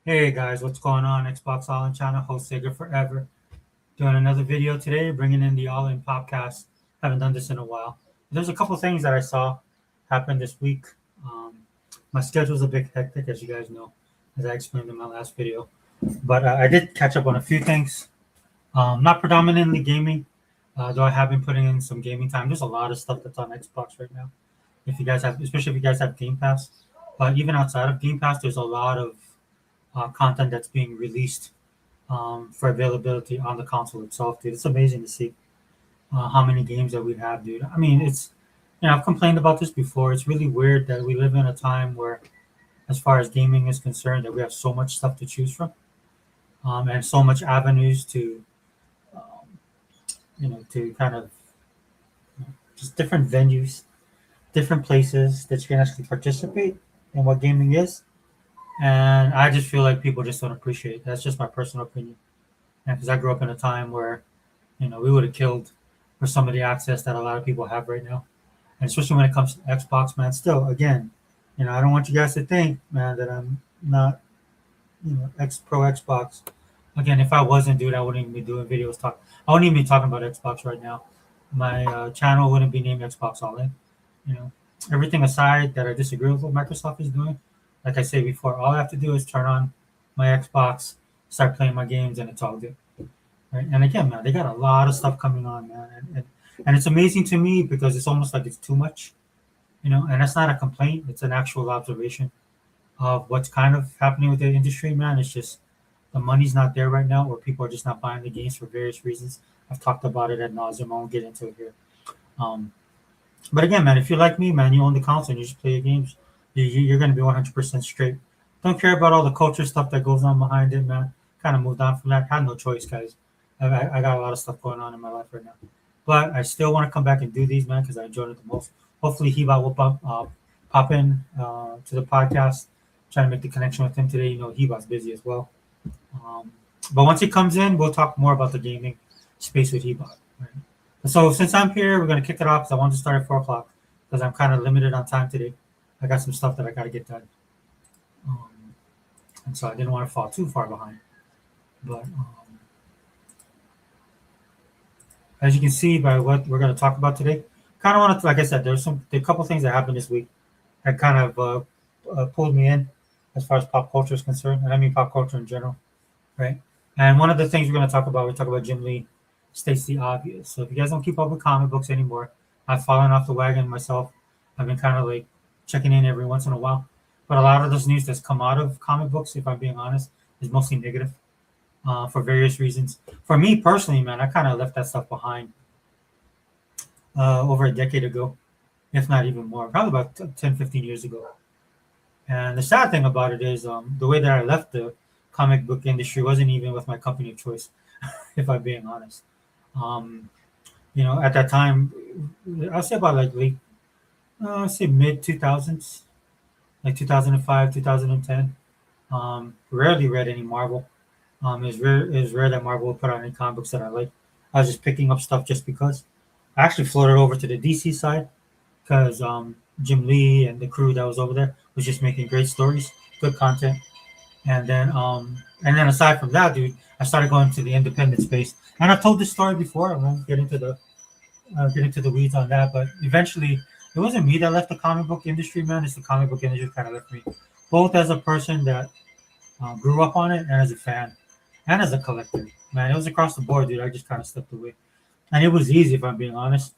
Hey guys, what's going on? Xbox All In channel, host Sega Forever. Doing another video today, bringing in the All In POPCAST. Haven't done this in a while. There's a couple things that I saw happen this week. Um, my schedule's a bit hectic, as you guys know, as I explained in my last video. But I did catch up on a few things. Not predominantly gaming, though I have been putting in some gaming time. There's a lot of stuff that's on Xbox right now. If you guys have, especially if you guys have Game Pass. But even outside of Game Pass, there's a lot of content that's being released for availability on the console itself, dude. It's amazing to see how many games that we have, dude. I mean, I've complained about this before. It's really weird that we live in a time where, as far as gaming is concerned, that we have so much stuff to choose from, and so much avenues to, um, to kind of just different venues, different places that you can actually participate in what gaming is. And I just feel like people just don't appreciate it. That's just my personal opinion. And because I grew up in a time where we would have killed for some of the access that a lot of people have right now. And especially when it comes to Xbox, man, still, again, I don't want you guys to think, man, that I'm not, pro Xbox. Again, if I wasn't, dude, I wouldn't even be doing videos I wouldn't even be talking about Xbox right now. My channel wouldn't be named Xbox All In. You know, everything aside that I disagree with what Microsoft is doing, like I said before, all I have to do is turn on my Xbox, start playing my games, and it's all good. Right? And again, man, they got a lot of stuff coming on, man, and it's amazing to me because it's almost like it's too much, And that's not a complaint; it's an actual observation of what's kind of happening with the industry, man. It's just the money's not there right now, or people are just not buying the games for various reasons. I've talked about it ad nauseum. I won't get into it here. Um, but again, man, if you're like me, man, you own the console and you just play your games, you're going to be 100% straight. Don't care about all the culture stuff that goes on behind it, man. Kind of moved on from that. Had no choice, guys. I got a lot of stuff going on in my life right now. But I still want to come back and do these, man, because I enjoyed it the most. Hopefully, Hiba will pop in to the podcast. Trying to make the connection with him today. Hiba's busy as well. Um, but once he comes in, we'll talk more about the gaming space with Hiba. Right? So since I'm here, we're gonna kick it off because I want to start at 4 o'clock because I'm kind of limited on time today. I got some stuff that I got to get done, and so I didn't want to fall too far behind. But as you can see by what we're gonna talk about today, kind of want to, like I said, there's a couple things that happened this week that kind of pulled me in as far as pop culture is concerned, and I mean pop culture in general, right? And one of the things we're gonna talk about, we talk about Jim Lee states the obvious. So if you guys don't keep up with comic books anymore, I've fallen off the wagon myself. I've been kind of like checking in every once in a while. But a lot of this news that's come out of comic books, if I'm being honest, is mostly negative for various reasons. For me personally, man, I kind of left that stuff behind over a decade ago, if not even more, probably about 10, 15 years ago. And the sad thing about it is the way that I left the comic book industry wasn't even with my company of choice, if I'm being honest. Um, at that time, I'll say about like late, I'll say mid 2000s, like 2005, 2010. Rarely read any Marvel. It was rare that Marvel would put out any comic books that I like. I was just picking up stuff just because. I actually floated over to the DC side because Jim Lee and the crew that was over there was just making great stories, good content. And then aside from that, dude, I started going to the independent space. And I've told this story before. I won't get into the weeds on that, but eventually, it wasn't me that left the comic book industry, man. It's the comic book industry kind of left me, both as a person that grew up on it and as a fan and as a collector. Man, it was across the board, dude. I just kind of stepped away, and it was easy, if I'm being honest,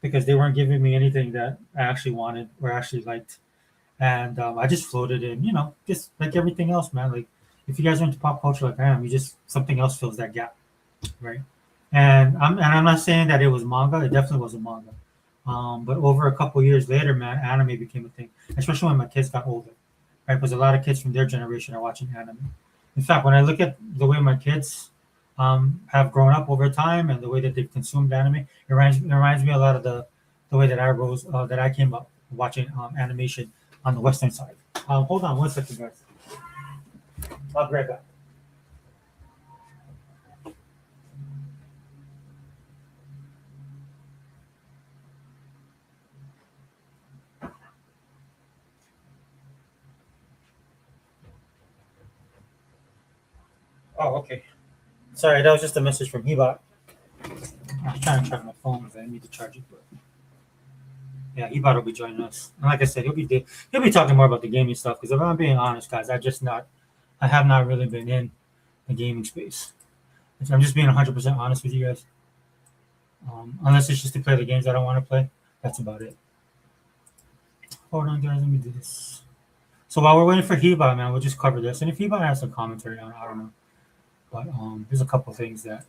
because they weren't giving me anything that I actually wanted or actually liked, and I just floated in, just like everything else, man. Like if you guys are into pop culture like I am, you just something else fills that gap, right? And I'm not saying that it was manga. It definitely wasn't manga. But over a couple years later, man, anime became a thing, especially when my kids got older, right? Because a lot of kids from their generation are watching anime. In fact, when I look at the way my kids have grown up over time and the way that they've consumed anime, it reminds me a lot of the way that I came up watching animation on the Western side. Hold on one second, guys. I'll be right back. Oh, okay. Sorry, that was just a message from Hebot. I was trying to charge my phone because I need to charge it. But yeah, Hebot will be joining us. And like I said, he'll be talking more about the gaming stuff. Because if I'm being honest, guys, I have not really been in the gaming space. I'm just being 100% honest with you guys. Unless it's just to play the games that I want to play, that's about it. Hold on, guys. Let me do this. So while we're waiting for Hebot, man, we'll just cover this. And if Hebot has some commentary on it, I don't know. But there's a couple things that.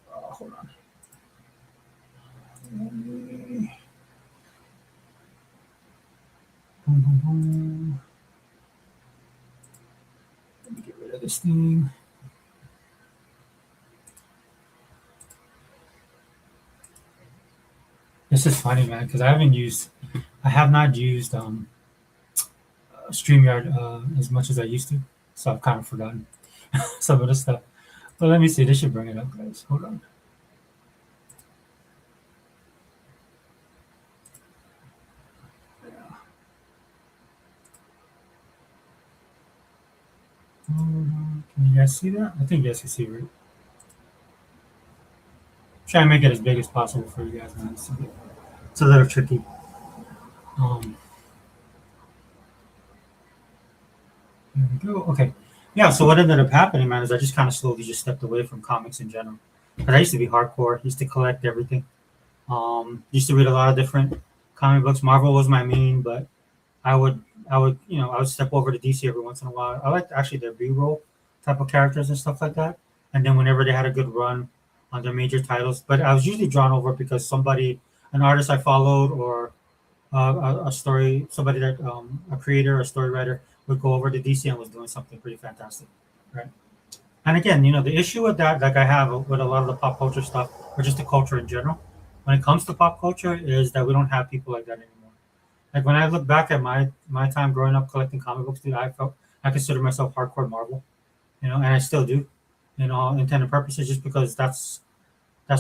Hold on. Boom, boom, boom. Let me get rid of this thing. This is funny, man, because I have not used StreamYard as much as I used to, so I've kind of forgotten some of the stuff. But let me see. This should bring it up, guys. Hold on. Can you guys see that? I think you guys can see it. Try and make it as big as possible for you guys, man. It's a little tricky. There we go. Okay. Yeah, so what ended up happening, man, is I just kind of slowly just stepped away from comics in general. Because I used to be hardcore, used to collect everything. Used to read a lot of different comic books. Marvel was my main, but I would step over to DC every once in a while. I liked actually their B-roll type of characters and stuff like that. And then whenever they had a good run on their major titles, but I was usually drawn over because an artist I followed, or a story, somebody that a creator or story writer would go over to DC and was doing something pretty fantastic, right? And again, the issue with that, like I have with a lot of the pop culture stuff, or just the culture in general, when it comes to pop culture, is that we don't have people like that anymore. Like when I look back at my time growing up collecting comic books, dude, I consider myself hardcore Marvel, and I still do, all intended purposes, just because that's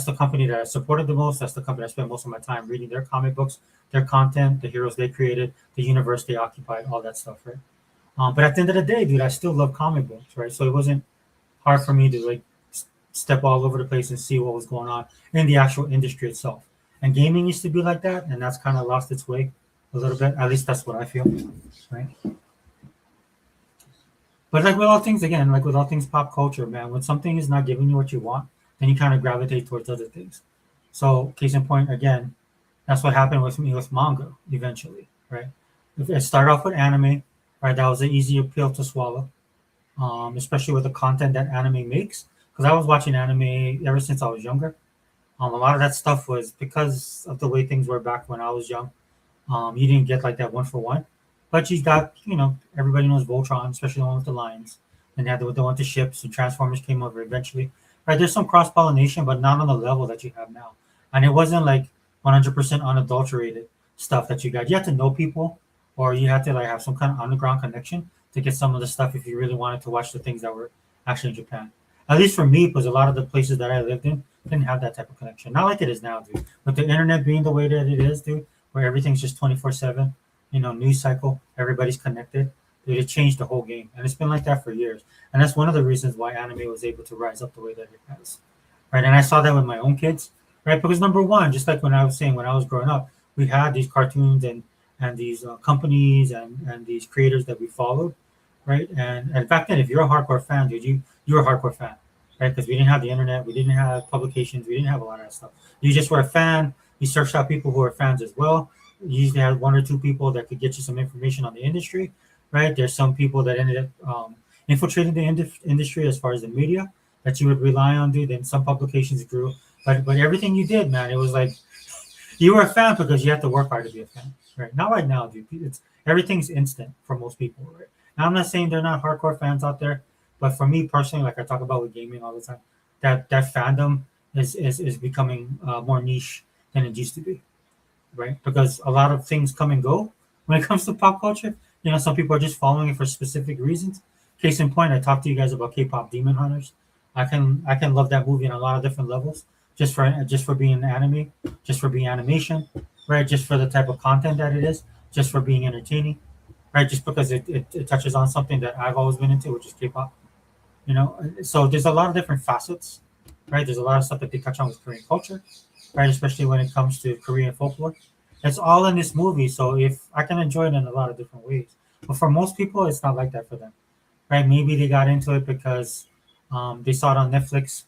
the company that I supported the most. That's the company I spent most of my time reading their comic books, their content, the heroes they created, the universe they occupied, all that stuff, right? But at the end of the day, dude, I still love comic books, right? So it wasn't hard for me to like step all over the place and see what was going on in the actual industry itself. And gaming used to be like that, and that's kind of lost its way a little bit. At least that's what I feel, right? But like with all things, again, like with all things pop culture, man, when something is not giving you what you want, then you kind of gravitate towards other things. So, case in point, again, that's what happened with me with manga eventually, right? It started off with anime, right? That was an easy pill to swallow, especially with the content that anime makes. Because I was watching anime ever since I was younger. A lot of that stuff was because of the way things were back when I was young. You didn't get like that one for one, but you got, everybody knows Voltron, especially the one with the lions, and they had the one with the ships, and Transformers came over eventually. Right, there's some cross pollination, but not on the level that you have now, and it wasn't like 100% unadulterated stuff that you got. You had to know people, or you had to like have some kind of underground connection to get some of the stuff if you really wanted to watch the things that were actually in Japan. At least for me, because a lot of the places that I lived in didn't have that type of connection. Not like it is now, dude. With the internet being the way that it is, dude, where everything's just 24/7, news cycle, everybody's connected. Dude, it changed the whole game, and it's been like that for years. And that's one of the reasons why anime was able to rise up the way that it has, right? And I saw that with my own kids, right? Because number one, just like when I was saying, when I was growing up, we had these cartoons and these companies and these creators that we followed, right? And back then, if you're a hardcore fan, dude, you're a hardcore fan, right? Because we didn't have the internet, we didn't have publications, we didn't have a lot of that stuff. You just were a fan. You searched out people who are fans as well. You usually had one or two people that could get you some information on the industry, right? There's some people that ended up infiltrating the industry as far as the media that you would rely on, dude. And some publications grew, but everything you did, man, it was like you were a fan because you had to work hard to be a fan, right? Not right now, dude. It's everything's instant for most people, right? Now I'm not saying they're not hardcore fans out there, but for me personally, like I talk about with gaming all the time, that fandom is becoming more niche than it used to be, right? Because a lot of things come and go when it comes to pop culture. Some people are just following it for specific reasons. Case in point, I talked to you guys about K-pop Demon Hunters. I can love that movie on a lot of different levels, just for being anime, just for being animation, right? Just for the type of content that it is, just for being entertaining, right? Just because it touches on something that I've always been into, which is K-pop, You know, so there's a lot of different facets, right? There's a lot of stuff that they touch on with Korean culture, right? Especially when it comes to Korean folklore. It's all in this movie, so if I can enjoy it in a lot of different ways. But for most people, it's not like that for them, right? Maybe they got into it because they saw it on Netflix,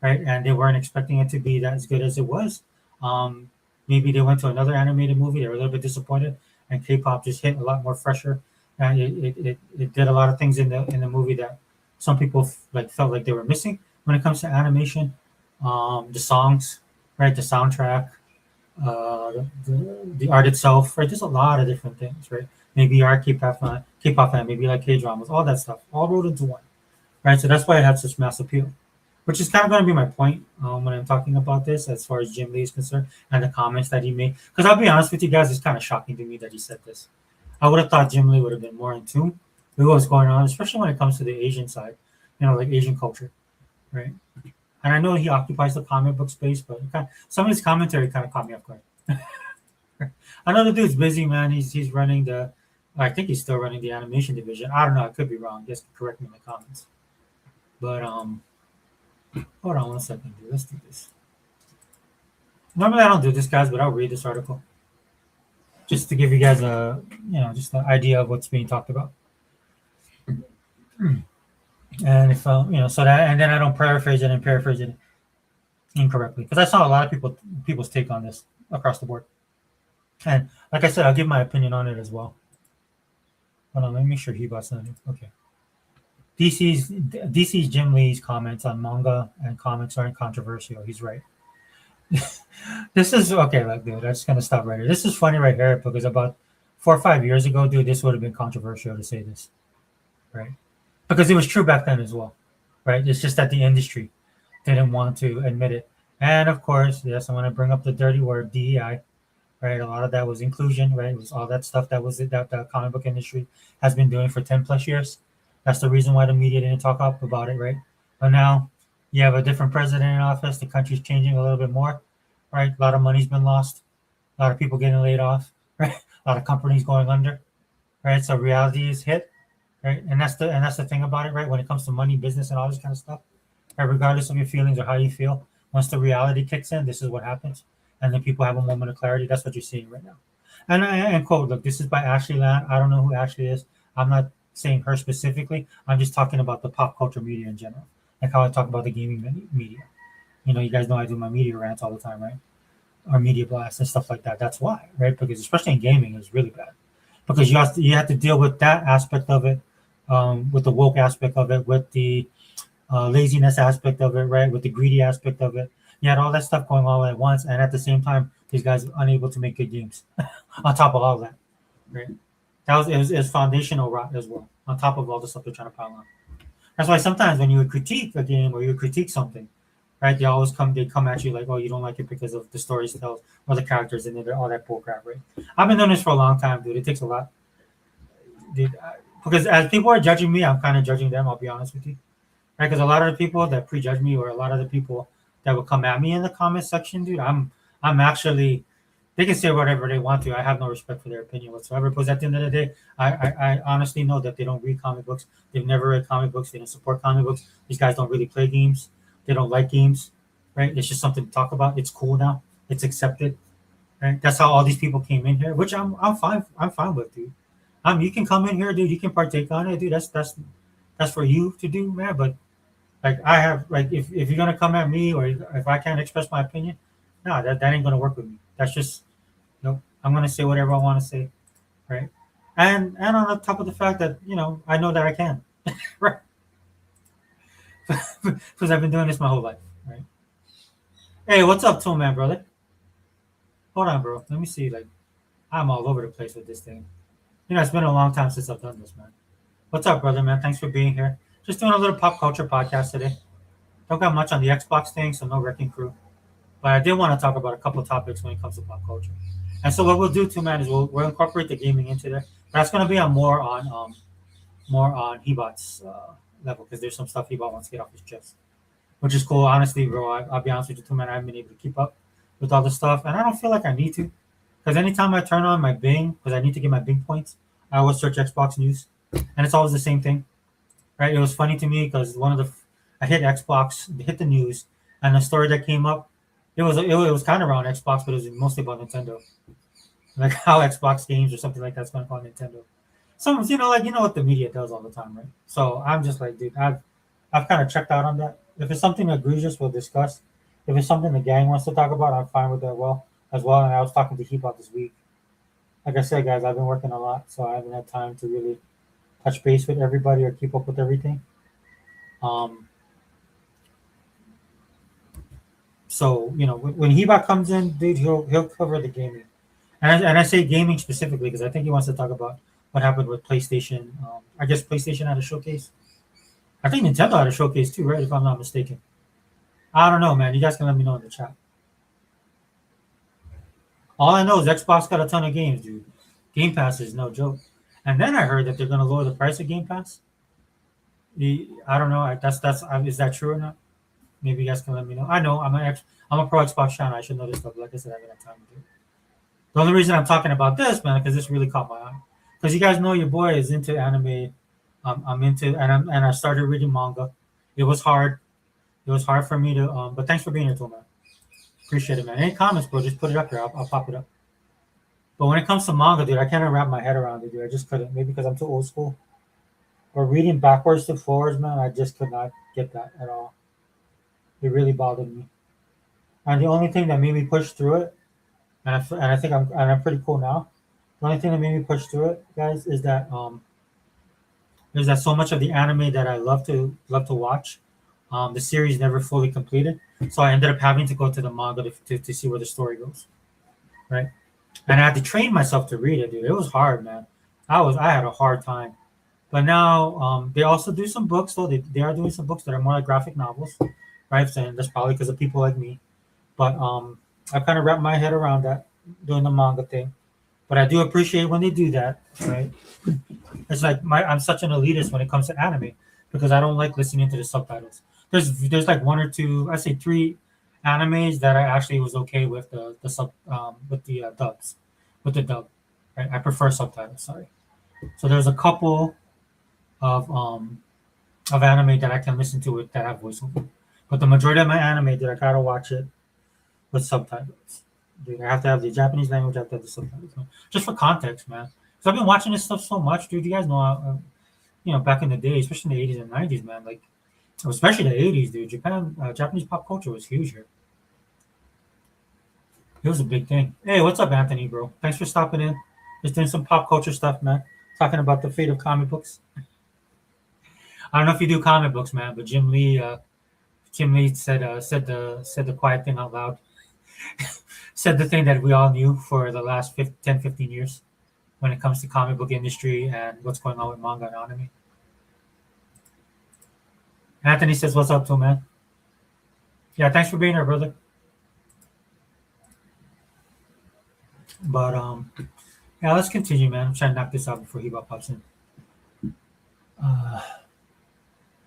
right? And they weren't expecting it to be that as good as it was. Um, Maybe they went to another animated movie, they were a little bit disappointed, and K-pop just hit a lot more fresher, and it did a lot of things in the movie that some people like felt like they were missing when it comes to animation. The songs, right? The soundtrack, the art itself, right? There's a lot of different things, right? Maybe you're a K-pop fan, maybe you like K-dramas, all that stuff, all rolled into one, right? So that's why it had such mass appeal, which is kind of going to be my point when I'm talking about this, as far as Jim Lee is concerned, and the comments that he made. Because I'll be honest with you guys, it's kind of shocking to me that he said this. I would have thought Jim Lee would have been more in tune with what's going on, especially when it comes to the Asian side, like Asian culture, right? And I know he occupies the comic book space, but some of his commentary kind of caught me off guard. I know the dude's busy, man. He's running I think he's still running the animation division. I don't know. I could be wrong. Just correct me in the comments. But hold on one second, dude. Let's do this. Normally I don't do this, guys, but I'll read this article just to give you guys just an idea of what's being talked about. And if so that, and then I don't paraphrase it incorrectly, because I saw a lot of people's take on this across the board. And like I said, I'll give my opinion on it as well. Hold on, let me make sure he bought something. Okay. DC's Jim Lee's comments on manga and comics aren't controversial. He's right. This is okay, like, dude, I'm just gonna stop right here. This is funny right here because about 4 or 5 years ago, dude, this would have been controversial to say this, right? Because it was true back then as well, right? It's just that the industry didn't want to admit it. And of course, yes, I want to bring up the dirty word DEI, right? A lot of that was inclusion, right? It was all that stuff that the comic book industry has been doing for 10 plus years. That's the reason why the media didn't talk up about it, right? But now you have a different president in office. The country's changing a little bit more, right? A lot of money's been lost. A lot of people getting laid off, right? A lot of companies going under, right? So reality is hit, right? And that's the thing about it, right? When it comes to money, business, and all this kind of stuff, right? Regardless of your feelings or how you feel, once the reality kicks in, this is what happens, and then people have a moment of clarity. That's what you're seeing right now. And quote, look, this is by Ashley Land. I don't know who Ashley is. I'm not saying her specifically. I'm just talking about the pop culture media in general, like how I talk about the gaming media. You guys know I do my media rants all the time, right? Or media blasts and stuff like that. That's why, right? Because especially in gaming, it's really bad because you have to deal with that aspect of it, with the woke aspect of it, with the laziness aspect of it, right? With the greedy aspect of it. You had all that stuff going on at once, and at the same time, these guys are unable to make good games. On top of all that, right? It was foundational rot as well. On top of all the stuff they're trying to pile on. That's why sometimes when you critique a game or you critique something, right? They come at you like, oh, you don't like it because of the stories tells or the characters and all that bull crap, right? I've been doing this for a long time, dude. It takes a lot, dude. Because as people are judging me, I'm kind of judging them. I'll be honest with you, right? Because a lot of the people that prejudge me, or a lot of the people that will come at me in the comment section, dude, I'm actually. They can say whatever they want to. I have no respect for their opinion whatsoever. Because at the end of the day, I honestly know that they don't read comic books. They've never read comic books. They don't support comic books. These guys don't really play games. They don't like games, right? It's just something to talk about. It's cool now. It's accepted, right? That's how all these people came in here, which I'm fine. I'm fine with, dude. You can come in here, dude. You can partake on it, dude. That's for you to do, man. But like I have, like if you're gonna come at me or if I can't express my opinion, no, that ain't gonna work with me. That's just I'm gonna say whatever I want to say, right? And on the top of the fact that I know that I can, right? Because I've been doing this my whole life, right? Hey, what's up, Tool Man, brother? Hold on, bro. Let me see. Like, I'm all over the place with this thing. It's been a long time since I've done this, man. What's up, brother, man? Thanks for being here. Just doing a little pop culture podcast today. Don't got much on the Xbox thing, so no wrecking crew. But I did want to talk about a couple of topics when it comes to pop culture. And so what we'll do too, man, is we'll incorporate the gaming into there. But that's going to be more on Hebot's level, because there's some stuff Hebot wants to get off his chest, which is cool. Honestly, bro, I'll be honest with you too, man. I haven't been able to keep up with all the stuff, and I don't feel like I need to, because anytime I turn on my Bing, because I need to get my Bing points, I always search Xbox news, and it's always the same thing. right? It was funny to me because I hit Xbox, hit the news, and the story that came up, it was kind of around Xbox, but it was mostly about Nintendo, like how Xbox games or something like that's going to call Nintendo. Some, like what the media does all the time, right? So I'm just like, dude, I've kind of checked out on that. If it's something egregious, we'll discuss. If it's something the gang wants to talk about, I'm fine with that. As well. And I was talking to Heap about this week. Like I said, guys, I've been working a lot, so I haven't had time to really touch base with everybody or keep up with everything. Um, so when Heba comes in, dude, he'll cover the gaming, and I say gaming specifically because I think he wants to talk about what happened with PlayStation. I guess PlayStation had a showcase. I think Nintendo had a showcase too, right? If I'm not mistaken. I don't know, man. You guys can let me know in the chat. All I know is Xbox got a ton of games, dude. Game Pass is no joke. And then I heard that they're going to lower the price of Game Pass. I don't know. Is that true or not? Maybe you guys can let me know. I know I'm a pro Xbox fan. I should know this stuff. Like I said, I haven't had time to do it. The only reason I'm talking about this, man, because this really caught my eye. Because you guys know your boy is into anime. I'm into and I started reading manga. It was hard. It was hard for me to. But thanks for being here, too, man. Appreciate it, man. Any comments, bro? Just put it up here. I'll pop it up. But when it comes to manga, dude, I can't wrap my head around it, dude. I just couldn't. Maybe because I'm too old school. Or reading backwards to forwards, man, I just could not get that at all. It really bothered me. And the only thing that made me push through it, and I think I'm pretty cool now. The only thing that made me push through it, guys, is that so much of the anime that I love to watch, the series never fully completed. So I ended up having to go to the manga to see where the story goes, right? And I had to train myself to read it, dude. It was hard, man. I had a hard time. But now they also do some books, though. They are doing some books that are more like graphic novels, right? And that's probably because of people like me. But I kind of wrapped my head around that doing the manga thing. But I do appreciate when they do that, right? It's like I'm such an elitist when it comes to anime because I don't like listening to the subtitles. There's like one or two, I say three animes that I actually was okay with the sub with the dubs, with the dub. Right? I prefer subtitles. Sorry. So there's a couple of anime that I can listen to it that have voiceover, but the majority of my anime, dude, I gotta watch it with subtitles. Dude, I have to have the Japanese language. I have to have the subtitles, just for context, man. Because I've been watching this stuff so much, dude. You guys know, back in the day, especially in the 80s and 90s, man. Like, especially the 80s, dude. Japanese pop culture was huge here. It was a big thing. Hey, what's up, Anthony, bro? Thanks for stopping in. Just doing some pop culture stuff, man. Talking about the fate of comic books. I don't know if you do comic books, man, but Jim Lee said the quiet thing out loud. Said the thing that we all knew for the last 10, 15 years when it comes to comic book industry and what's going on with manga and anime. Anthony says, what's up, too, man? Yeah, thanks for being here, brother. But, yeah, let's continue, man. I'm trying to knock this out before Heba pops in.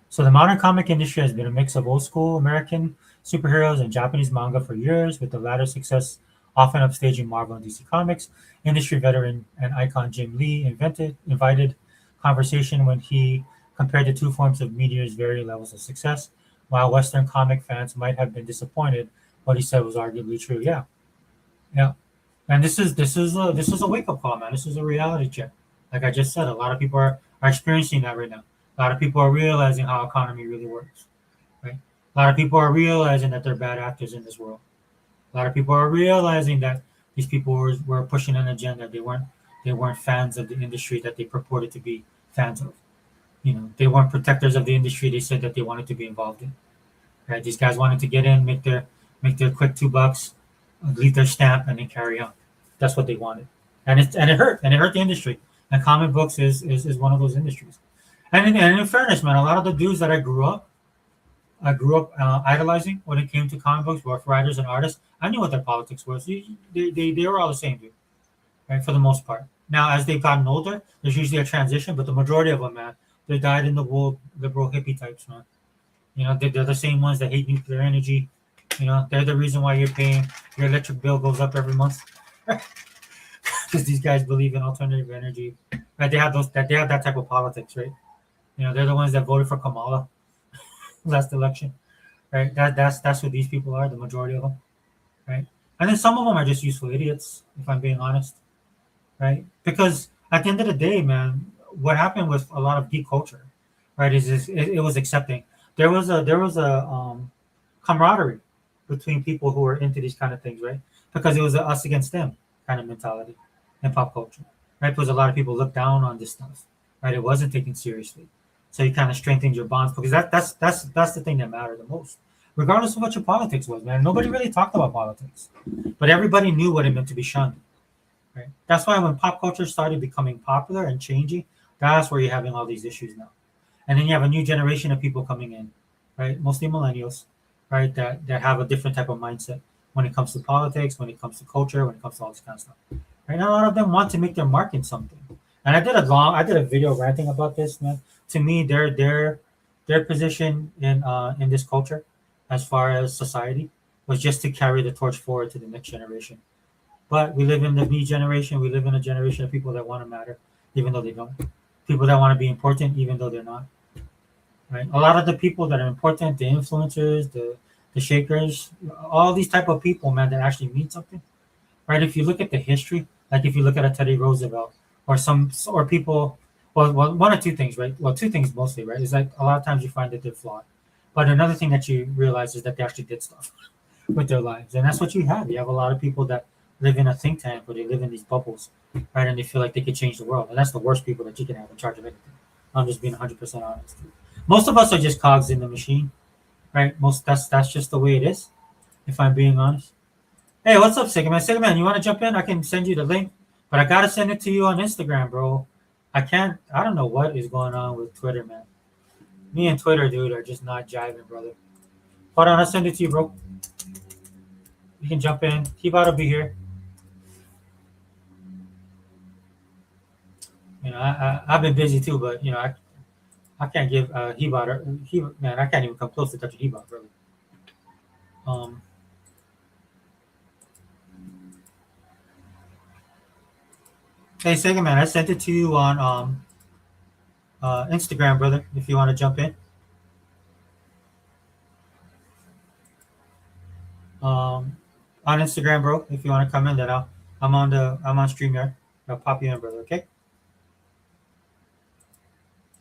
So the modern comic industry has been a mix of old school American superheroes and Japanese manga for years, with the latter success often upstaging Marvel and DC Comics. Industry veteran and icon Jim Lee invited conversation when he compared the two forms of media's varying levels of success. While Western comic fans might have been disappointed, what he said was arguably true. Yeah, yeah. And this is a wake up call, man. This is a reality check. Like I just said, a lot of people are experiencing that right now. A lot of people are realizing how economy really works, right? A lot of people are realizing that they're bad actors in this world. A lot of people are realizing that these people were pushing an agenda. They weren't fans of the industry that they purported to be fans of. They weren't protectors of the industry they said that they wanted to be involved in. Right? These guys wanted to get in, make their quick $2, leave their stamp, and then carry on. That's what they wanted, and it hurt the industry. And comic books is one of those industries. And in fairness, man, a lot of the dudes that I grew up idolizing when it came to comic books, both writers and artists. I knew what their politics was. They were all the same, dude, right? For the most part. Now, as they've gotten older, there's usually a transition, but the majority of them, man, they died in the wool liberal hippie types, man. They're the same ones that hate nuclear energy. They're the reason why your electric bill goes up every month. Because these guys believe in alternative energy, right? They have that type of politics, right? They're the ones that voted for Kamala last election, right? That's what these people are, the majority of them, right? And then some of them are just useful idiots, if I'm being honest, right? Because at the end of the day, man, what happened with a lot of geek culture, right, is it was accepting. There was a camaraderie between people who were into these kind of things, right? Because it was a us against them kind of mentality in pop culture, right? Because a lot of people looked down on this stuff, right? It wasn't taken seriously, so you kind of strengthened your bonds because that's the thing that mattered the most, regardless of what your politics was, man. Nobody really talked about politics, but everybody knew what it meant to be shunned. Right? That's why when pop culture started becoming popular and changing, that's where you're having all these issues now. And then you have a new generation of people coming in, right? Mostly millennials, right? That have a different type of mindset when it comes to politics, when it comes to culture, when it comes to all this kind of stuff. Right now, a lot of them want to make their mark in something. And I did a video ranting about this, man. To me, their position in this culture, as far as society, was just to carry the torch forward to the next generation. But we live in the me generation. We live in a generation of people that want to matter, even though they don't. People that want to be important, even though they're not. Right? A lot of the people that are important, the influencers, the shakers, all these type of people, man, that actually mean something. Right? If you look at the history, like if you look at a Teddy Roosevelt or people, well, one or two things, right? Well, two things mostly, right? Is like a lot of times you find that they're flawed. But another thing that you realize is that they actually did stuff with their lives. And that's what you have. You have a lot of people that live in a think tank or they live in these bubbles, right? And they feel like they could change the world. And that's the worst people that you can have in charge of anything. I'm just being 100% honest. Most of us are just cogs in the machine, right? That's just the way it is, if I'm being honest. Hey, what's up, Sigman? Sigman, you want to jump in? I can send you the link, but I got to send it to you on Instagram, bro. I don't know what is going on with Twitter, man. Me and Twitter, dude, are just not jiving, brother. Hold on, I'll send it to you, bro. You can jump in. T-Bot will be here. I've been busy too, but I can't give Hebot or he man, I can't even come close to touching Hebot, brother. Um, hey, second man, I sent it to you on Instagram, brother. If you want to jump in, on Instagram, bro. If you want to come in, I'm on Streamyard. I'll pop you in, brother. Okay,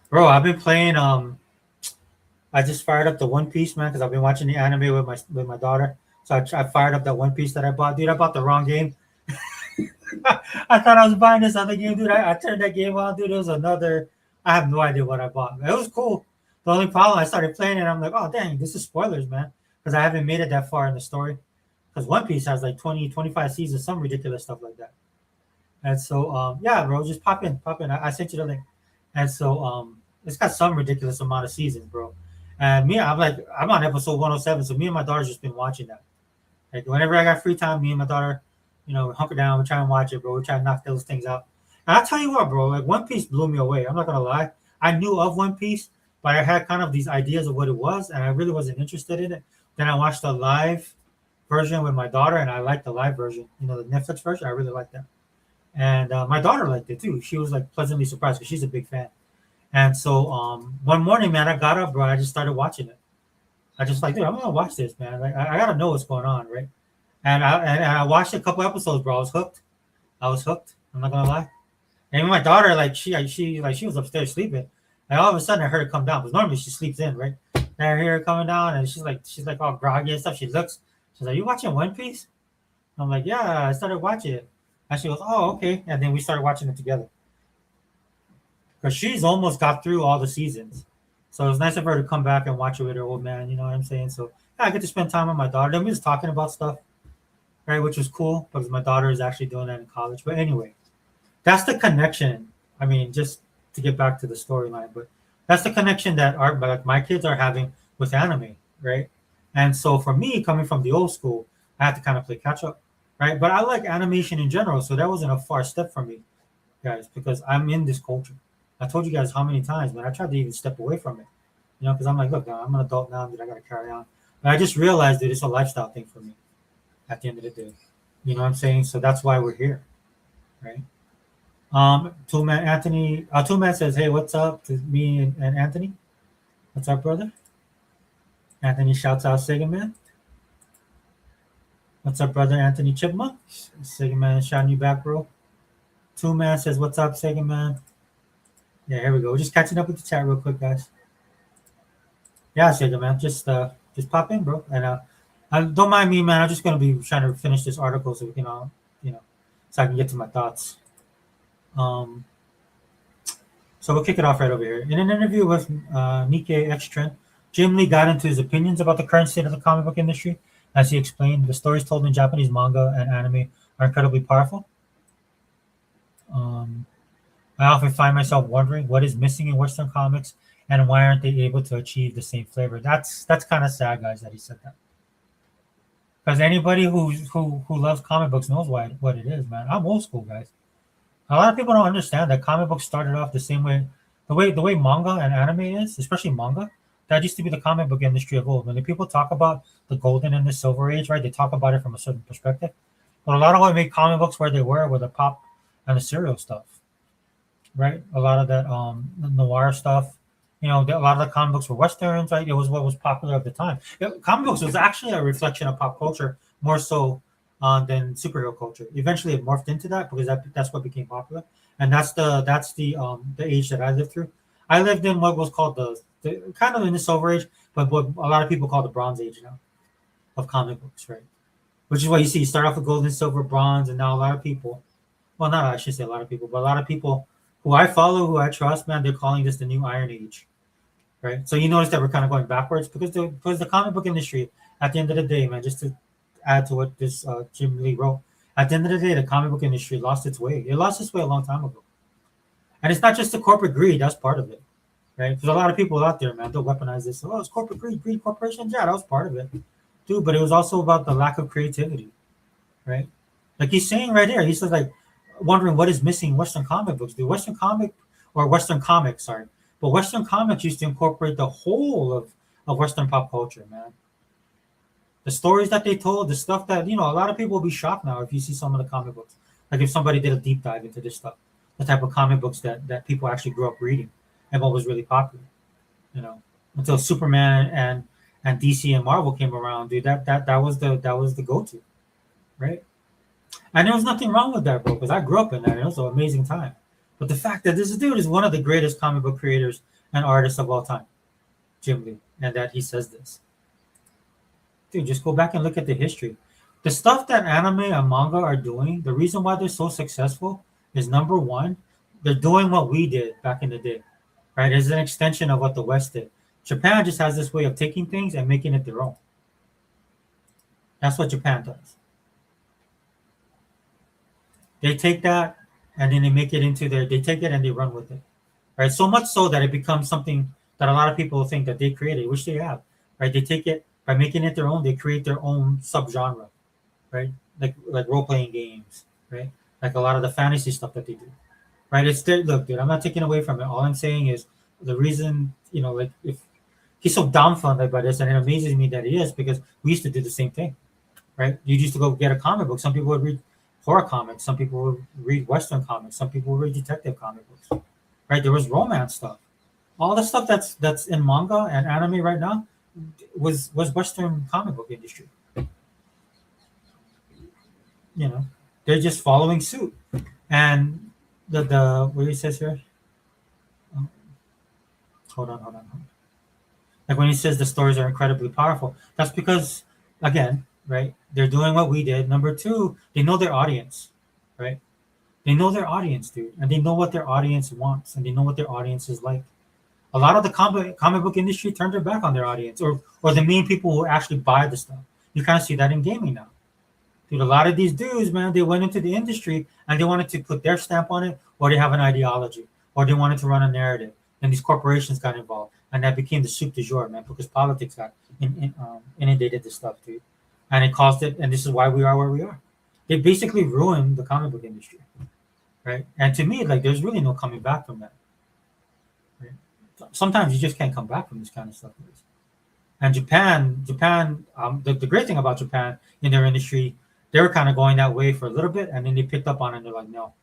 bro. I've been playing. I just fired up the One Piece, man, because I've been watching the anime with my daughter. So I fired up that One Piece that I bought, dude. I bought the wrong game. I thought I was buying this other game, dude. I turned that game on, dude. It was another. I have no idea what I bought. It was cool. The only problem, I started playing it. I'm like, oh dang, this is spoilers, man, because I haven't made it that far in the story. Because One Piece has like 20, 25 seasons, some ridiculous stuff like that. And so, yeah, bro, just pop in, pop in. I sent you the link. And so, it's got some ridiculous amount of seasons, bro. And I'm on episode 107. So me and my daughter's just been watching that. Like whenever I got free time, me and my daughter, hunker down, we try and watch it, bro. We try and knock those things out. And I'll tell you what, bro, like One Piece blew me away. I'm not gonna lie. I knew of One Piece, but I had kind of these ideas of what it was, and I really wasn't interested in it. Then I watched the live version with my daughter, and I liked the live version. The Netflix version. I really liked that, and my daughter liked it too. She was like pleasantly surprised because she's a big fan. And so one morning, man, I got up, bro. I just started watching it. I just like, dude, I'm gonna watch this, man. Like, I gotta know what's going on, right? And I watched a couple episodes, bro. I was hooked. I was hooked. I'm not gonna lie. And my daughter, like, she was upstairs sleeping, and all of a sudden I heard her come down. Because normally she sleeps in, right? And I hear her coming down, and she's like all groggy and stuff. She's like, "You watching One Piece?" I'm like, "Yeah, I started watching it." And she goes, "Oh, okay." And then we started watching it together. Because she's almost got through all the seasons. So it was nice of her to come back and watch it with her old man, you know what I'm saying? So yeah, I get to spend time with my daughter. Then we just talking about stuff, right? Which was cool because my daughter is actually doing that in college. But anyway, that's the connection. I mean, just to get back to the storyline, but that's the connection that like my kids are having with anime, right? And so for me, coming from the old school, I had to kind of play catch up, right? But I like animation in general, so that wasn't a far step for me, guys, because I'm in this culture. I told you guys how many times, man. I tried to even step away from it, because I'm like, look, I'm an adult now, that I got to carry on. But I just realized that it's a lifestyle thing for me at the end of the day. You know what I'm saying? So that's why we're here, right? Two Man Anthony. Two Man says, "Hey, what's up?" To me and Anthony. What's up, brother? Anthony shouts out Sega Man. What's up, brother? Anthony Chipmunk. Sega Man shouting you back, bro. Two Man says, "What's up, Sega Man?" Yeah, here we go. We're just catching up with the chat real quick, guys. Yeah, Sega Man, just pop in, bro. And don't mind me, man. I'm just gonna be trying to finish this article so we can you know, so I can get to my thoughts. Um, so we'll kick it off right over here. In an interview with Nikkei X Trend, Jim Lee got into his opinions about the current state of the comic book industry. As he explained, the stories told in Japanese manga and anime are incredibly powerful. Um, I often find myself wondering what is missing in Western comics and why aren't they able to achieve the same flavor. That's kind of sad, guys, that he said that. Because anybody who loves comic books knows what it is, man. I'm old school, guys. A lot of people don't understand that comic books started off the same way, the way manga and anime is, especially manga. That used to be the comic book industry of old. When the people talk about the golden and the silver age, right? They talk about it from a certain perspective. But a lot of what made comic books where they were the pop and the serial stuff, right? A lot of that noir stuff. A lot of the comic books were westerns, right? It was what was popular at the time. Comic books was actually a reflection of pop culture more so than superhero culture. Eventually, it morphed into that because that's what became popular, and that's the age that I lived through. I lived in what was called the kind of in the silver age, but what a lot of people call the bronze age now of comic books, right? Which is what you see. You start off with gold and silver, bronze, and now a lot of people, well, not I should say a lot of people, but a lot of people who I follow, who I trust, man, they're calling this the new Iron Age, right? So you notice that we're kind of going backwards because the comic book industry, at the end of the day, man, just to add to what this Jim Lee wrote, at the end of the day, the comic book industry lost its way. It lost its way a long time ago, and it's not just the corporate greed. That's part of it, right? There's a lot of people out there, man, they'll weaponize this. Oh, it's corporate greed corporations. Yeah, that was part of it, dude. But it was also about the lack of creativity, right? Like he's saying right here, he says like wondering what is missing in Western comic books. The Western comic or Western comics, sorry, but Western comics used to incorporate the whole of Western pop culture, man. The stories that they told, the stuff that a lot of people will be shocked now if you see some of the comic books. Like if somebody did a deep dive into this stuff, the type of comic books that people actually grew up reading, and what was really popular, you know, until Superman and DC and Marvel came around, dude. That was the go to, right? And there was nothing wrong with that, bro, because I grew up in that. And it was an amazing time. But the fact that this dude is one of the greatest comic book creators and artists of all time, Jim Lee, and that he says this. Dude, just go back and look at the history. The stuff that anime and manga are doing, the reason why they're so successful is number one, they're doing what we did back in the day, right? It's an extension of what the West did. Japan just has this way of taking things and making it their own. That's what Japan does. They take that and then they make it into they take it and they run with it, right? So much so that it becomes something that a lot of people think that they created, which they have, right? They take it by making it their own, they create their own subgenre, right? Like role playing games, right? Like a lot of the fantasy stuff that they do, right? It's there. Look, dude, I'm not taking away from it. All I'm saying is the reason, like if he's so dumbfounded by this, and it amazes me that he is because we used to do the same thing, right? You used to go get a comic book. Some people would read horror comics. Some people would read Western comics. Some people would read detective comic books, right? There was romance stuff. All the stuff that's in manga and anime right now was Western comic book industry. They're just following suit. And the what he says here. Oh, hold on. Like when he says the stories are incredibly powerful, that's because, again, right, they're doing what we did. Number two, they know their audience, right? They know their audience, dude, and they know what their audience wants, and they know what their audience is like. A lot of the comic book industry turned their back on their audience, or the main people who actually buy the stuff. You kind of see that in gaming now. Dude, a lot of these dudes, man, they went into the industry and they wanted to put their stamp on it, or they have an ideology, or they wanted to run a narrative. And these corporations got involved, and that became the soup du jour, man, because politics got inundated this stuff, dude, and it caused it. And this is why we are where we are. They basically ruined the comic book industry, right? And to me, like, there's really no coming back from that. Right? Sometimes you just can't come back from this kind of stuff. And Japan, the great thing about Japan in their industry, they were kind of going that way for a little bit, and then they picked up on it. And they're like, no,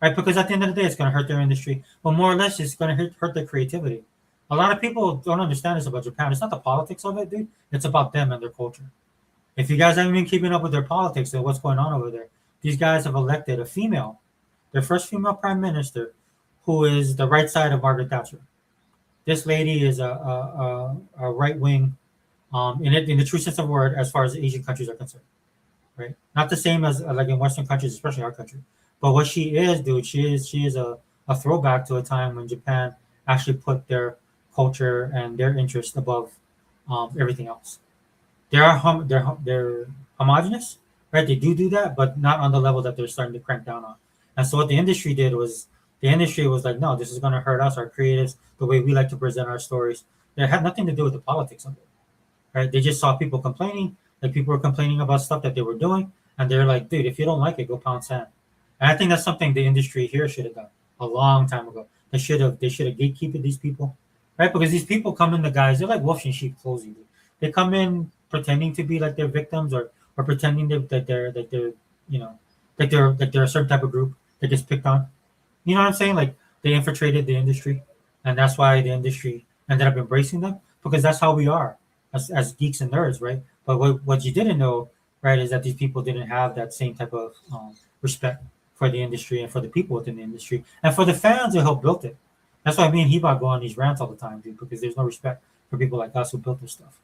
right? Because at the end of the day, it's going to hurt their industry, but more or less, it's going to hurt their creativity. A lot of people don't understand this about Japan. It's not the politics of it, dude. It's about them and their culture. If you guys haven't been keeping up with their politics and what's going on over there, these guys have elected a female, their first female prime minister, who is the right side of Margaret Thatcher. This lady is a right wing, in the true sense of the word, as far as Asian countries are concerned, right? Not the same as like in Western countries, especially our country. But what she is, dude, she is a throwback to a time when Japan actually put their culture and their interest above everything else. They're homogenous, right? They do that, but not on the level that they're starting to crank down on. And so what the industry did was the industry was like, no, this is going to hurt us, our creatives, the way we like to present our stories. It had nothing to do with the politics of it, right? They just saw people complaining, like people were complaining about stuff that they were doing, and they're like, dude, if you don't like it, go pound sand. And I think that's something the industry here should have done a long time ago. They should have gatekeeped these people, right? Because these people come in, the guys, they're like wolves in sheep clothing. They come in pretending to be like they're victims, or pretending that they're you know they're a certain type of group that gets picked on. You know what I'm saying? Like they infiltrated the industry, and that's why the industry ended up embracing them, because that's how we are as geeks and nerds, right? But what you didn't know, right, is that these people didn't have that same type of respect for the industry and for the people within the industry and for the fans who helped build it. That's why me and Hebot go on these rants all the time, dude, because there's no respect for people like us who built this stuff,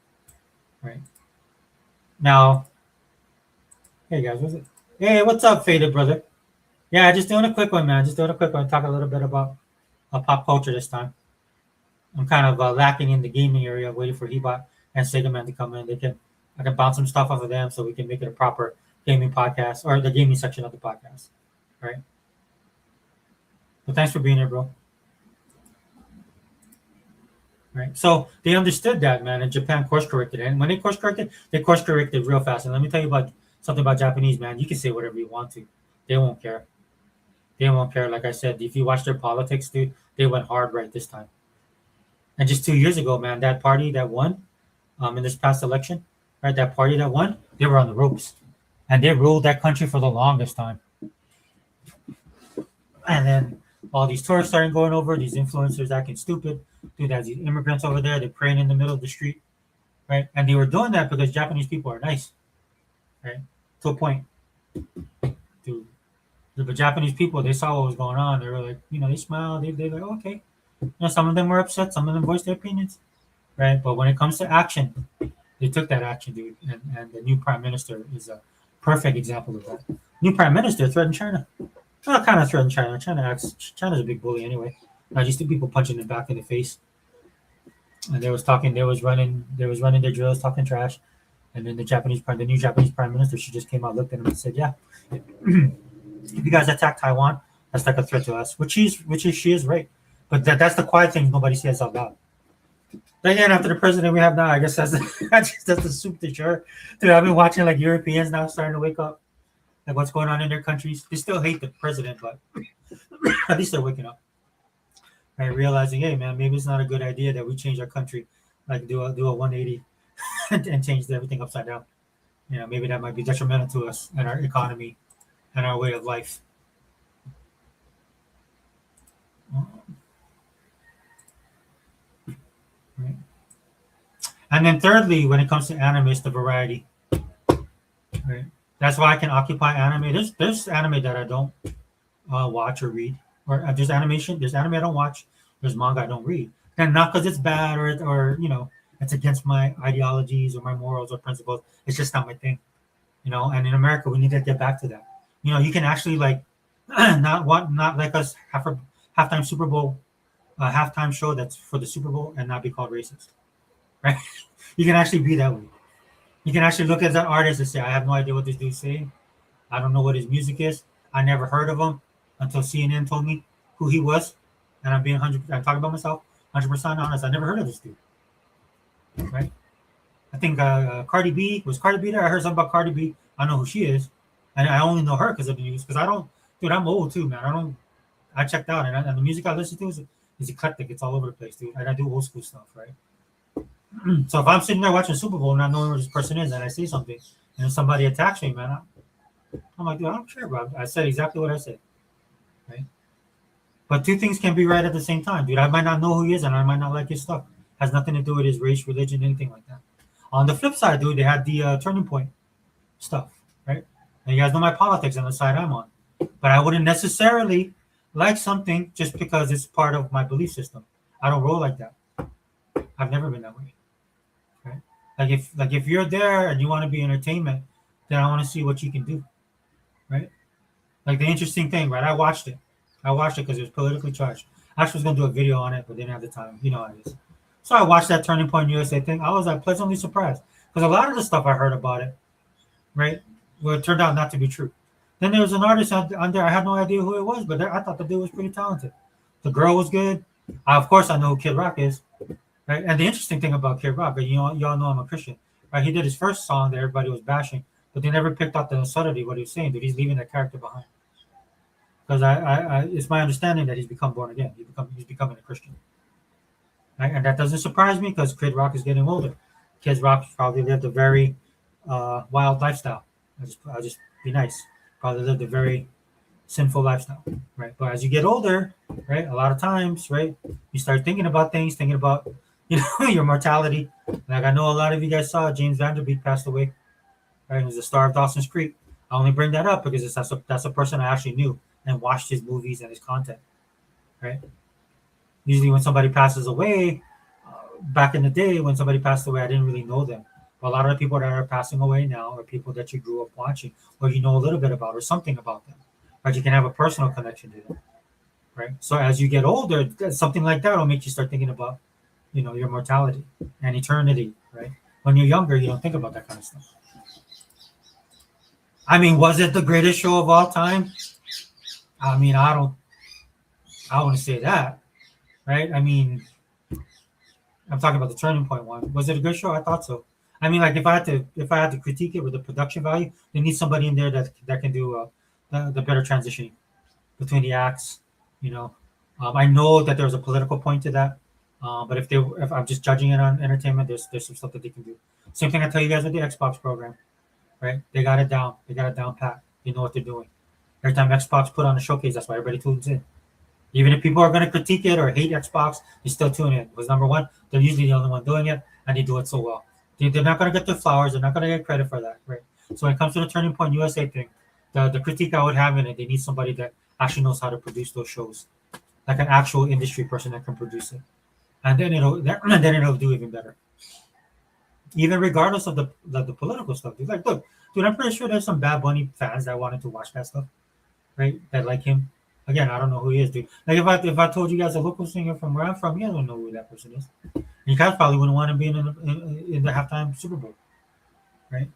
right? Now, hey guys, what's it? Hey, what's up, faded brother? Yeah, just doing a quick one, man. Just doing a quick one. Talk a little bit about pop culture this time. I'm kind of lacking in the gaming area, waiting for Hebot and Sega Man to come in. I can bounce some stuff off of them so we can make it a proper gaming podcast, or the gaming section of the podcast, right? But thanks for being here, bro. Right. So they understood that, man, and Japan course corrected it. And when they course corrected real fast. And let me tell you about something about Japanese, man. You can say whatever you want to. They won't care. They won't care. Like I said, if you watch their politics, dude, they went hard right this time. And just 2 years ago, man, that party that won in this past election, right? That party that won, they were on the ropes. And they ruled that country for the longest time. And then all these tourists started going over, these influencers acting stupid. Dude, there's these immigrants over there, they're praying in the middle of the street, right? And they were doing that because Japanese people are nice, right? To a point. Dude, the Japanese people, they saw what was going on. They were like, they smiled. They're like, okay. Some of them were upset. Some of them voiced their opinions, right? But when it comes to action, they took that action, dude. And the new prime minister is a perfect example of that. New prime minister threatened China. Well, kind of threatened China. China's a big bully anyway. Just the people punching them back in the face. And they was running their drills, talking trash. And then the new Japanese prime minister, she just came out, looked at him, and said, "Yeah, if you guys attack Taiwan, that's like a threat to us." She is right. But that's the quiet thing nobody says out loud. Then again, after the president we have now, I guess that's the soup de jour. Dude, I've been watching like Europeans now starting to wake up, like what's going on in their countries. They still hate the president, but at least they're waking up. Right, realizing, hey man, maybe it's not a good idea that we change our country, like do a 180 and change everything upside down. Maybe that might be detrimental to us and our economy and our way of life. Right. And then thirdly, when it comes to anime, it's the variety. Right. That's why I can occupy anime. There's anime that I don't watch or read. Or there's anime I don't watch. There's manga I don't read. And not because it's bad or it's against my ideologies or my morals or principles. It's just not my thing. And in America, we need to get back to that. You can actually like not like us halftime Super Bowl, halftime show that's for the Super Bowl and not be called racist. Right? You can actually be that way. You can actually look at that artist and say, I have no idea what this dude's saying. I don't know what his music is. I never heard of him until CNN told me who he was, and I'm talking about myself, 100% honest. I never heard of this dude, right? I think Cardi B there? I heard something about Cardi B. I know who she is, and I only know her because of the news. Because I'm old too, man. I checked out, and the music I listen to is eclectic. It's all over the place, dude. And I do old school stuff, right? So if I'm sitting there watching Super Bowl, not knowing who this person is, and I say something, and somebody attacks me, man, I'm like, dude, I don't care, bro. I said exactly what I said. Right? But two things can be right at the same time, dude. I might not know who he is, and I might not like his stuff. Has nothing to do with his race, religion, anything like that. On the flip side, dude, they had the Turning Point stuff, right? And you guys know my politics on the side I'm on. But I wouldn't necessarily like something just because it's part of my belief system. I don't roll like that. I've never been that way, right? Like if you're there and you want to be entertainment, then I want to see what you can do, right? Like the interesting thing, right? I watched it. Because it was politically charged. I actually was gonna do a video on it, but didn't have the time. You know how it is. So I watched that Turning Point USA thing. I was like pleasantly surprised because a lot of the stuff I heard about it, right, well, it turned out not to be true. Then there was an artist on there. I had no idea who it was, but I thought the dude was pretty talented. The girl was good. Of course, I know who Kid Rock is, right? And the interesting thing about Kid Rock, y'all know I'm a Christian, right? He did his first song that everybody was bashing, but they never picked up the subtlety what he was saying. Dude, he's leaving that character behind. Because it's my understanding that he's become born again. He's becoming a Christian, right? And that doesn't surprise me because Kid Rock is getting older. Kid Rock probably lived a very wild lifestyle. I'll just be nice. Probably lived a very sinful lifestyle, right? But as you get older, right, a lot of times, right, you start thinking about things, thinking about your mortality. Like I know a lot of you guys saw James Vanderbeek passed away, right? He was the star of Dawson's Creek. I only bring that up because that's a person I actually knew and watched his movies and his content, right? Usually when somebody passes away, back in the day when somebody passed away, I didn't really know them. But a lot of the people that are passing away now are people that you grew up watching or you know a little bit about or something about them, right? You can have a personal connection to them, right? So as you get older, something like that will make you start thinking about, your mortality and eternity, right? When you're younger, you don't think about that kind of stuff. I mean, was it the greatest show of all time? I mean, I want to say that, right? I mean, I'm talking about the Turning Point one. Was it a good show? I thought so. I mean, like if I had to critique it with the production value, they need somebody in there that can do the better transitioning between the acts. I know that there's a political point to that, but if I'm just judging it on entertainment, there's some stuff that they can do. Same thing I tell you guys with the Xbox program, right? They got it down. They got it down pat. They know what they're doing. Every time Xbox put on a showcase, that's why everybody tunes in. Even if people are going to critique it or hate Xbox, they still tune in. Because number one, they're usually the only one doing it, and they do it so well. They're not going to get their flowers. They're not going to get credit for that, right? So when it comes to the Turning Point USA thing, the critique I would have in it, they need somebody that actually knows how to produce those shows, like an actual industry person that can produce it, and then it'll do even better. Even regardless of the political stuff, dude. Like, look, dude, I'm pretty sure there's some Bad Bunny fans that wanted to watch that stuff, right? That like him. Again, I don't know who he is, dude. Like if I told you guys a local singer from where I'm from, you guys don't know who that person is. You guys probably wouldn't want to be in the halftime Super Bowl, right?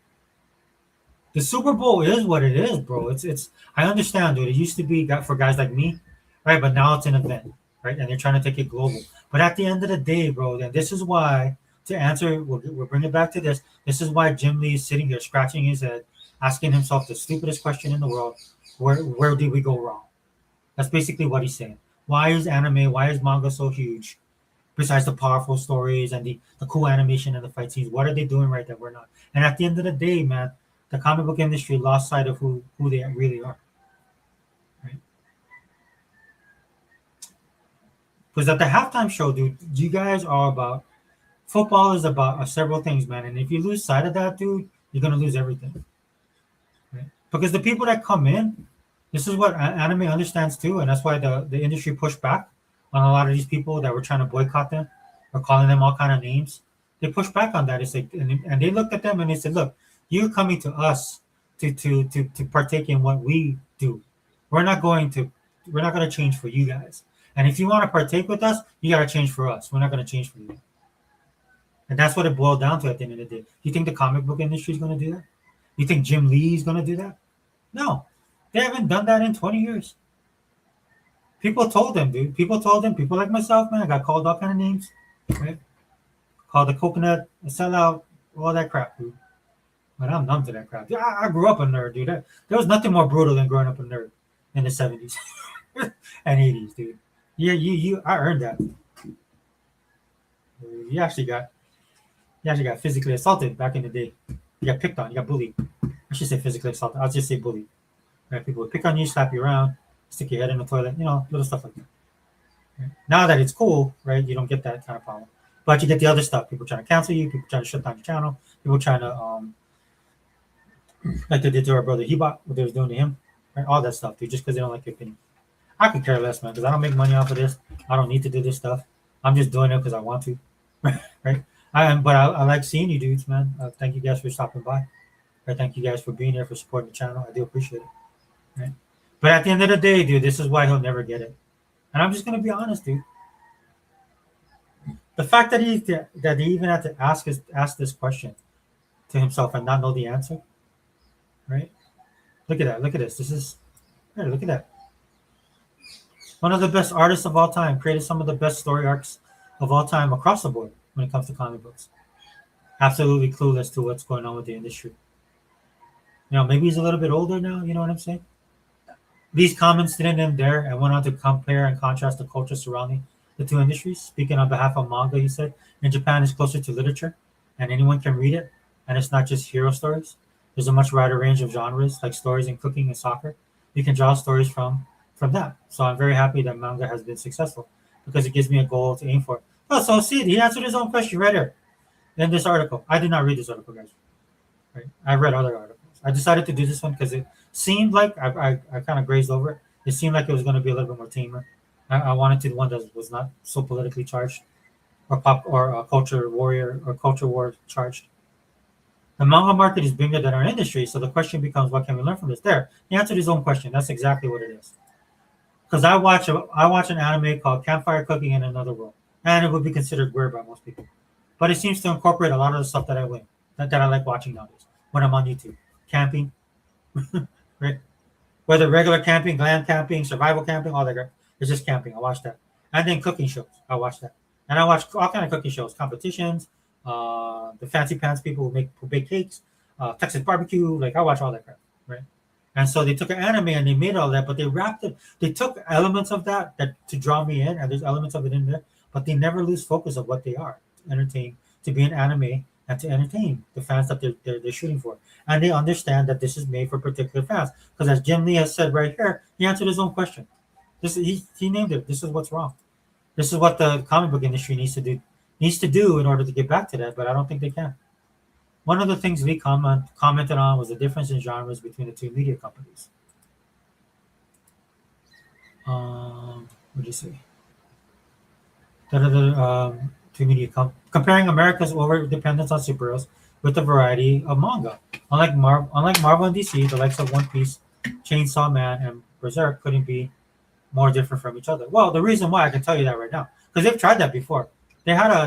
The Super Bowl is what it is, bro. It's. I understand, dude. It used to be for guys like me, right? But now it's an event, right? And they're trying to take it global. But at the end of the day, bro, then this is why. To answer, we'll bring it back to this. This is why Jim Lee is sitting here scratching his head, asking himself the stupidest question in the world: Where did we go wrong? That's basically what he's saying. Why is manga so huge? Besides the powerful stories and the cool animation and the fight scenes, what are they doing right that we're not? And at the end of the day, man, the comic book industry lost sight of who they really are. Right? Because at the halftime show, dude, you guys are about football is about several things, man. And if you lose sight of that, dude, you're gonna lose everything. Right? Because the people that come in, this is what anime understands too, and that's why the industry pushed back on a lot of these people that were trying to boycott them or calling them all kind of names. They pushed back on that. It's like, and they looked at them and they said, "Look, you're coming to us to partake in what we do. We're not going to change for you guys. And if you want to partake with us, you got to change for us. We're not going to change for you." And that's what it boiled down to at the end of the day. You think the comic book industry is going to do that? You think Jim Lee is going to do that? No. They haven't done that in 20 years. People told them, dude. People like myself, man, I got called all kind of names, right? Called the coconut, a sellout, all that crap, dude. But I'm numb to that crap. Dude, I grew up a nerd, dude. There was nothing more brutal than growing up a nerd in the 70s and 80s, dude. Yeah, I earned that. You actually got physically assaulted back in the day. You got picked on, you got bullied. I should say physically assaulted. I'll just say bullied. Right? People would pick on you, slap you around, stick your head in the toilet, little stuff like that. Now that it's cool, right? You don't get that kind of problem, but you get the other stuff. People trying to cancel you. People trying to shut down your channel. People trying to like they did to our brother Hebot, what they was doing to him, right? All that stuff, dude. Just because they don't like your opinion. I could care less, man, because I don't make money off of this. I don't need to do this stuff. I'm just doing it because I want to, right? But I like seeing you dudes, man. Thank you guys for stopping by. Right? Thank you guys for being here, for supporting the channel. I do appreciate it. Right? But at the end of the day, dude, this is why he'll never get it. And I'm just gonna be honest, dude. The fact that he even had to ask this question to himself and not know the answer, right? Look at that. Look at this. This is here, look at that. One of the best artists of all time, created some of the best story arcs of all time across the board when it comes to comic books. Absolutely clueless to what's going on with the industry. Maybe he's a little bit older now, you know what I'm saying? These comments didn't end there and went on to compare and contrast the culture surrounding the two industries. Speaking on behalf of manga, he said, in Japan, it's closer to literature and anyone can read it. And it's not just hero stories. There's a much wider range of genres, like stories in cooking and soccer. You can draw stories from that. So I'm very happy that manga has been successful because it gives me a goal to aim for. Oh, so see, he answered his own question right here in this article. I did not read this article, guys. Right? I read other articles. I decided to do this one because it seemed like I kind of grazed over it. It seemed like it was going to be a little bit more tamer. I wanted to the one that was not so politically charged or culture warrior or culture war charged. The manga market is bigger than our industry, so the question becomes, what can we learn from this? There, he answered his own question. That's exactly what it is. Because I watch an anime called Campfire Cooking in Another World, and it would be considered weird by most people, but it seems to incorporate a lot of the stuff that I like watching nowadays when I'm on YouTube. Camping, right? Whether regular camping, glam camping, survival camping, all that crap. It's just camping. I watch that, and then cooking shows. I watch that, and I watch all kind of cooking shows, competitions. The fancy pants people who bake cakes, Texas barbecue. Like I watch all that crap, right? And so they took an anime and they made all that, but they wrapped it. They took elements of that to draw me in, and there's elements of it in there, but they never lose focus of what they are: to entertain, to be an anime, and to entertain the fans that they're shooting for. And they understand that this is made for particular fans. Because as Jim Lee has said right here, he answered his own question. He named it. This is what's wrong. This is what the comic book industry needs to do in order to get back to that, but I don't think they can. One of the things we commented on was the difference in genres between the two media companies. What did you say? Two media comparing America's over dependence on superheroes with a variety of manga. Unlike Marvel and DC, the likes of One Piece, Chainsaw Man, and Berserk couldn't be more different from each other. Well, the reason why I can tell you that right now, because they've tried that before. They had a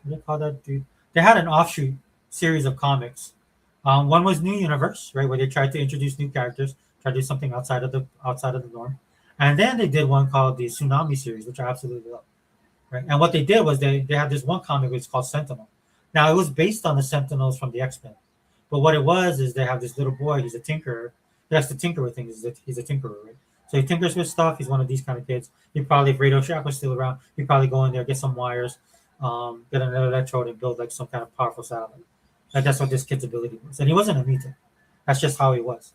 what do you call that, dude? They had an offshoot series of comics. One was New Universe, right, where they tried to introduce new characters, try to do something outside of the norm. And then they did one called the Tsunami series, which I absolutely love. Right? And what they did was they had this one comic which is called Sentinel. Now it was based on the Sentinels from the X-Men. But what it was is they have this little boy, he's a tinkerer. He has to tinker with things. He's a tinkerer, right? So he tinkers with stuff. He's one of these kind of kids. He probably, if Radio Shack was still around, he'd probably go in there, get some wires, get another electrode and build like some kind of powerful satellite. Like that's what this kid's ability was. And he wasn't a mutant. That's just how he was.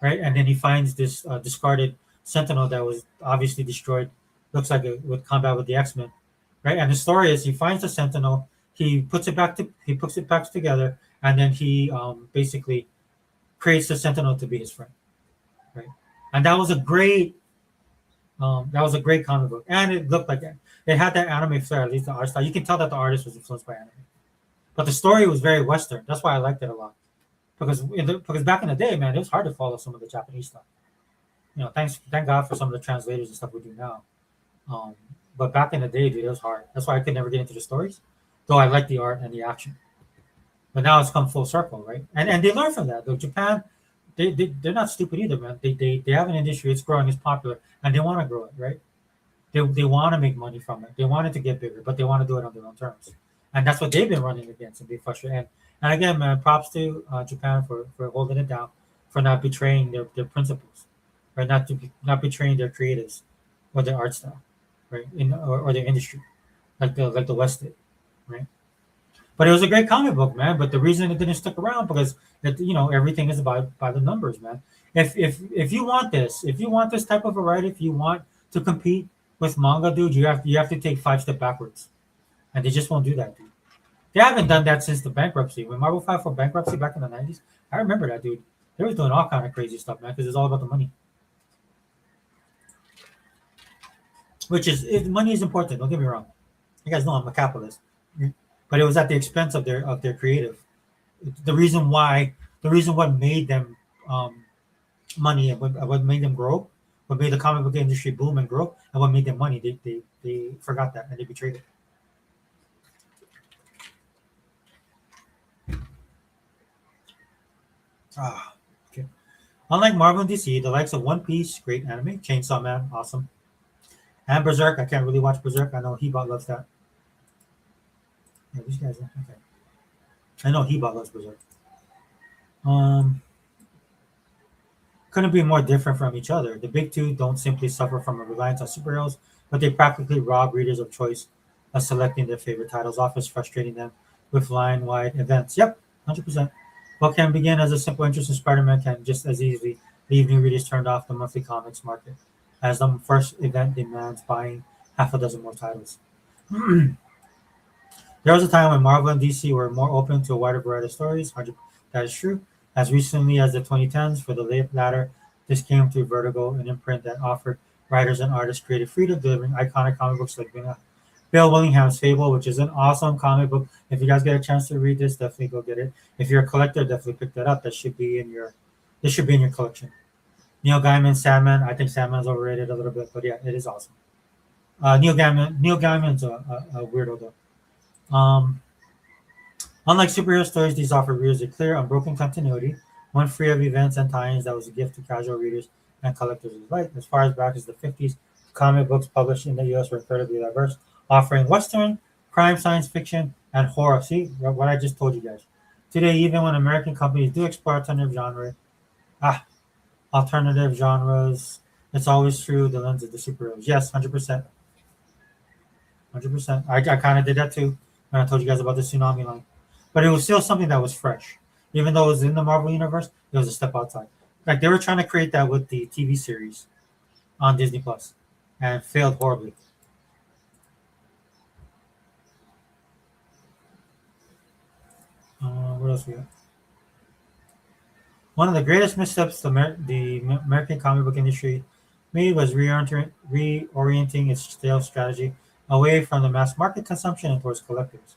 Right? And then he finds this discarded Sentinel that was obviously destroyed. Looks like it would combat with the X-Men. Right? And the story is he finds the Sentinel, he puts it back together, and then he basically creates the Sentinel to be his friend. Right? And that was a great comic book. And it looked like it had that anime flair, at least the art style. You can tell that the artist was influenced by anime. But the story was very Western. That's why I liked it a lot. Because back in the day, man, it was hard to follow some of the Japanese stuff. Thank God for some of the translators and stuff we do now. But back in the day, dude, it was hard. That's why I could never get into the stories, though I like the art and the action. But now it's come full circle, right? And they learn from that. Though Japan, they're not stupid either, man. They have an industry, it's growing, it's popular, and they want to grow it, right? They want to make money from it. They want it to get bigger, but they want to do it on their own terms. And that's what they've been running against and being frustrated. And again, man, props to Japan for holding it down, for not betraying their principles, right? Not betraying their creatives or their art style, right? Or their industry, like the West did, right? But it was a great comic book, man. But the reason it didn't stick around because everything is by the numbers, man. If you want this type of variety, if you want to compete with manga, dude, you have to take 5 steps backwards, and they just won't do that, dude. They haven't done that since the bankruptcy. When Marvel filed for bankruptcy back in the 90s, I remember that, dude. They was doing all kind of crazy stuff, man, because it's all about the money. Money is important. Don't get me wrong. You guys know I'm a capitalist, but it was at the expense of their creative. The reason why, the reason what made them money and what made them grow, what made the comic book industry boom and grow, and what made them money, they forgot that and they betrayed it. Okay. Unlike Marvel and DC, the likes of One Piece, great anime, Chainsaw Man, awesome, and Berserk, I can't really watch Berserk. I know Hebot loves that. Yeah, these guys, okay. I know Hebot loves Berserk. Um, couldn't be more different from each other. The big two don't simply suffer from a reliance on superheroes, but they practically rob readers of choice of selecting their favorite titles, often frustrating them with line-wide events. Yep, 100%. What can begin as a simple interest in Spider-Man can just as easily leave new readers turned off the monthly comics market, as the first event demands buying half a dozen more titles. There was a time when Marvel and DC were more open to a wider variety of stories. That is true. As recently as the 2010s, for the latter, this came through Vertigo, an imprint that offered writers and artists creative freedom, delivering iconic comic books like Bill Willingham's Fable, which is an awesome comic book. If you guys get a chance to read this, definitely go get it. If you're a collector, definitely pick that up. That should be in your This should be in your collection. Neil Gaiman's Sandman. I think Sandman's overrated a little bit, but yeah, it is awesome. Neil Gaiman's a weirdo though. Unlike superhero stories, these offer readers a clear, unbroken continuity, one free of events and tie-ins that was a gift to casual readers and collectors alike. As far as back as the 50s, comic books published in the U.S. were incredibly diverse, offering Western, crime, science fiction, and horror. See what I just told you guys. Today, even when American companies do explore alternative genres, it's always through the lens of the superheroes. Yes, 100%. 100%. I kind of did that too when I told you guys about the tsunami line. But it was still something that was fresh. Even though it was in the Marvel Universe, it was a step outside. Like they were trying to create that with the TV series on Disney Plus and failed horribly. What else we got? One of the greatest missteps the American comic book industry made was reorienting its sales strategy away from the mass market consumption and towards collectors.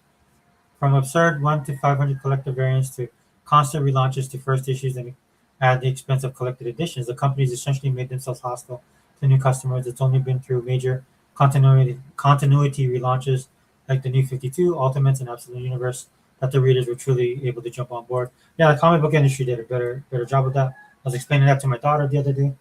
From absurd 1 to 500 collector variants to constant relaunches to first issues and at the expense of collected editions, the companies essentially made themselves hostile to new customers. It's only been through major continuity relaunches like the New 52, Ultimates, and Absolute Universe that the readers were truly able to jump on board. Yeah, the comic book industry did a better job with that. I was explaining that to my daughter the other day.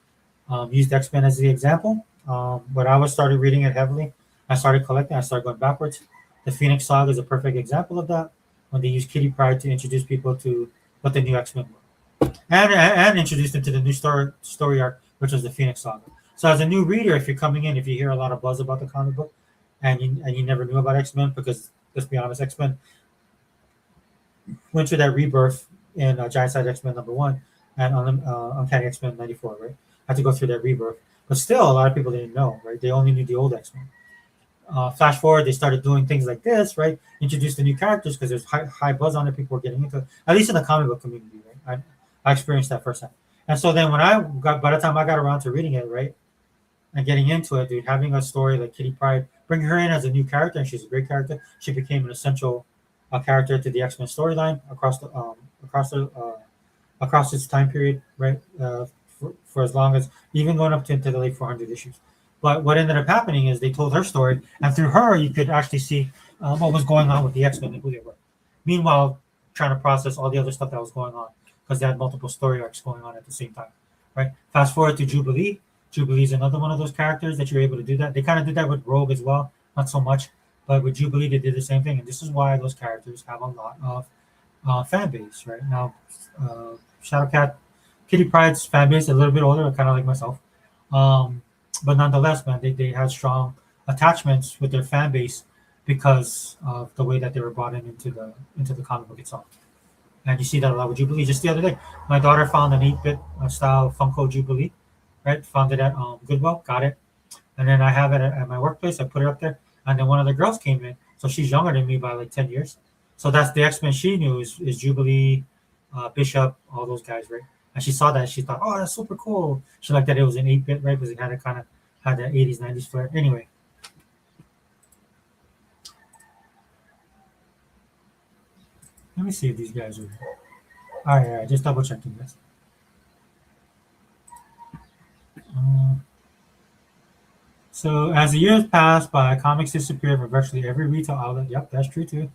Used X-Men as the example. When I was started reading it heavily, I started collecting. I started going backwards. The Phoenix Saga is a perfect example of that. When they used Kitty Pryde to introduce people to what the new X-Men were, and introduce them to the new story arc, which was the Phoenix Saga. So as a new reader, if you're coming in, if you hear a lot of buzz about the comic book, and you never knew about X-Men, because let's be honest, X-Men went through that rebirth in Giant Size X-Men #1 and Uncanny X-Men '94, right? Had to go through that rebirth, but still, a lot of people didn't know, right? They only knew the old X-Men. Flash forward, they started doing things like this, right? Introduce the new characters because there's high buzz on it. People were getting into it, at least in the comic book community, right? I experienced that firsthand. And so then by the time I got around to reading it, right, and getting into it, dude, having a story like Kitty Pryde, bringing her in as a new character, and she's a great character. She became an essential character to the X-Men storyline across its time period, right? For as long as even going up to into the late 400 issues. But what ended up happening is they told her story, and through her, you could actually see what was going on with the X-Men and who they were. Meanwhile, trying to process all the other stuff that was going on because they had multiple story arcs going on at the same time, right? Fast forward to Jubilee. Jubilee is another one of those characters that you're able to do that. They kind of did that with Rogue as well, not so much, but with Jubilee they did the same thing, and this is why those characters have a lot of fan base right now. Shadowcat, Kitty Pryde's fan base is a little bit older, kind of like myself. But nonetheless, man, they had strong attachments with their fan base because of the way that they were brought into the comic book itself. And you see that a lot with Jubilee. Just the other day, my daughter found an 8-bit style Funko Jubilee, right? Found it at Goodwill, got it. And then I have it at my workplace. I put it up there, and then one of the girls came in. So she's younger than me by like 10 years. So that's the X Men she knew is Jubilee, Bishop, all those guys, right? And she saw that. She thought, oh, that's super cool. She liked that it was an 8-bit, right? Because it had a kind of had that 80s, 90s flair. Anyway, let me see if these guys are here. All right, just double checking this. Uh, so as the years passed by, comics disappeared from virtually every retail outlet. Yep, that's true too.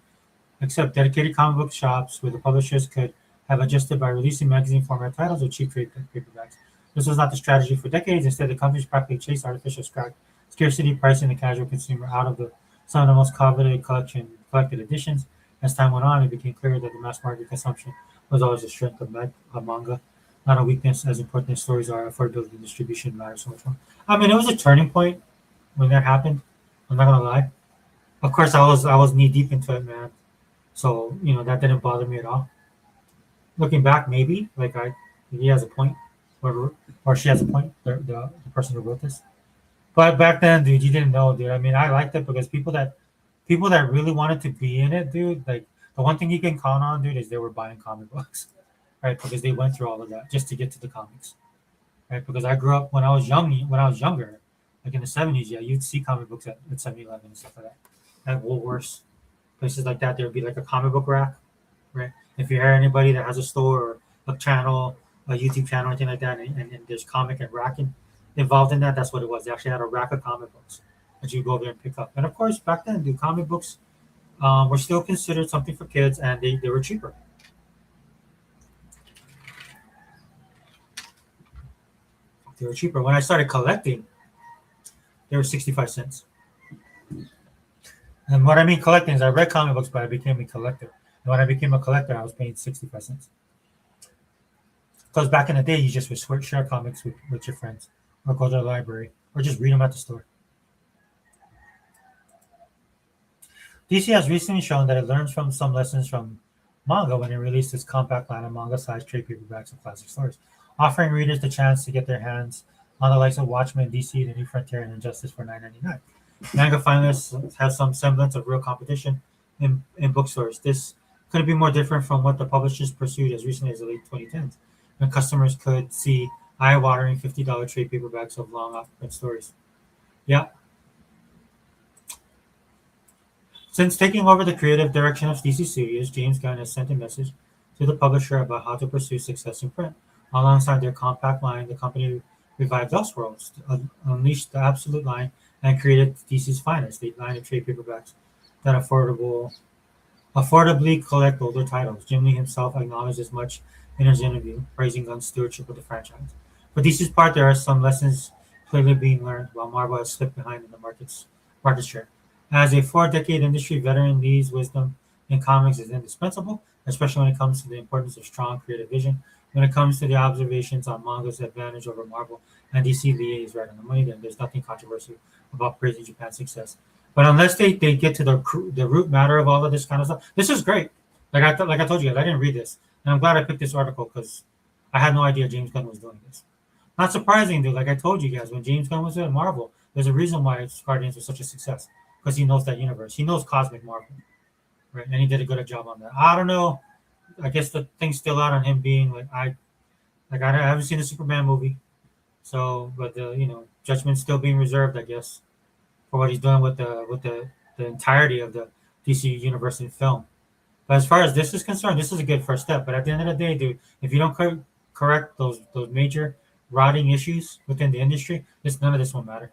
Except dedicated comic book shops where the publishers could have adjusted by releasing magazine format titles or cheap trade paperbacks. This was not the strategy for decades. Instead, the companies practically chased artificial scarcity, pricing the casual consumer out of some of the most coveted collected editions. As time went on, it became clear that the mass market consumption was always a strength of manga, not a weakness. As important as stories are, affordability and distribution matter so much more. I mean, it was a turning point when that happened. I'm not gonna lie. Of course, I was knee deep into it, man. So that didn't bother me at all. Looking back, maybe he has a point, or she has a point. The person who wrote this, but back then, dude, you didn't know, dude. I mean, I liked it because people that really wanted to be in it, dude. Like the one thing you can count on, dude, is they were buying comic books, right? Because they went through all of that just to get to the comics, right? Because I grew up when I was younger, like in the '70s. Yeah, you'd see comic books at 7-Eleven and stuff like that, at Woolworths, places like that. There would be like a comic book rack, right? If you hear anybody that has a store or a channel, a YouTube channel, anything like that, and there's comic and racking involved in that, that's what it was. They actually had a rack of comic books that you go there and pick up. And of course, back then, the comic books were still considered something for kids, and they were cheaper. They were cheaper. When I started collecting, they were 65 cents. And what I mean collecting is I read comic books, but I became a collector. And when I became a collector, I was paying 65 cents. Because back in the day, you just would share comics with your friends, or go to the library, or just read them at the store. DC has recently shown that it learns from some lessons from manga when it released its compact line of manga-sized trade paperbacks of classic stories, offering readers the chance to get their hands on the likes of Watchmen, DC, The New Frontier, and Injustice for $9.99. Manga finalists have some semblance of real competition in bookstores. This couldn't be more different from what the publishers pursued as recently as the late 2010s, when customers could see eye-watering $50 trade paperbacks of long off-print stories. Yeah. Since taking over the creative direction of DC Studios, James Gunn has sent a message to the publisher about how to pursue success in print. Alongside their compact line, the company revived Elseworlds, unleashed the Absolute line, and created DC's finest, a line of trade paperbacks that affordably collect older titles. Jim Lee himself acknowledged as much in his interview, praising Gunn's stewardship of the franchise. For DC's part, there are some lessons clearly being learned, while Marvel has slipped behind in the market share. As a 4-decade industry veteran, Lee's wisdom in comics is indispensable, especially when it comes to the importance of strong creative vision. When it comes to the observations on manga's advantage over Marvel and DC, Lee is right on the money. Then there's nothing controversial about praising Japan's success. But unless they get to the root matter of all of this kind of stuff, this is great. Like I told you guys, I didn't read this, and I'm glad I picked this article because I had no idea James Gunn was doing this. Not surprising, dude. Like I told you guys, when James Gunn was at Marvel, there's a reason why Guardians was such a success because he knows that universe. He knows cosmic Marvel, right? And he did a good job on that. I don't know. I guess the thing's still out on him being I haven't seen the Superman movie, so but the judgment's still being reserved, I guess, for what he's doing with the entirety of the DC universe in film. But as far as this is concerned, this is a good first step. But at the end of the day, dude, if you don't correct those major rotting issues within the industry, none of this will matter.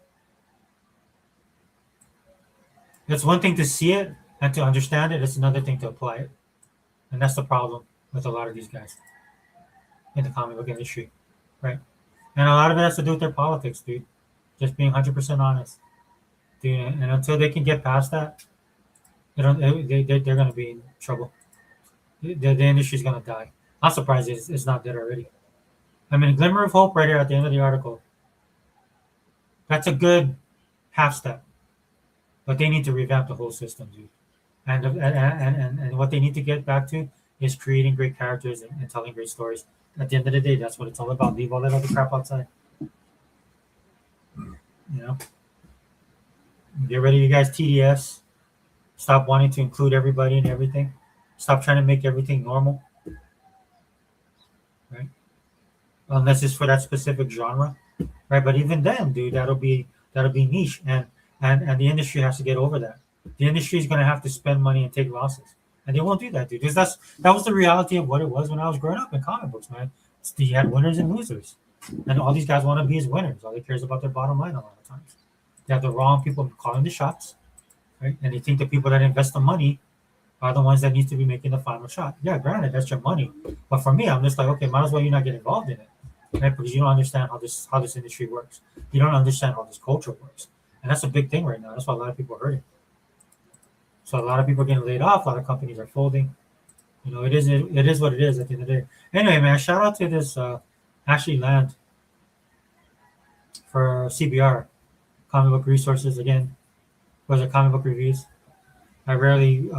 It's one thing to see it and to understand it. It's another thing to apply it, and that's the problem with a lot of these guys in the comic book industry, right? And a lot of it has to do with their politics, dude. Just being 100% honest, dude. And until they can get past that, they're going to be in trouble. The industry's going to die. I'm surprised it's not dead already. I mean, a glimmer of hope right here at the end of the article. That's a good half step, but they need to revamp the whole system, dude. And what they need to get back to is creating great characters and telling great stories. At the end of the day, that's what it's all about. Leave all that other crap outside. You know? Get rid of you guys TDS. Stop wanting to include everybody and everything. Stop trying to make everything normal, right? Unless it's for that specific genre, right? But even then, dude, that'll be niche, and the industry has to get over that. The industry is gonna have to spend money and take losses, and they won't do that, dude. Because that was the reality of what it was when I was growing up in comic books, man. You had winners and losers, and all these guys want to be as winners. All they care is about their bottom line a lot of times. They have the wrong people calling the shots, right? And they think the people that invest the money are the ones that need to be making the final shot. Yeah, granted, that's your money, but for me, I'm just like, okay, might as well you not get involved in it, right? Because you don't understand how this industry works. You don't understand how this culture works, and that's a big thing right now. That's why a lot of people are hurting. So a lot of people are getting laid off. A lot of companies are folding. It is what it is at the end of the day. Anyway, man, shout out to this Ashley Land for CBR, comic book resources again. Was it comic book reviews? I rarely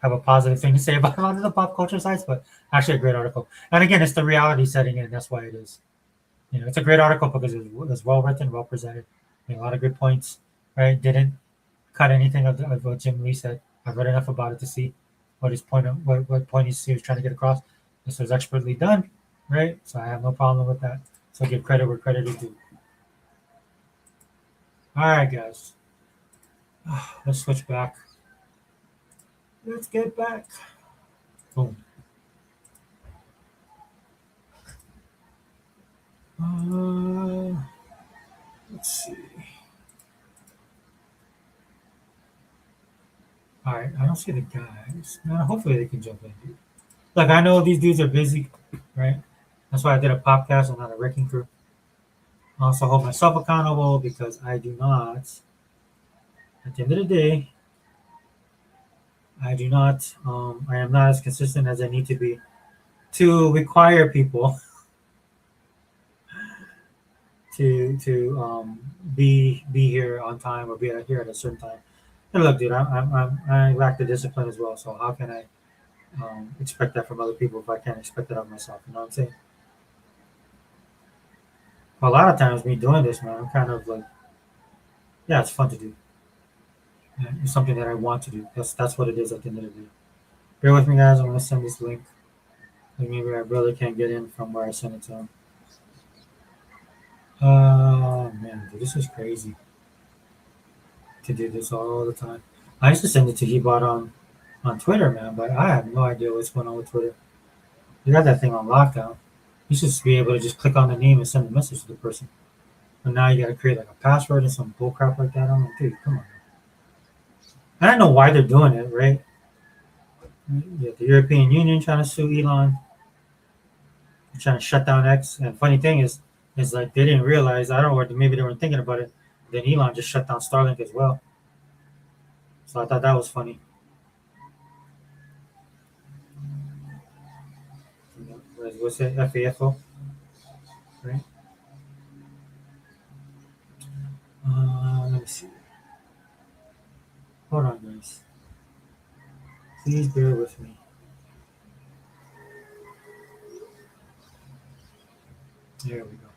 have a positive thing to say about a lot of the pop culture sites, but actually a great article. And again, it's the reality setting in. That's why it is. It's a great article because it was well written, well presented, made a lot of good points. Right? Didn't cut anything of what Jim Lee said. I've read enough about it to see what point he was trying to get across. This was expertly done, right? So I have no problem with that. So give credit where credit is due. All right, guys. Let's switch back. Let's get back. Boom. Let's see. All right, I don't see the guys. Hopefully they can jump in, dude. Like I know these dudes are busy, right? That's why I did a podcast and not a wrecking crew. I also hold myself accountable because I do not. At the end of the day, I do not. I am not as consistent as I need to be to require people to be here on time or be here at a certain time. And look, dude, I lack the discipline as well. So how can I expect that from other people if I can't expect it of myself? You know what I'm saying? A lot of times, me doing this, man, I'm kind of like, yeah, it's fun to do. Yeah, it's something that I want to do. That's what it is at the end of the day. Bear with me, guys. I'm gonna send this link. Like maybe my brother can't get in from where I sent it to him. Oh man, dude, this is crazy to do this all the time. I used to send it to Hebot on Twitter, man, but I have no idea what's going on with Twitter. You got that thing on lockdown. You should just be able to just click on the name and send a message to the person. But now you got to create like a password and some bullcrap like that. I'm like, dude, come on. I don't know why they're doing it, right? Yeah, the European Union trying to sue Elon, trying to shut down X. And funny thing is like they didn't realize. I don't know, or maybe they weren't thinking about it. Then Elon just shut down Starlink as well. So I thought that was funny. What's it? FAFO, right? Let me see. Hold on, guys. Please bear with me. There we go.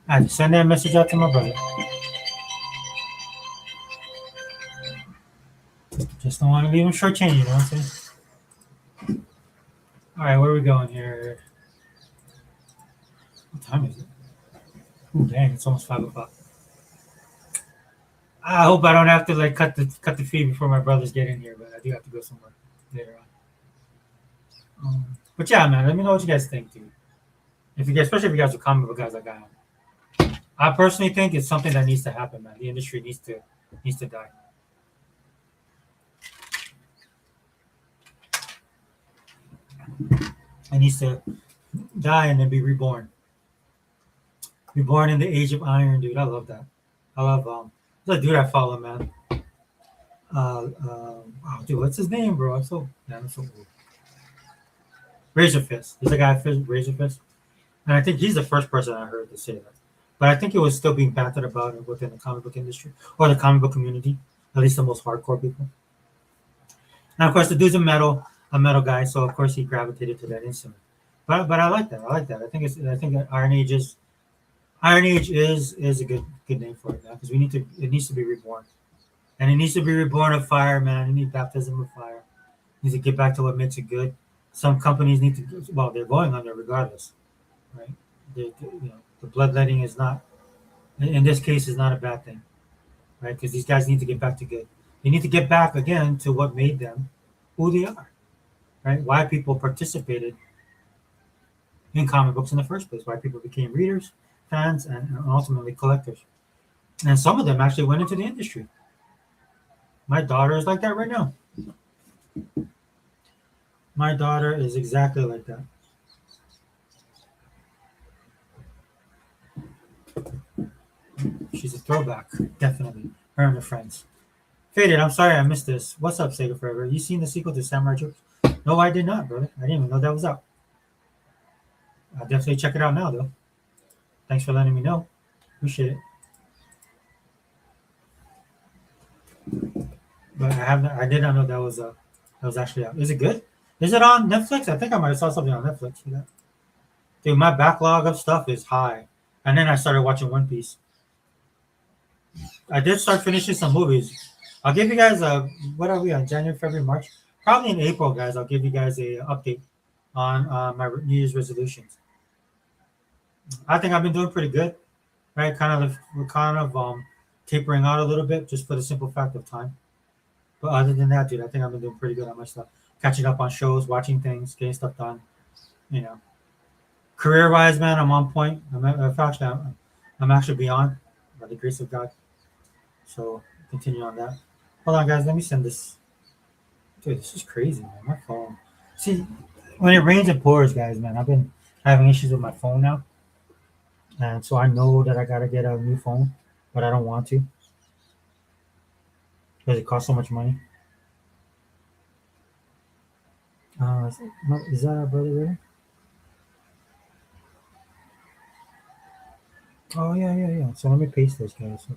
I had to send that message out to my brother. Just don't want to leave him shortchanged, you know what I'm saying? All right, where are we going here? What time is it? Ooh, dang, it's almost 5 o'clock. I hope I don't have to like cut the feed before my brothers get in here, but I do have to go somewhere later on. But yeah, man, let me know what you guys think, dude. If you guys, especially if you guys are comic book guys like I am, I personally think it's something that needs to happen, man. The industry needs to die. It needs to die and then be reborn. Reborn in the age of iron, dude. I love that. I love there's a dude I follow, man. Oh, dude, what's his name, bro? I'm so old. Razor Fist. He's a guy, Razor Fist, and I think he's the first person I heard to say that. But I think it was still being bantered about within the comic book industry or the comic book community, at least the most hardcore people. And of course, the dude's a metal guy, so of course he gravitated to that instantly. But I like that. I like that. I think that Iron Age is a good name for it now because it needs to be reborn. And it needs to be reborn of fire, man. You need baptism of fire. It needs to get back to what makes it good. Some companies need to, well, they're going under regardless, right? The bloodletting is not, in this case, is not a bad thing, right? Because these guys need to get back to good. They need to get back again to what made them who they are, right? Why people participated in comic books in the first place, why people became readers, fans, and ultimately collectors. And some of them actually went into the industry. My daughter is like that right now. My daughter is exactly like that. She's a throwback, definitely. Her and her friends. Faded, I'm sorry I missed this. What's up, Sega Forever? You seen the sequel to Samurai Troops? No, I did not, brother. I didn't even know that was out. I'll definitely check it out now, though. Thanks for letting me know. Appreciate it. But I did not know that was actually out. Is it good? Is it on Netflix? I think I might have saw something on Netflix. Yeah. Dude, my backlog of stuff is high. And then I started watching One Piece. I did start finishing some movies. I'll give you guys what are we on? January, February, March? Probably in April, guys. I'll give you guys a update on my New Year's resolutions. I think I've been doing pretty good, right? We're kind of tapering out a little bit just for the simple fact of time. But other than that, dude, I think I've been doing pretty good on my stuff. Catching up on shows, watching things, getting stuff done. You know, career-wise, man, I'm on point. I'm actually beyond by the grace of God. So continue on that. Hold on, guys. Let me send this. Dude, this is crazy, man. My phone. See, when it rains, it pours, guys, man. I've been having issues with my phone now. And so I know that I got to get a new phone, but I don't want to because it costs so much money. Is that our brother there? Oh, yeah, yeah, yeah. So let me paste this, guys.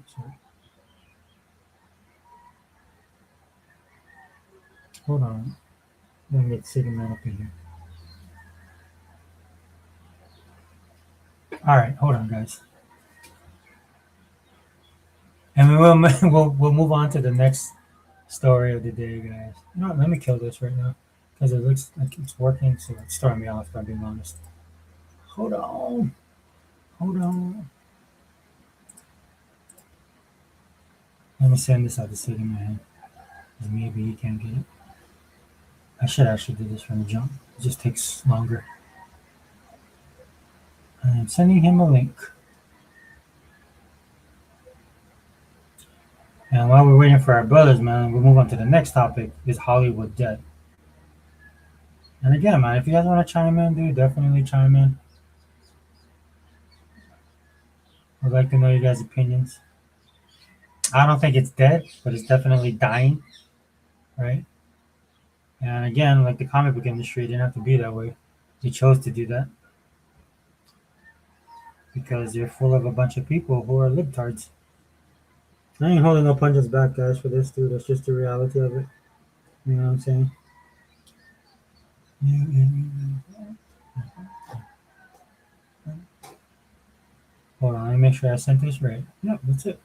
Hold on. Let me get Sigma Man up in here. All right, hold on, guys. And we will we'll move on to the next story of the day, guys. You know what? Let me kill this right now because it looks like it's working, so it's throwing me off. If I'm being honest. Hold on, hold on. Let me send this out to Sigma Man. Maybe he can't get it. I should actually do this from the jump. It just takes longer. I'm sending him a link. And while we're waiting for our brothers, man, we'll move on to the next topic. Is Hollywood dead? And again, man, if you guys want to chime in, dude, definitely chime in. I'd like to know you guys' opinions. I don't think it's dead, but it's definitely dying, right? And again, like the comic book industry, it didn't have to be that way. They chose to do that because you're full of a bunch of people who are libtards. I ain't holding no punches back, guys, for this, dude. That's just the reality of it. You know what I'm saying? Hold on, let me make sure I sent this right. Yep, that's it.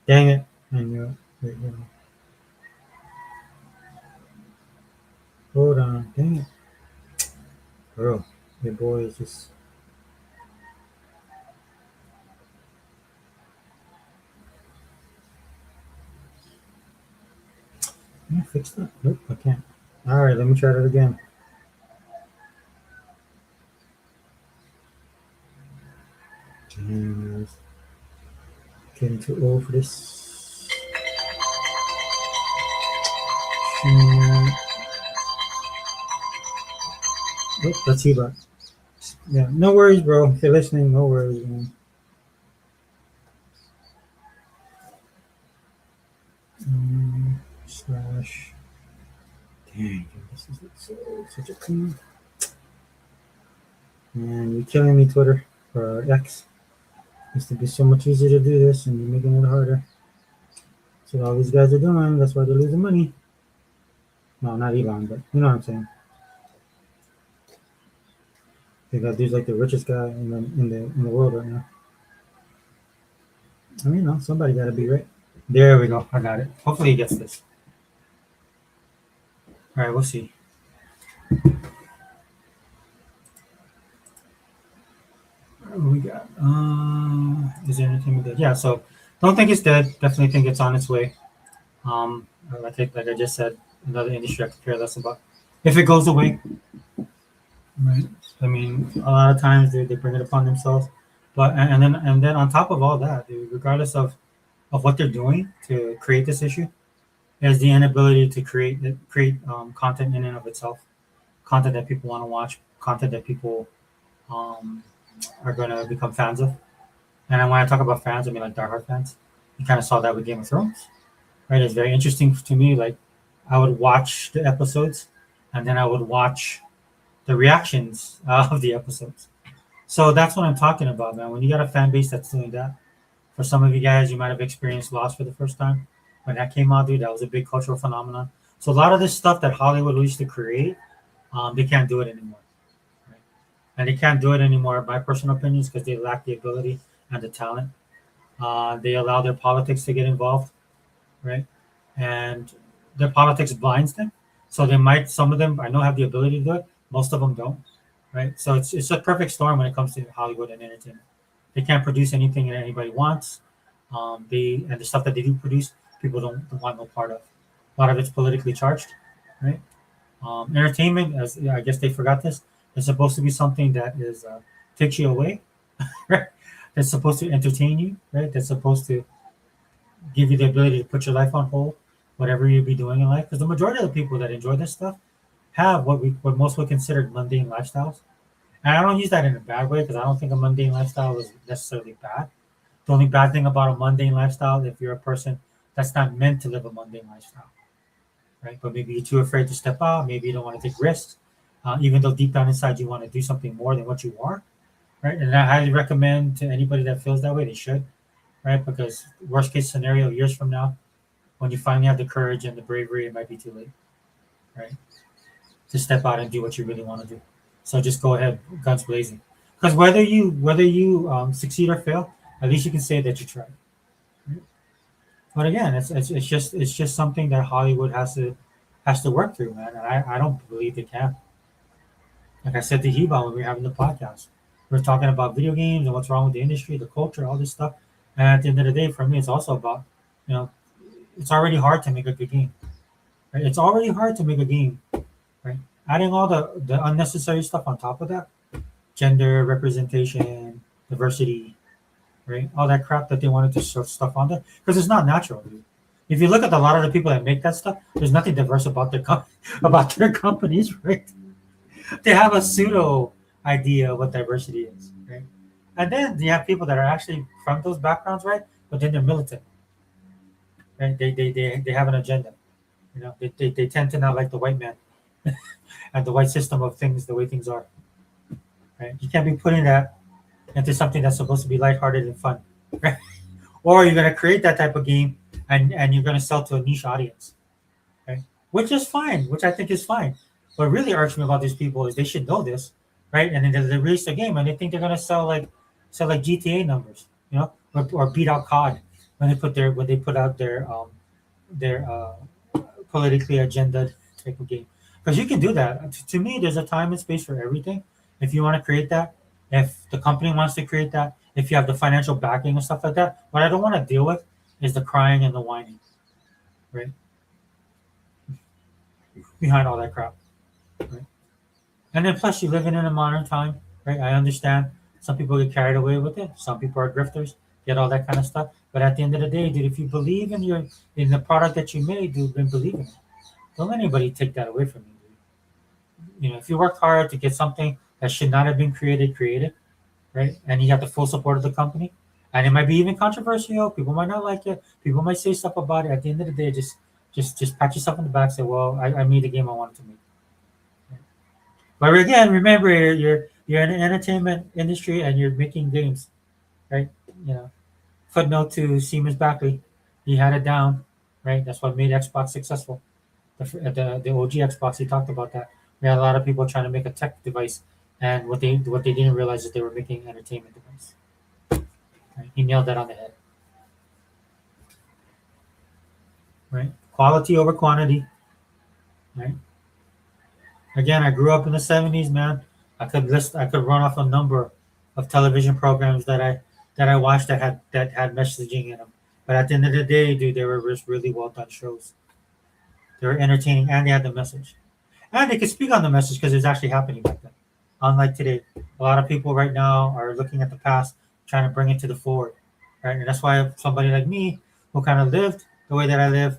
Dang it. I knew it. Wait, hold on. Hold on. Dang it. Bro, your boy is just. Can I fix that? Nope, I can't. Alright, let me try that again. Damn, guys. Getting too old for this. Oh, that's Heba. Yeah, no worries, bro. If you're listening, no worries, man. Slash. Dang, this is such a pain. Man, you're killing me, Twitter or X. Used to be so much easier to do this, and you're making it harder. So all these guys are doing. That's why they're losing money. No, not Elon, but you know what I'm saying. They got dude's like the richest guy in the world right now. I mean, no, somebody got to be right. There we go. I got it. Hopefully he gets this. All right, we'll see. What do we got? Is there anything good? Yeah. So don't think it's dead. Definitely think it's on its way. I think, like I just said, another industry I could care less about. If it goes away, right? I mean, a lot of times they bring it upon themselves, but and then on top of all that, regardless of what they're doing to create this issue, is the inability to create content in and of itself, content that people want to watch, content that people um, are going to become fans of. And when I talk about fans, I mean like diehard fans. You kind of saw that with Game of Thrones, right? It's very interesting to me. Like, I would watch the episodes, and then I would watch the reactions of the episodes. So that's what I'm talking about, man. When you got a fan base that's doing that, for some of you guys, you might have experienced Lost for the first time. When that came out, dude, that was a big cultural phenomenon. So a lot of this stuff that Hollywood used to create, they can't do it anymore. Right? And they can't do it anymore, my personal opinions, because they lack the ability and the talent. They allow their politics to get involved, right? And their politics blinds them. So they might, some of them I know have the ability to do it, most of them don't, right? So it's a perfect storm when it comes to Hollywood and entertainment. They can't produce anything that anybody wants. And the stuff that they do produce, people don't want no part of. A lot of it's politically charged, right? Entertainment, as yeah, I guess they forgot this, is supposed to be something that is takes you away, right? That's supposed to entertain you, right? That's supposed to give you the ability to put your life on hold, whatever you be doing in life. Because the majority of the people that enjoy this stuff have what most would consider mundane lifestyles. And I don't use that in a bad way because I don't think a mundane lifestyle is necessarily bad. The only bad thing about a mundane lifestyle, if you're a person that's not meant to live a mundane lifestyle, right? But maybe you're too afraid to step out. Maybe you don't want to take risks, even though deep down inside you want to do something more than what you are, right? And I highly recommend to anybody that feels that way, they should, right? Because worst case scenario, years from now, when you finally have the courage and the bravery, it might be too late, right? To step out and do what you really want to do. So just go ahead, guns blazing. Because whether you succeed or fail, at least you can say that you tried. Right? But again, it's just something that Hollywood has to work through, man. And I don't believe they can. Like I said to Heba when we were having the podcast, we are talking about video games and what's wrong with the industry, the culture, all this stuff. And at the end of the day, for me, it's also about, you know, it's already hard to make a good game. Right? It's already hard to make a game, right? Adding all the unnecessary stuff on top of that, gender representation, diversity, right? All that crap that they wanted to shove stuff on there because it's not natural, dude. If you look at a lot of the people that make that stuff, there's nothing diverse about about their companies, right? They have a pseudo idea of what diversity is, right? And then you have people that are actually from those backgrounds, right? But then they're militant, right? They have an agenda. They tend to not like the white man and the white system of things, the way things are, right? You can't be putting that into something that's supposed to be lighthearted and fun, right? Or you're gonna create that type of game and you're gonna sell to a niche audience, right? Which is fine, which I think is fine. What really irks me about these people is they should know this, right? And then they release the game and they think they're gonna sell like GTA numbers, or beat out COD when they put out their politically agenda type of game. Because you can do that. To me, there's a time and space for everything. If you want to create that, if the company wants to create that, if you have the financial backing and stuff like that, what I don't want to deal with is the crying and the whining, right? Behind all that crap, right? And then plus, you live in a modern time, right? I understand some people get carried away with it. Some people are grifters, get all that kind of stuff. But at the end of the day, dude, if you believe in the product that you made, dude, then believe in it. Don't let anybody take that away from you, dude. If you worked hard to get something that should not have been created, right? And you have the full support of the company, and it might be even controversial. People might not like it. People might say stuff about it. At the end of the day, just pat yourself on the back. Say, well, I made the game I wanted to make. But again, remember, you're in the entertainment industry and you're making games, right? You know, footnote to Siemens Backley, he had it down, right? That's what made Xbox successful. The OG Xbox, he talked about that. We had a lot of people trying to make a tech device, and what they didn't realize is they were making an entertainment device. Right? He nailed that on the head. right? Quality over quantity, right? Again, I grew up in the '70s, man. I could run off a number of television programs that I watched that had messaging in them. But at the end of the day, dude, they were just really well done shows. They were entertaining and they had the message. And they could speak on the message because it was actually happening back then. Unlike today, a lot of people right now are looking at the past, trying to bring it to the forward, right? And that's why somebody like me, who kind of lived the way that I live,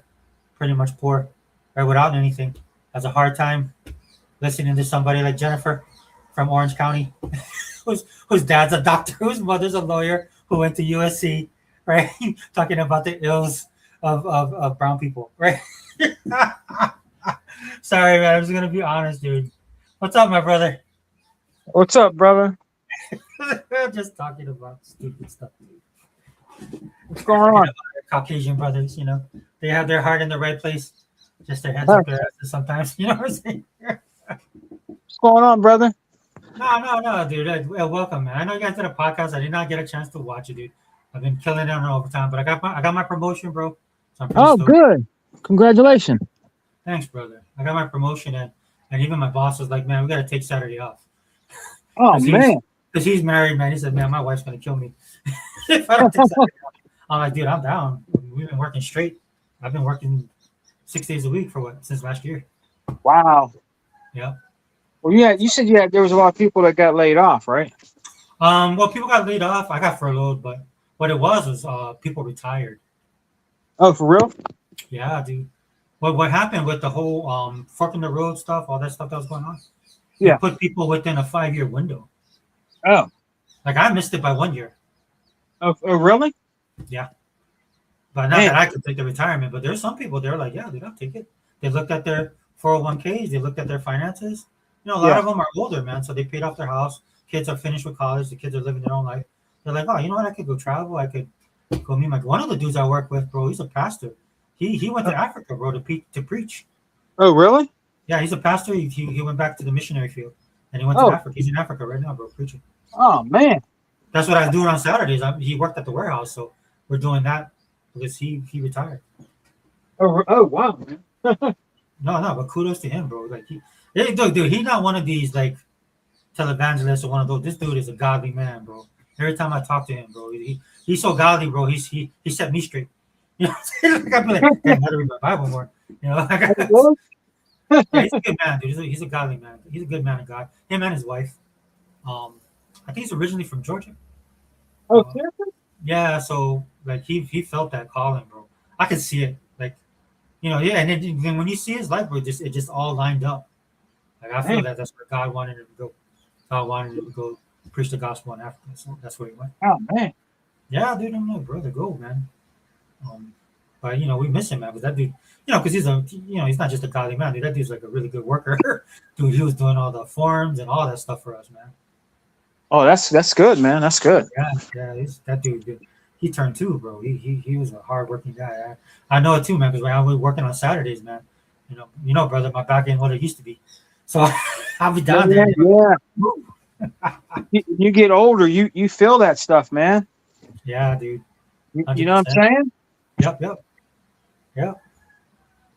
pretty much poor, right, without anything, has a hard time listening to somebody like Jennifer from Orange County, whose dad's a doctor, whose mother's a lawyer, who went to USC, right? Talking about the ills of brown people, right? Sorry, man. I'm just gonna be honest, dude. What's up, my brother? What's up, brother? Just talking about stupid stuff, dude. What's going on? Caucasian brothers, they have their heart in the right place. Just their heads up their asses sometimes. You know what I'm saying? What's going on, brother? No, dude. Welcome, man. I know you guys did a podcast. I did not get a chance to watch it, dude. I've been killing it on overtime, but I got my promotion, bro. So I'm pretty stoked. Good. Congratulations. Thanks, brother. I got my promotion, and even my boss was like, "Man, we got to take Saturday off." Oh, man. Because he's married, man. He said, "Man, my wife's gonna kill me if I don't take Saturday off." I'm like, "Dude, I'm down. We've been working straight. I've been working 6 days a week since last year." Wow. Yeah. Well, yeah, you said there was a lot of people that got laid off, right? Well, people got laid off. I got furloughed, but what it was people retired. Oh, for real? Yeah, dude. What happened with the whole fork in the road stuff, all that stuff that was going on? Yeah. It put people within a 5-year window. Oh. Like I missed it by 1 year. Oh, really? Yeah. But not that I could take the retirement, but there's some people they're like, yeah, dude, I'll take it. They looked at their 401ks, they looked at their finances. A lot of them are older, man, so they paid off their house. Kids are finished with college. The kids are living their own life. They're like, oh, you know what? I could go travel. I could go meet one of the dudes I work with, bro. He's a pastor. He went to Africa, bro, to preach. Oh, really? Yeah, he's a pastor. He went back to the missionary field, and he went to Africa. He's in Africa right now, bro, preaching. Oh, man. That's what I do on Saturdays. He worked at the warehouse, so we're doing that because he retired. Oh, wow, man. No, but kudos to him, bro. Like dude, he's not one of these like televangelists or one of those. This dude is a godly man, bro. Every time I talk to him, bro, he's so godly, bro. He set me straight. You know what I'm saying? Like, I be like, damn, I gotta read my Bible more. Yeah, he's a good man, dude. He's a godly man. He's a good man of God. Him and his wife. I think he's originally from Georgia. Oh, seriously? Yeah, so like he felt that calling, bro. I could see it, like, yeah. And then when you see his life, bro, it just all lined up. Like I feel that's where God wanted him to go. God wanted him to go preach the gospel in Africa, so that's where he went. Oh, man. Yeah, dude, I'm like, brother, go, man. But we miss him, man. Because that dude, because he's he's not just a godly man, dude. That dude's like a really good worker, dude. He was doing all the forms and all that stuff for us, man. Oh, that's good, man. That's good. Yeah. That dude, he turned two, bro. He was a hardworking guy. I know it too, man. Because when I was working on Saturdays, man, brother, my back ain't what it used to be. So I'll be down there. Yeah. You get older, you feel that stuff, man. Yeah, dude. You know what I'm saying? Yep.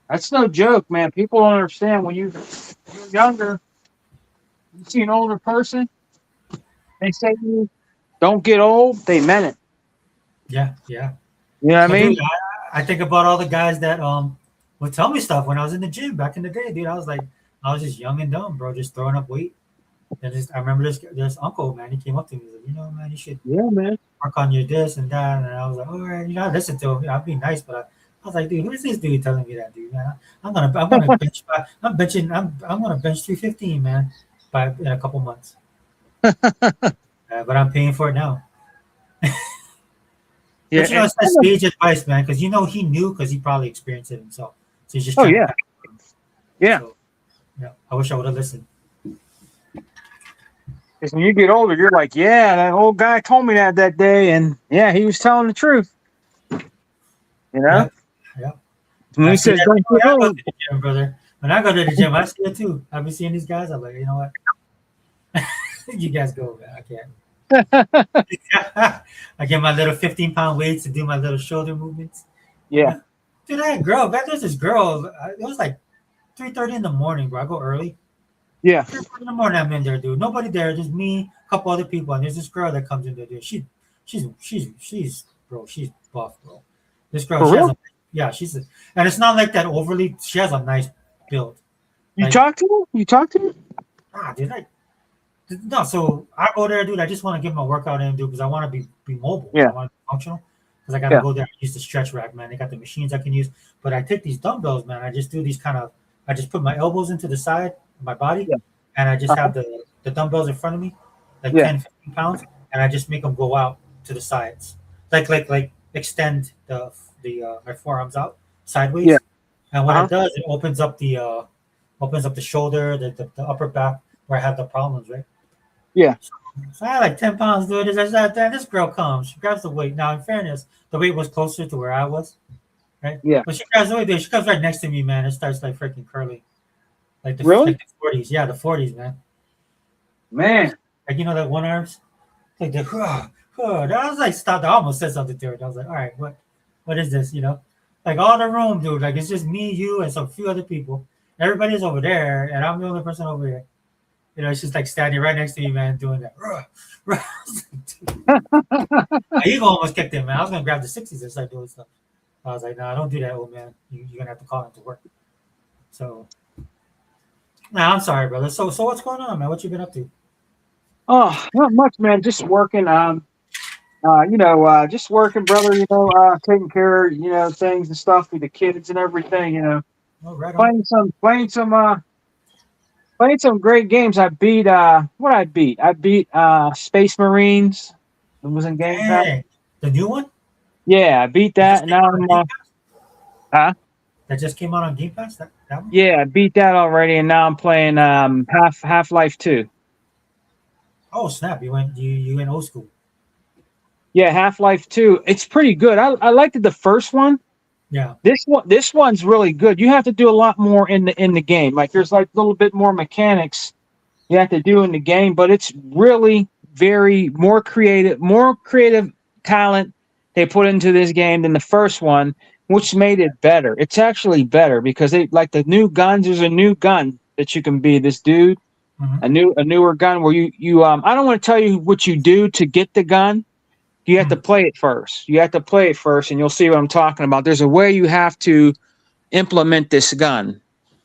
That's no joke, man. People don't understand when you're younger, you see an older person, they say don't get old, they meant it. Yeah. You know what I mean? Dude, I think about all the guys that would tell me stuff when I was in the gym back in the day, dude. I was just young and dumb, bro, just throwing up weight. And I remember this uncle, man, he came up to me, he's like, man, you should work on your this and that. And I was like, all right, I listened to him. I'd be nice, but I was like, dude, who is this dude telling me that, dude? Man, I'm gonna bench. I'm gonna bench 315, man, in a couple months. But I'm paying for it now. Yeah, but it's that sage advice, man, because he knew because he probably experienced it himself. So he's just yeah. So, I wish I would have listened. Because when you get older, you're like, yeah, that old guy told me that day, and yeah, he was telling the truth. You know? Yeah. When he says, don't get old, brother. When I go to the gym, I see it too. I've been seeing these guys. I'm like, you know what? You guys go, man. I can't. I get my little 15-pound weights to do my little shoulder movements. Yeah. Dude, I had a girl. Back there's this girl. It was like 3:30 in the morning, bro. I go early. Yeah. 3:30 in the morning, I'm in there, dude. Nobody there, just me, a couple other people, and there's this girl that comes in there, dude. She's bro. She's buff, bro. This girl, For she has real? a yeah. And it's not like that overly. She has a nice build. You Like talk to her? You talk to her? dude, like no. So I go there, dude. I just want to get my workout in, dude, because I want to be mobile. I Yeah. want to be functional. Because I gotta Yeah. go there and use the stretch rack, man. They got the machines I can use, but I take these dumbbells, man. I just do these kind of. I just put my elbows into the side of my body, Yeah. and I just Uh-huh. have the dumbbells in front of me, like Yeah. 10, 15 pounds, and I just make them go out to the sides, like extend my forearms out Yeah. sideways, and what Uh-huh. it does, it opens up the shoulder, the upper back where I have the problems, right? Yeah. So I had like 10 pounds doing this. I said, "Damn, this girl comes. She grabs the weight. Now, in fairness, the weight was closer to where I was, right? Yeah. But she grabs the weight, dude. She comes right next to me, man. It starts like freaking curling. Really? Like the 40s. Yeah, the 40s, man. Man. Like, you know, that one arms? Like the, I was like, stopped. I almost said something to her. I was like, all right, what is this, you know? Like, all the room, dude. Like, it's just me, you, and some few other people. Everybody's over there, and I'm the only person over here. You know, she's like standing right next to me, man, doing that. My ego almost kicked in, man. I was gonna grab the 60s and start doing stuff. I was like, no, don't do that, old man. You're gonna have to call him to work. So, nah, I'm sorry, brother. So what's going on, man? What you been up to? Oh, not much, man. Just working. Just working, brother. Taking care of things and stuff with the kids and everything. Oh, right on. Playing some great games. I beat what I beat. I beat Space Marines. It was in Game Pass. Dang, the new one Yeah, I beat that that. just came Now out on I'm Game Pass. huh? That just came out on Game Pass. That one. Yeah, I beat that already, and now I'm playing Half-Life 2. Oh snap! You went old school. Yeah, Half-Life 2. It's pretty good. I liked it the first one. Yeah. This one's really good. You have to do a lot more in the game. Like there's like a little bit more mechanics you have to do in the game, but it's really very more creative talent they put into this game than the first one, which made it better. It's actually better because they like the new guns. There's a new gun that you can be this dude, Mm-hmm. a newer gun where you I don't want to tell you what you do to get the gun. You have to play it first. And you'll see what I'm talking about. There's a way you have to implement this gun.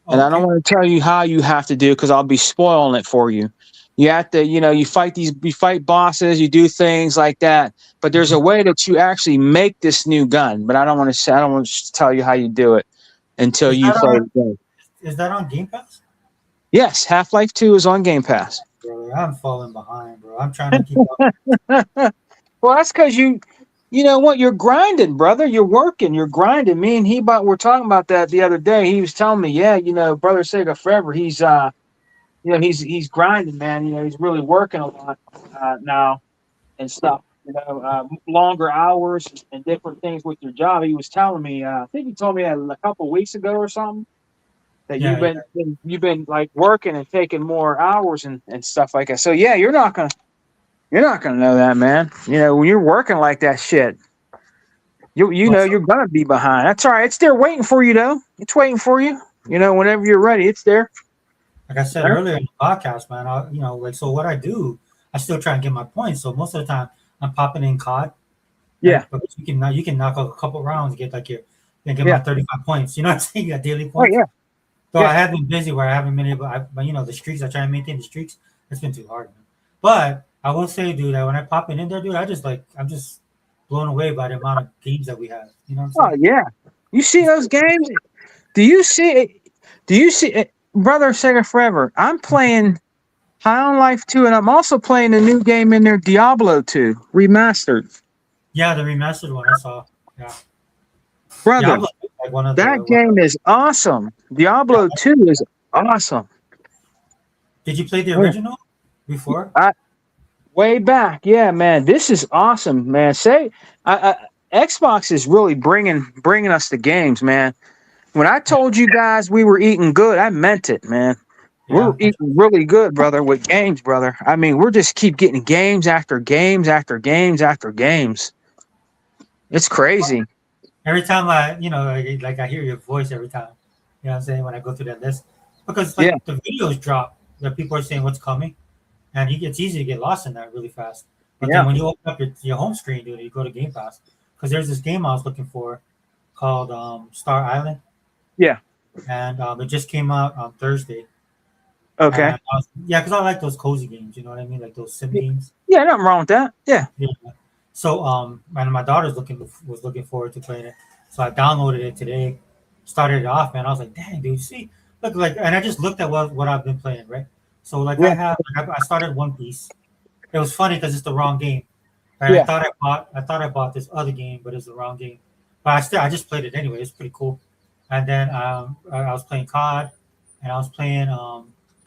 And I don't Okay. want to tell you how you have to do because I'll be spoiling it for you. You have to, you fight bosses, you do things like that. But there's a way that you actually make this new gun. But I don't want to tell you how you do it until Is you that play on? the game. Is that on Game Pass? Yes, Half-Life 2 is on Game Pass. Bro, I'm falling behind, bro. I'm trying to keep up. Well, that's because you know what? You're grinding, brother. You're working. You're grinding. Me and were talking about that the other day. He was telling me, yeah, brother Sega Forever. He's grinding, man. He's really working a lot now and stuff. Longer hours and different things with your job. He was telling me. I think he told me that a couple weeks ago or something. That Yeah. you've been like working and taking more hours and stuff like that. So yeah, you're not gonna know that, man. When you're working like that shit, you're gonna be behind. That's all right. It's there waiting for you, though. It's waiting for you. Whenever you're ready, it's there. Like I said earlier in the podcast, man, so what I do, I still try and get my points. So most of the time, I'm popping in COD. Yeah. Right? But you can knock out a couple rounds and get my Yeah. 35 points. You know what I'm saying? You got daily Oh points. yeah. So Yeah. I have been busy where I haven't been able. But the streaks, I try and maintain the streaks. It's been too hard, man. But I will say, dude, that when I pop in there, dude, I'm just blown away by the amount of games that we have. You know what I'm Oh saying? yeah. You see those games? Do you see it? Brother Sega Forever? I'm playing High on Life 2, and I'm also playing a new game in there, Diablo 2 remastered. Yeah, the remastered one I saw. Yeah, Brother, Diablo like one of that the. game is awesome. Diablo 2 is awesome. Did you play the original before? Way back, yeah, man. This is awesome, man. Xbox is really bringing us the games, man. When I told you guys we were eating good, I meant it, man. Yeah, We're eating really good, brother, with games, brother. I mean, we're just keep getting games after games after games after games. It's crazy. every time like I hear your voice every time. You know what I'm saying, when I go through that list, because Yeah, like the videos drop that people are saying what's coming, and it's easy to get lost in that really fast. But then yeah, when you open up your home screen, dude, you go to Game Pass, because there's this game I was looking for called Star Island, yeah. and it just came out on Thursday. Okay. And yeah, because I like those cozy games. You know what I mean, like those sim games. Yeah, nothing wrong with that. Yeah, Yeah. So and my daughter's was looking forward to playing it. So I downloaded it today, started it off, man. I was like, dang, dude, see, look, like, and I just looked at what I've been playing, right? So like yeah, I started One Piece. It was funny because it's the wrong game. Right? yeah. I thought I bought this other game, but it's the wrong game. But I just played it anyway. It's pretty cool. And then I was playing COD, and I was playing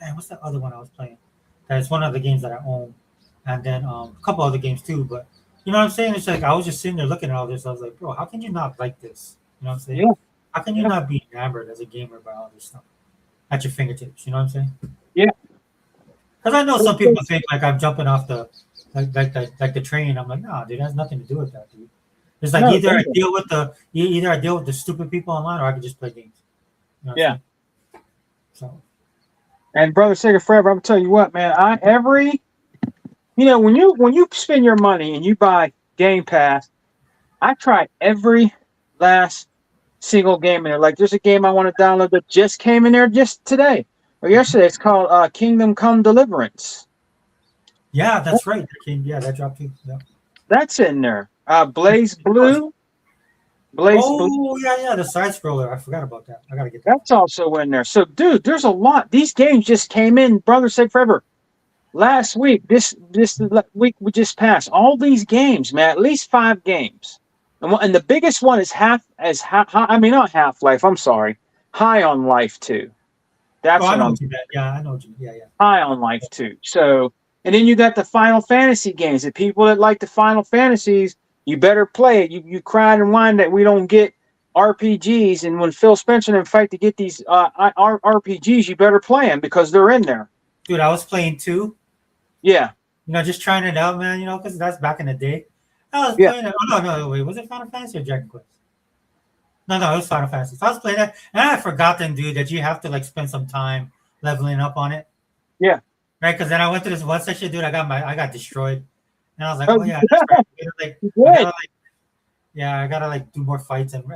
man, what's that other one I was playing? That's one of the games that I own, and then a couple other games too. But you know what I'm saying? It's like I was just sitting there looking at all this. I was like, bro, how can you not like this? You know what I'm saying? Yeah, How can you yeah, not be enamored as a gamer by all this stuff at your fingertips? You know what I'm saying? yeah. Because I know some people think like I'm jumping off the like the train. I'm like, nah, dude, it has nothing to do with that, dude. It's like No, bingo. either I deal with the stupid people online, or I can just play games. You know what I'm Yeah. saying? So And brother Sega Forever, I'm tell you what, man. When you spend your money and you buy Game Pass, I try every last single game in there. Like there's a game I want to download that just came in there just today or yesterday. It's called Kingdom Come Deliverance. yeah, that's right. Yeah, that dropped too. Yeah. That's in there. Which one was it? Blaze Blue. Oh yeah, the side scroller. I forgot about that. I gotta get that. That's also in there. So, dude, there's a lot. These games just came in, brother. Say forever. Last week, this week we just passed. All these games, man. At least 5 games, and the biggest one is I mean, not Half Life. I'm sorry, High on Life 2. Oh, That's I what know I'm what you meant. Yeah, I know what you. Yeah. High on Life 2. So, and then you got the Final Fantasy games. The people that like the Final Fantasies, you better play it. You cried and whined that we don't get RPGs, and when Phil Spencer and them fight to get these RPGs, you better play them because they're in there. Dude, I was playing two. Yeah, Just trying it out, man. Because that's back in the day. I was yeah. playing it. Oh no, wait, was it Final Fantasy or Dragon Quest? No, it was Final Fantasy. So I was playing that, and I had forgotten, dude, that you have to like spend some time leveling up on it, Yeah. right? Because then I went to this one section, dude. I got destroyed, and I was like, Oh, oh yeah, that's right. I good. gotta like, yeah, I gotta like do more fights and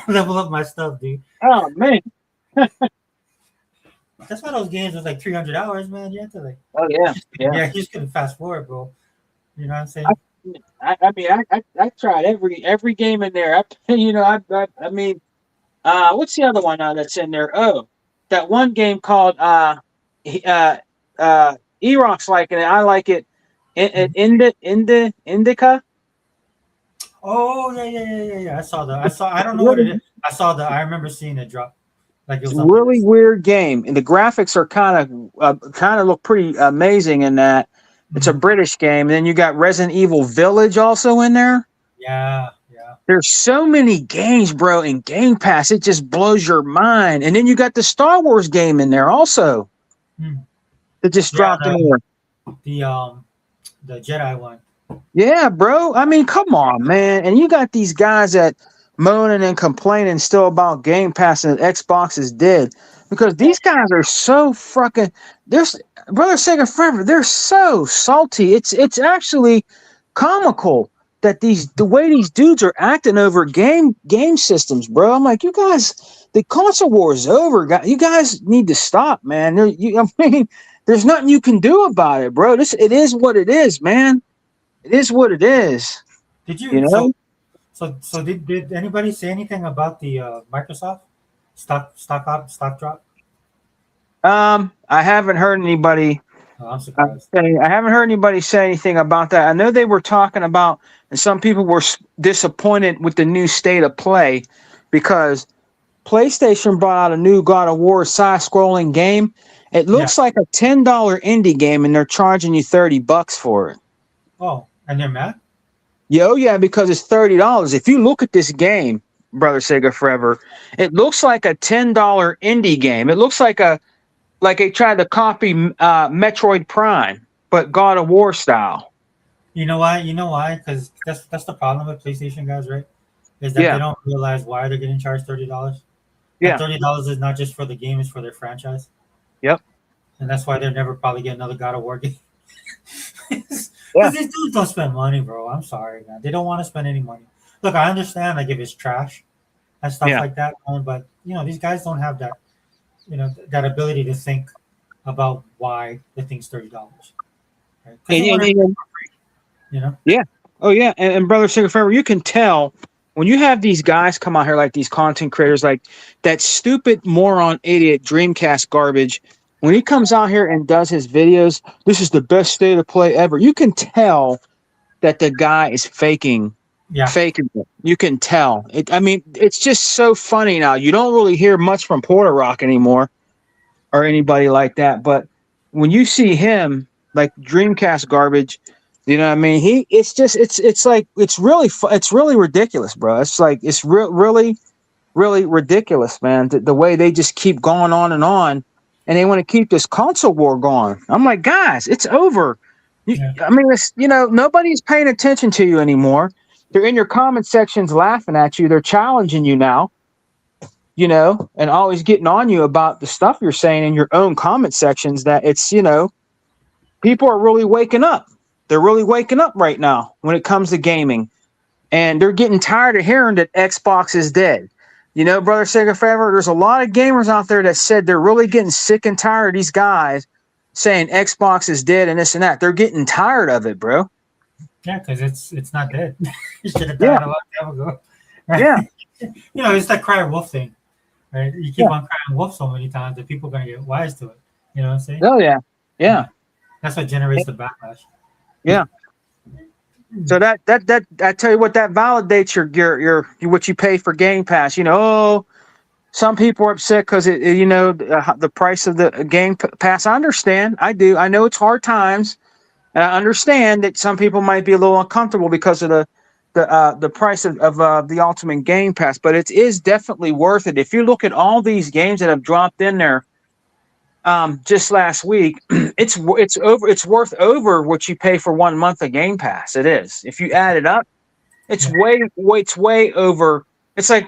level up my stuff, dude. Oh man. That's why those games was like 300 hours, man. You have to like, Oh yeah. Yeah. yeah, you just couldn't fast forward, bro. You know what I'm I, saying? I mean, I tried every game in there. I mean, what's the other one that's in there? Oh, that one game called Erox like it. I like it. Indica. Oh yeah. I saw the. I saw. I don't know what it is. I saw the. I remember seeing it drop. Like it It's was a on the really list. weird game, and the graphics are kind of look pretty amazing in that. It's a Mhm. British game, and then you got Resident Evil Village also in there. Yeah. There's so many games, bro, in Game Pass. It just blows your mind. And then you got the Star Wars game in there also Hmm. that just Yeah. dropped in there. The Jedi one. Yeah, bro. I mean, come on, man. And you got these guys that moaning and complaining still about Game Pass and Xbox is dead because these guys are so fucking. There's brother Sega Forever. They're so salty. It's actually comical that the way these dudes are acting over game systems, bro. I'm like, you guys, the console war is over. You guys need to stop, man. I mean, there's nothing you can do about it, bro. It is what it is, man. It is what it is. Did You you know. so did anybody say anything about the Microsoft stock drop? I haven't heard anybody. Oh, I'm surprised. I haven't heard anybody say anything about that. I know they were talking about, and some people were disappointed with the new state of play because PlayStation brought out a new God of War side-scrolling game. It Yeah. looks like a $10 indie game, and they're charging you $30 for it. Oh, and they're mad. Yeah, because it's $30. If you look at this game, brother Sega Forever, it looks like a $10 indie game. It looks like they tried to copy Metroid Prime, but God of War style. You know why? Because that's the problem with PlayStation guys, right? is that they Yeah. don't realize why they're getting charged $30. That Yeah. $30 is not just for the game; it's for their franchise, Yep. and that's why they'll never probably get another God of War game. Because Yeah. these dudes don't spend money, bro. I'm sorry, man. They don't want to spend any money. Look, I understand, like if it's trash and stuff Yeah. like that, but these guys don't have that, that ability to think about why the thing's $30, right? Because And, they want and, to, and you know, yeah. Oh yeah. And brother Singer Forever, you can tell when you have these guys come out here like these content creators, like that stupid moron idiot Dreamcast garbage. When he comes out here and does his videos, this is the best state of play ever. You can tell that the guy is yeah, faking it. You can tell. I mean, it's just so funny now. You don't really hear much from Porter Rock anymore or anybody like that. But when you see him, like Dreamcast garbage, you know what I mean? It's like, it's really ridiculous, bro. It's like, it's really, really ridiculous, man. The way they just keep going on and they want to keep this console war going. I'm like, guys, it's over. yeah, I mean, nobody's paying attention to you anymore. They're in your comment sections laughing at you. They're challenging you now, and always getting on you about the stuff you're saying in your own comment sections. That it's, people are really waking up. They're really waking up right now when it comes to gaming. And they're getting tired of hearing that Xbox is dead. Brother Sega Forever, there's a lot of gamers out there that said they're really getting sick and tired of these guys saying Xbox is dead and this and that. They're getting tired of it, bro. yeah, because it's not dead. It should have Yeah. died a long time ago, right? Yeah. It's that cry wolf thing, right? You keep Yeah. on crying wolf so many times that people are gonna get wise to it. You know what I'm saying? Oh yeah. Yeah. That's what generates the backlash. Yeah. So that I tell you what, that validates your what you pay for Game Pass. Some people are upset because the price of the Game Pass. I understand. I do. I know it's hard times, and I understand that some people might be a little uncomfortable because of the price of the Ultimate Game Pass. But it is definitely worth it. If you look at all these games that have dropped in there, just last week, it's worth over what you pay for 1 month of Game Pass. It is. If you add it up, it's way over. It's like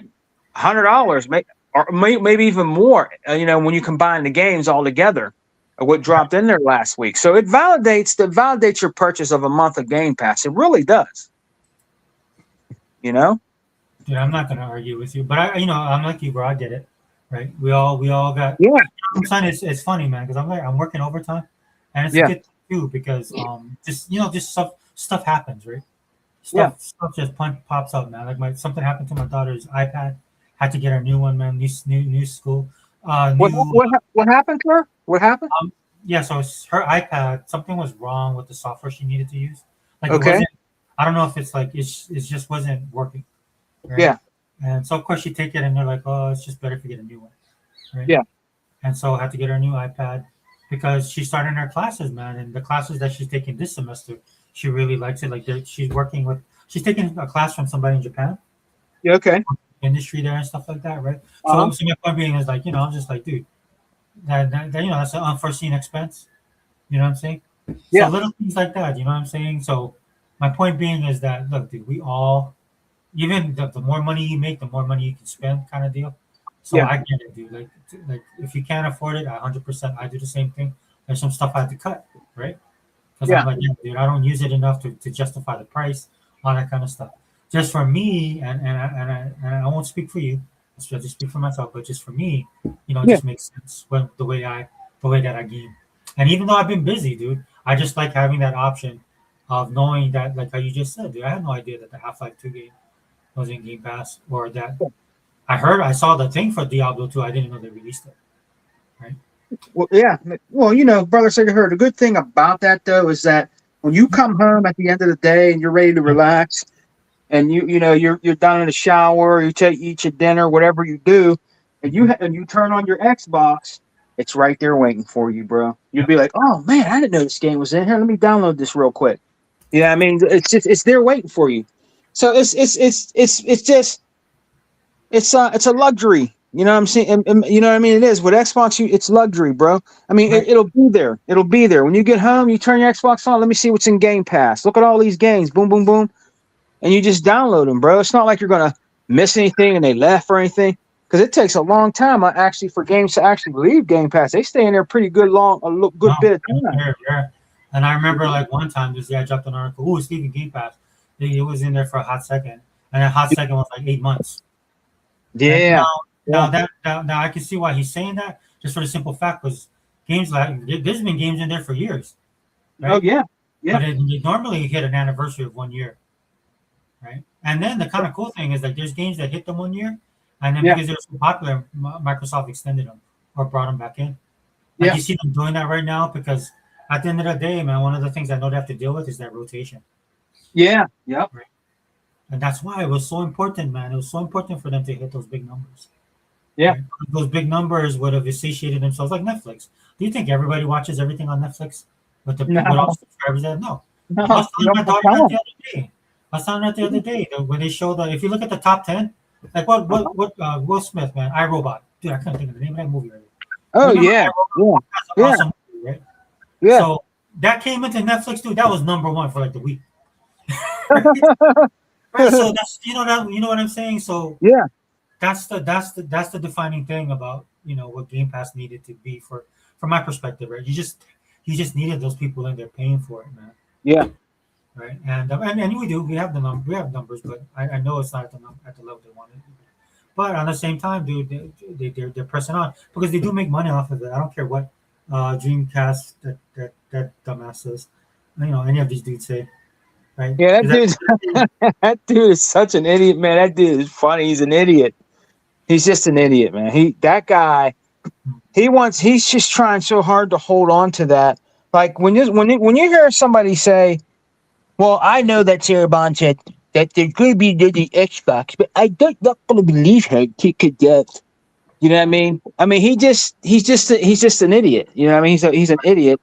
$100, maybe even more. When you combine the games all together, what dropped in there last week. So it validates your purchase of a month of Game Pass. It really does. Dude, I'm not gonna argue with you, but I'm like you, bro. I get it, right? We all got. Yeah. Son, it's funny, man, because I'm working overtime, and it's a good thing too because just stuff happens, right? Stuff just pops up, man. Like something happened to my daughter's iPad. Had to get her new one, man. New school. What happened to her? What happened? Yeah, so her iPad, something was wrong with the software she needed to use. Like Okay. it wasn't. I don't know if it's like it just wasn't working. Right? Yeah. And so of course you take it and they're like, oh, it's just better if you get a new one. Right? Yeah. And so I had to get her a new iPad because she's starting her classes, man. And the classes that she's taking this semester, she really likes it. Like she's taking a class from somebody in Japan. Yeah. Okay. Industry there and stuff like that, right? Uh-huh. So my point being is like, I'm just like, dude, that that's an unforeseen expense. You know what I'm saying? Yeah. So little things like that, you know what I'm saying? So my point being is that look, dude, we all, even the more money you make, the more money you can spend, kind of deal. So Yeah. I get it, dude. Like if you can't afford it, 100%, I do the same thing. There's some stuff I had to cut, right? Because I'm like, yeah, dude, I don't use it enough to justify the price, all that kind of stuff. Just for me, and I won't speak for you. I'll just speak for myself, but just for me, it just makes sense when the way that I game. And even though I've been busy, dude, I just like having that option of knowing that, like how you just said, dude, I had no idea that the Half-Life 2 game was in Game Pass, or that I saw the thing for Diablo 2. I didn't know they released it. Right? Well, yeah. Well, Brother Singer, the good thing about that though is that when you come home at the end of the day and you're ready to relax, and you're done in the shower, you eat your dinner, whatever you do, and you turn on your Xbox, it's right there waiting for you, bro. You'll be like, oh man, I didn't know this game was in here. Let me download this real quick. I mean, it's there waiting for you. So it's a luxury. You know what I'm saying? And you know what I mean? It is with Xbox. It's luxury, bro. I mean, it'll be there. It'll be there when you get home. You turn your Xbox on. Let me see what's in Game Pass. Look at all these games. Boom, boom, boom. And you just download them, bro. It's not like you're gonna miss anything and they left or anything. Because it takes a long time for games to actually leave Game Pass. They stay in there pretty good good No, bit of time. yeah. And I remember like one time, I dropped an article. Oh, it's leaving Game Pass. It was in there for a hot second, and that hot second was like 8 months. Right Yeah. now I can see why he's saying that. Just for the simple fact was games like there's been games in there for years. Right? Oh yeah. Yeah. But it normally hit an anniversary of 1 year. Right. And then the kind of cool thing is like there's games that hit them 1 year, and then because they're so popular, Microsoft extended them or brought them back in. Like you see them doing that right now because at the end of the day, man, one of the things I know they have to deal with is that rotation. Yeah. Yep. Right. And that's why it was so important, man. It was so important for them to hit those big numbers. Yeah. Right? Those big numbers would have satiated themselves like Netflix. Do you think everybody watches everything on Netflix with all the subscribers? No. No. I was telling my daughter that the other day. When they show if you look at the top 10, like what Will Smith, man, iRobot. Dude, I can't think of the name of that movie right now. Oh yeah. Yeah. Awesome movie, right? Yeah. So that came into Netflix, dude. That was #1 for like the week. Right? So that's you know what I'm saying. So yeah, that's the defining thing about what Game Pass needed to be from my perspective, right? You just needed those people in there paying for it, man. Yeah. Right, and we have numbers, but I know it's not at the level they wanted. But on the same time, dude, they're pressing on because they do make money off of it. I don't care what Dreamcast that dumbass says, any of these dudes say, right? Yeah, that dude is such an idiot, man. That dude is funny. He's an idiot. He's just an idiot, man. He's just trying so hard to hold on to that. Like when you hear somebody say, well, I know that Sarah Bond said that there's going to be the Xbox, but I'm not going to believe her to death. You know what I mean? I mean, he's just an idiot. You know what I mean? He's an idiot.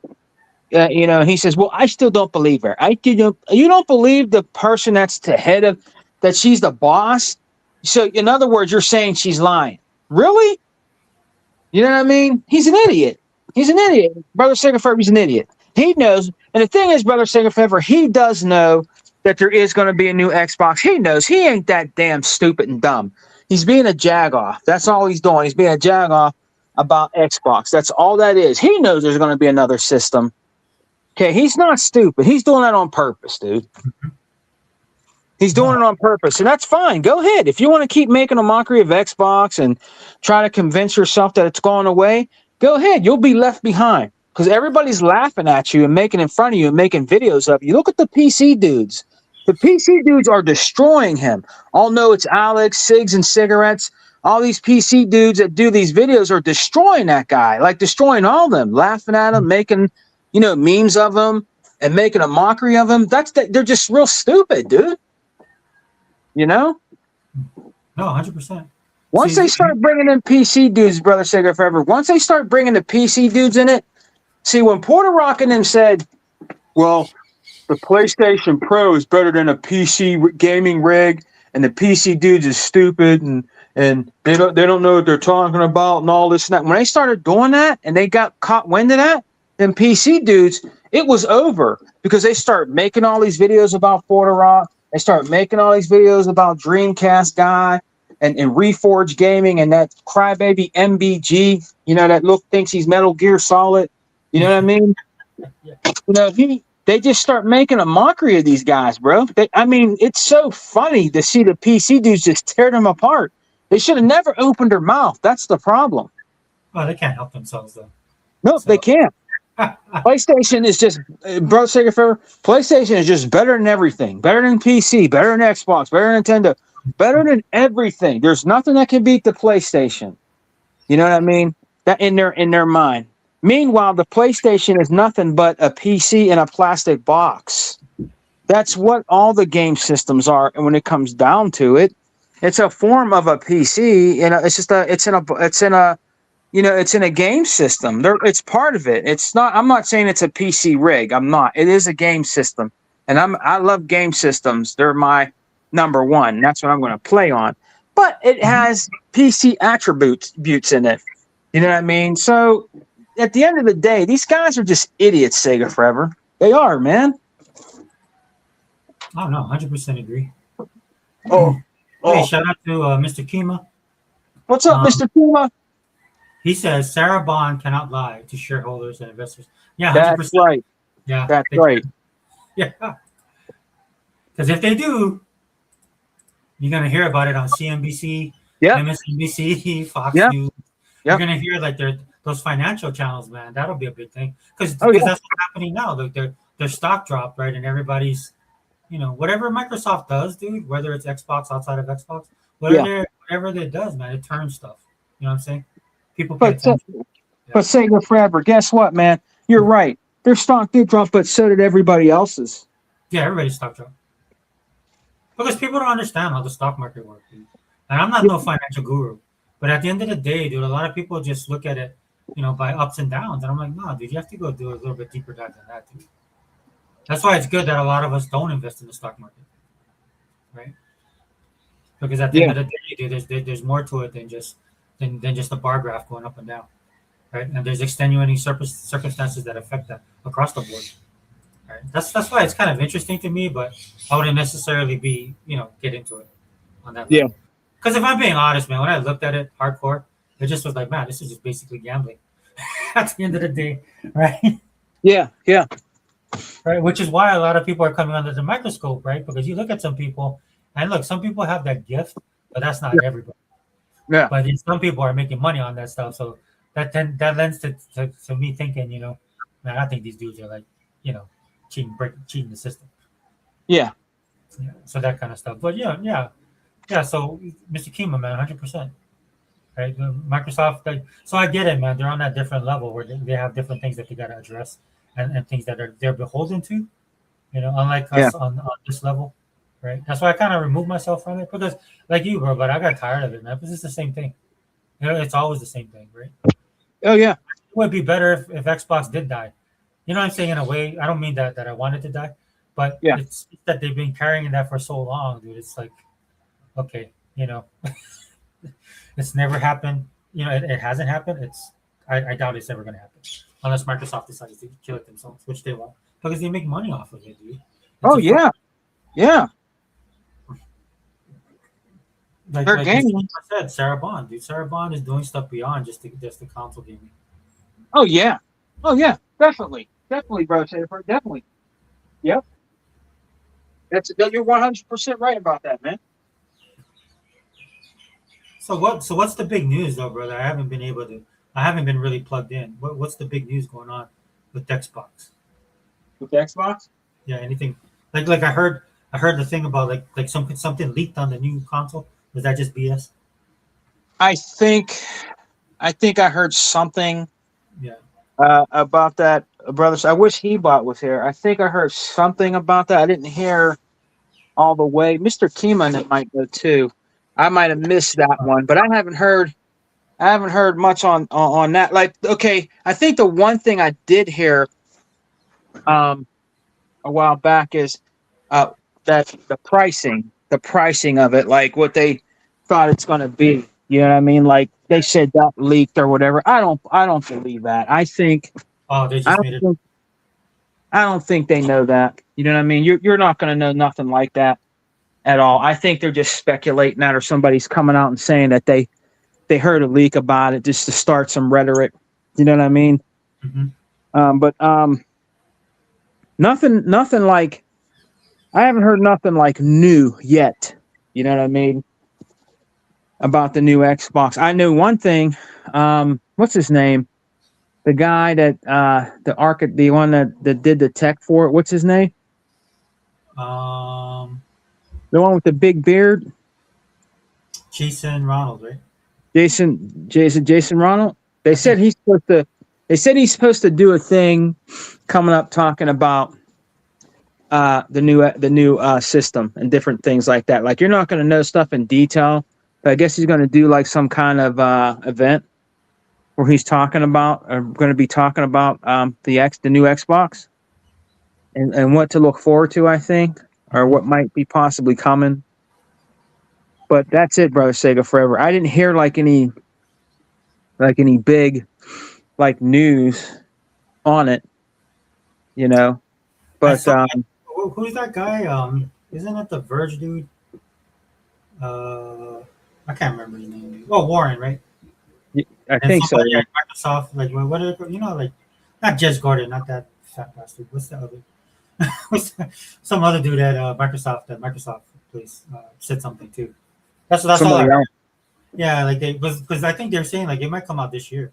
He says, well, I still don't believe her. You don't believe the person that's the head of, that she's the boss. So in other words, you're saying she's lying. Really? You know what I mean? He's an idiot. He's an idiot. Brother Sega Furby's an idiot. He knows. And the thing is, Brother Sega Fever, he does know that there is going to be a new Xbox. He knows. He ain't that damn stupid and dumb. He's being a jag-off. That's all he's doing. He's being a jag-off about Xbox. That's all that is. He knows there's going to be another system. Okay, he's not stupid. He's doing that on purpose, dude. He's doing it on purpose, and that's fine. Go ahead. If you want to keep making a mockery of Xbox and try to convince yourself that it's going away, go ahead. You'll be left behind because everybody's laughing at you and making in front of you and making videos of you. Look at the PC dudes. The PC dudes are destroying him. All know it's Alex, Cigs, and Cigarettes. All these PC dudes that do these videos are destroying that guy, like destroying all of them, laughing at him, making memes of him and making a mockery of him. They're just real stupid, dude. No, 100%. Once they start bringing in PC dudes, Brother Sega Forever, once they start bringing the PC dudes in it, see, when Porter Rock and them said, well, the PlayStation Pro is better than a PC gaming rig, and the PC dudes is stupid, and they don't know what they're talking about, and all this and that. When they started doing that, and they got caught wind of that, them PC dudes, it was over because they start making all these videos about Porter Rock. They start making all these videos about Dreamcast guy and Reforge Gaming and that crybaby MBG, that thinks he's Metal Gear Solid. You know what I mean? They just start making a mockery of these guys, bro. It's so funny to see the PC dudes just tear them apart. They should have never opened their mouth. That's the problem. Oh, they can't help themselves, though. No, they can't. PlayStation is just, bro, Sega Forever, PlayStation is just better than everything. Better than PC, better than Xbox, better than Nintendo, better than everything. There's nothing that can beat the PlayStation. You know what I mean? That in their mind. Meanwhile, the PlayStation is nothing but a PC in a plastic box. That's what all the game systems are. And when it comes down to it, it's a form of a PC. It's in a game system. It's part of it. It's not. I'm not saying it's a PC rig. I'm not. It is a game system, and I love game systems. They're my number one. That's what I'm going to play on. But it has PC attributes in it. You know what I mean? So at the end of the day, these guys are just idiots. Sega Forever. They are, man. Oh no, 100% agree. Oh, Hey, Oh, shout out to Mr. Kima. what's up, Um, Mr. Puma? he says Sarah Bond cannot lie to shareholders and investors. Yeah, That's 100%. right. Yeah, That's they right. can. Yeah, because if they do, you're gonna hear about it on CNBC, Yep. MSNBC, Fox Yep. News. You're Yep. gonna hear like those financial channels, man. That'll be a big thing because Oh yeah. that's what's happening now. Like their stock dropped, right, and everybody's whatever Microsoft does, dude. Whether it's Xbox outside of Xbox, Yeah. whatever it does, man, it turns stuff. You know what I'm saying? People pay But attention. Yeah. but Sega forever. Guess what, man? You're right. Their stock did drop, but so did everybody else's. Yeah, everybody's stock dropped because people don't understand how the stock market works. Dude. And I'm not Yeah. no financial guru, but at the end of the day, dude, a lot of people just look at it, by ups and downs, and I'm like, no, dude, you have to go do a little bit deeper dive than that, dude. That's why it's good that a lot of us don't invest in the stock market, right? Because at the end Yeah. of the day, dude, there's more to it than just a bar graph going up and down, right? And there's extenuating circumstances that affect that across the board. Right? That's why it's kind of interesting to me, but I wouldn't necessarily be get into it on that Yeah. level. Because if I'm being honest, man, when I looked at it hardcore, it just was like, man, this is just basically gambling at the end of the day, right? Yeah. Yeah. Right, which is why a lot of people are coming under the microscope, right? Because you look at some people, and look, some people have that gift, but that's not everybody. Yeah. But some people are making money on that stuff, so that lends to me thinking, man, I think these dudes are like, you know, cheating the system. Yeah. Yeah, so that kind of stuff. But yeah. So Mr. Kima, man, 100%. Right, Microsoft. So I get it, man. They're on that different level where they have different things that they got to address and things that they're beholden to. Unlike Yeah. us on this level, right? That's why I kind of removed myself from it because, like you, bro. But I got tired of it, man. Because it's the same thing. It's always the same thing, right? Oh yeah. It would be better if Xbox did die. You know what I'm saying? In a way, I don't mean that I wanted to die, but Yeah. it's that they've been carrying that for so long, dude. It's like, okay, it's never happened. It hasn't happened. I doubt it's ever going to happen unless Microsoft decides to kill it themselves, which they won't, because they make money off of it, dude. It's Oh a fun, yeah. Yeah. like They're like Mr. gaming. Kima said, Sarah Bond, dude. Sarah Bond is doing stuff beyond just the console gaming. Oh yeah. Oh yeah. Definitely. Definitely, bro. Safer. Definitely. Yep. You're 100% right about that, man. So what's the big news though, brother? I haven't been really plugged in. What's the big news going on with Xbox? With the Xbox. Yeah, anything like I heard the thing about like something leaked on the new console. Was that just BS? I think I heard something Yeah. about that, brothers. I wish Hebot was here. I think I heard something about that. I didn't hear all the way. Mr. Keeman might know too. I might have missed that one, but I haven't heard. I haven't heard much on that. Like, okay, I think the one thing I did hear um a while back is uh that the pricing of it, like what they thought it's going to be. You know what I mean? Like they said that leaked or whatever. I don't believe that. Oh, they I just don't made it. think I don't think they know that. You know what I mean? You're not going to know nothing like that at all. I think they're just speculating that, or somebody's coming out and saying that they heard a leak about it just to start some rhetoric. You know what I mean? Hmm. But nothing like, I haven't heard nothing like new yet. You know what I mean? About the new Xbox. I knew one thing. What's his name? The guy that the one that did the tech for it. What's his name? Um, The one with the big beard. Jason Ronald, right? Jason Ronald. They I said think. he's supposed to. They said he's supposed to do a thing coming up talking about the new system and different things like that. Like you're not going to know stuff in detail, but I guess he's going to do like some kind of event where he's talking about, or going to be talking about the new Xbox and what to look forward to. I think, or Mhm. what might be possibly coming. But that's it, brother. Sega forever. I didn't hear like any big like news on it, you know. I But saw. Who's that guy? Isn't it the Verge dude? uh, I can't remember his name. Oh, Warren, right? I And think so. somebody Yeah. at Microsoft, like what are you know, like not Jez Gordon, not that fat bastard. What's the other? What's some other dude at Microsoft place said something too. That's all I Somebody heard. else. Yeah, like they because I think they're saying like it might come out this year.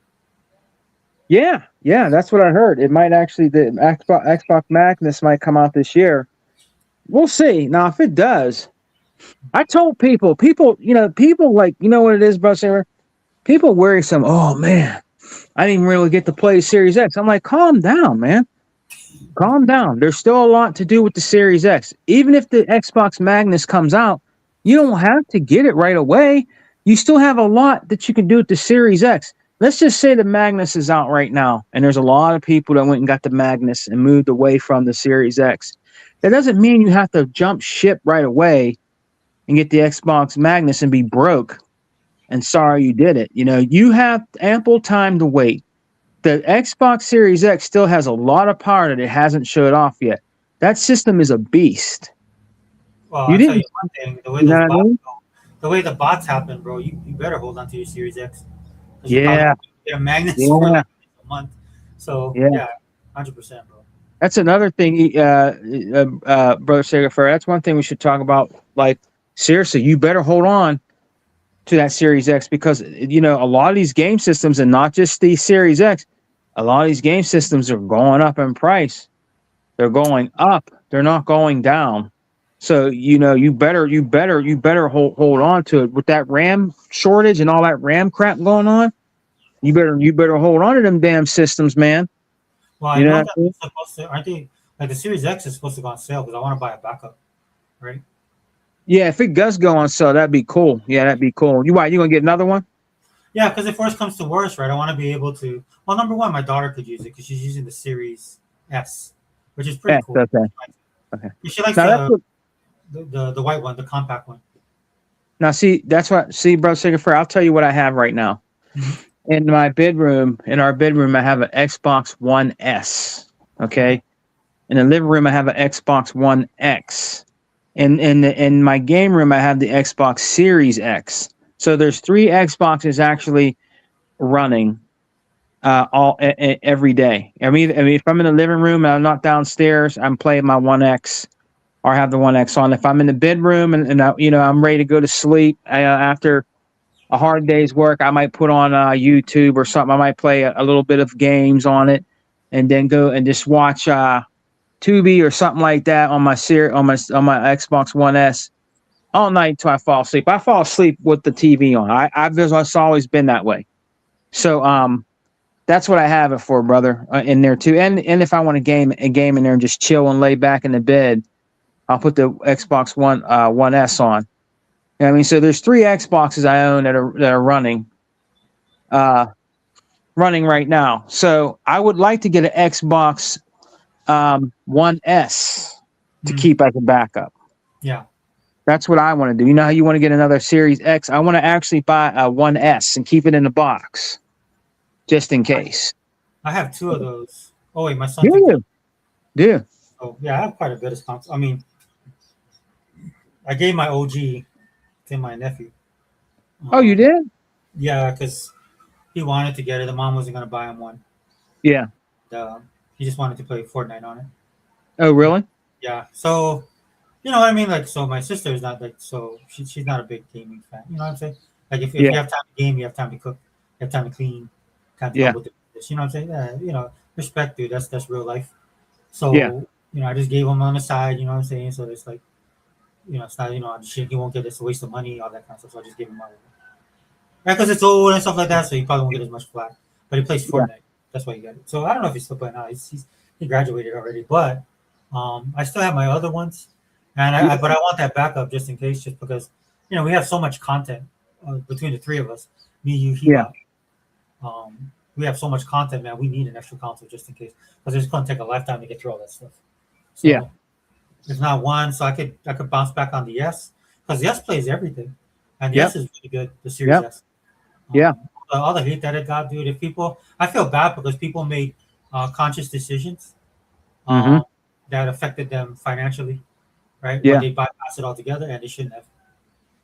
Yeah, yeah, that's what I heard. It might actually the Xbox Magnus might come out this year. We'll see. Now, if it does, I told people, people like, you know what it is, bro, Sarah? People worry some, oh man, I didn't really get to play Series X. I'm like, calm down, man. Calm down. There's still a lot to do with the Series X. Even if the Xbox Magnus comes out, you don't have to get it right away. You still have a lot that you can do with the Series X. Let's just say the Magnus is out right now, and there's a lot of people that went and got the Magnus and moved away from the Series X. That doesn't mean you have to jump ship right away and get the Xbox Magnus and be broke and sorry you did it. You have ample time to wait. The Xbox Series X still has a lot of power that it hasn't showed off yet. That system is a beast. Well, You I'll tell didn't, you one thing: the way you know those what I bots mean? go, the way the bots happen, bro, you better hold on to your Series X because you're probably Yeah, gonna get a magnets for yeah, like a month. So yeah. yeah, 100%, bro. That's another thing, Brother Segafer. That's one thing we should talk about. Like, seriously, you better hold on to that Series X because, a lot of these game systems, and not just the Series X, a lot of these game systems are going up in price. They're going up. They're not going down. So you better hold on to it with that RAM shortage and all that RAM crap going on. You better hold on to them damn systems, man. Well, I You know know what that I mean? they're supposed to. Aren't they? Like the Series X is supposed to go on sale because I want to buy a backup, right? Yeah, if it does go on sale, that'd be cool. Yeah, that'd be cool. You gonna get another one? Yeah, because if worse comes to worse, right, I want to be able to. Well, number one, my daughter could use it because she's using the Series S, which is pretty Yeah, cool. okay, okay. She likes Now that's what. the white one, the compact one. Now see, that's what. See, bro, Sigafur, I'll tell you what I have right now. Mhm. In my bedroom, in our bedroom, I have an Xbox One S. Okay. Okay. In the living room, I have an Xbox One X. In my game room, I have the Xbox Series X. So there's three Xboxes actually running every day. I mean, if I'm in the living room and I'm not downstairs, I'm playing my One X or have the One X on. If I'm in the bedroom and I'm ready to go to sleep after a hard day's work, I might put on YouTube or something. I might play a little bit of games on it, and then go and just watch Tubi or something like that on my Xbox One S all night until I fall asleep. I fall asleep with the TV on. It's always been that way. So that's what I have it for, brother, in there too. And if I want to game in there and just chill and lay back in the bed, I'll put the Xbox One S on. I mean, so there's three Xboxes I own that are uh, running right now. So I would like to get an Xbox One S to Mm, keep as a backup. yeah, That's what I want to do. You know how you want to get another Series X? I want to actually buy a One S and keep it in the box just in case. I have two of those. Oh wait, my son Do picked it up. you? Do. So yeah, I have quite a bit of console. I mean, I gave my OG to my nephew. Oh, you Um, did? yeah, because he wanted to get it. The mom wasn't gonna buy him one. Yeah. Uh, he just wanted to play Fortnite on it. Oh, really? Yeah, so you know what I mean. Like, so my sister is not like so she's not a big gaming fan. You know what I'm saying? Like, if Yeah. you have time to game, you have time to cook, you have time to clean, time to Yeah. help with this. You know what I'm saying? Yeah, respect, dude. That's real life. Yeah. So I just gave him on the side. You know what I'm saying? So it's like it's not he won't get it. It's a waste of money, all that kind of stuff. So I just gave him my right because it's old and stuff like that. So he probably won't get as much flack. But he plays Yeah. Fortnite. That's why he got it. So I don't know if he's still playing now. He graduated already, but I still have my other ones, and Yeah. but I want that backup just in case, just because we have so much content between the three of us, me, you, Yeah. Hiba. We have so much content, man. We need an extra console just in case because it's going to take a lifetime to get through all that stuff. Yeah. So if not one, so I could bounce back on the S because the S plays everything, and the S Yep. is really good. The Series Yep. S. Yeah. All the hate that it got, dude. If people, I feel bad because people made conscious decisions Mm-hmm. that affected them financially, right? Where Yeah. they bypass it altogether, and they shouldn't have.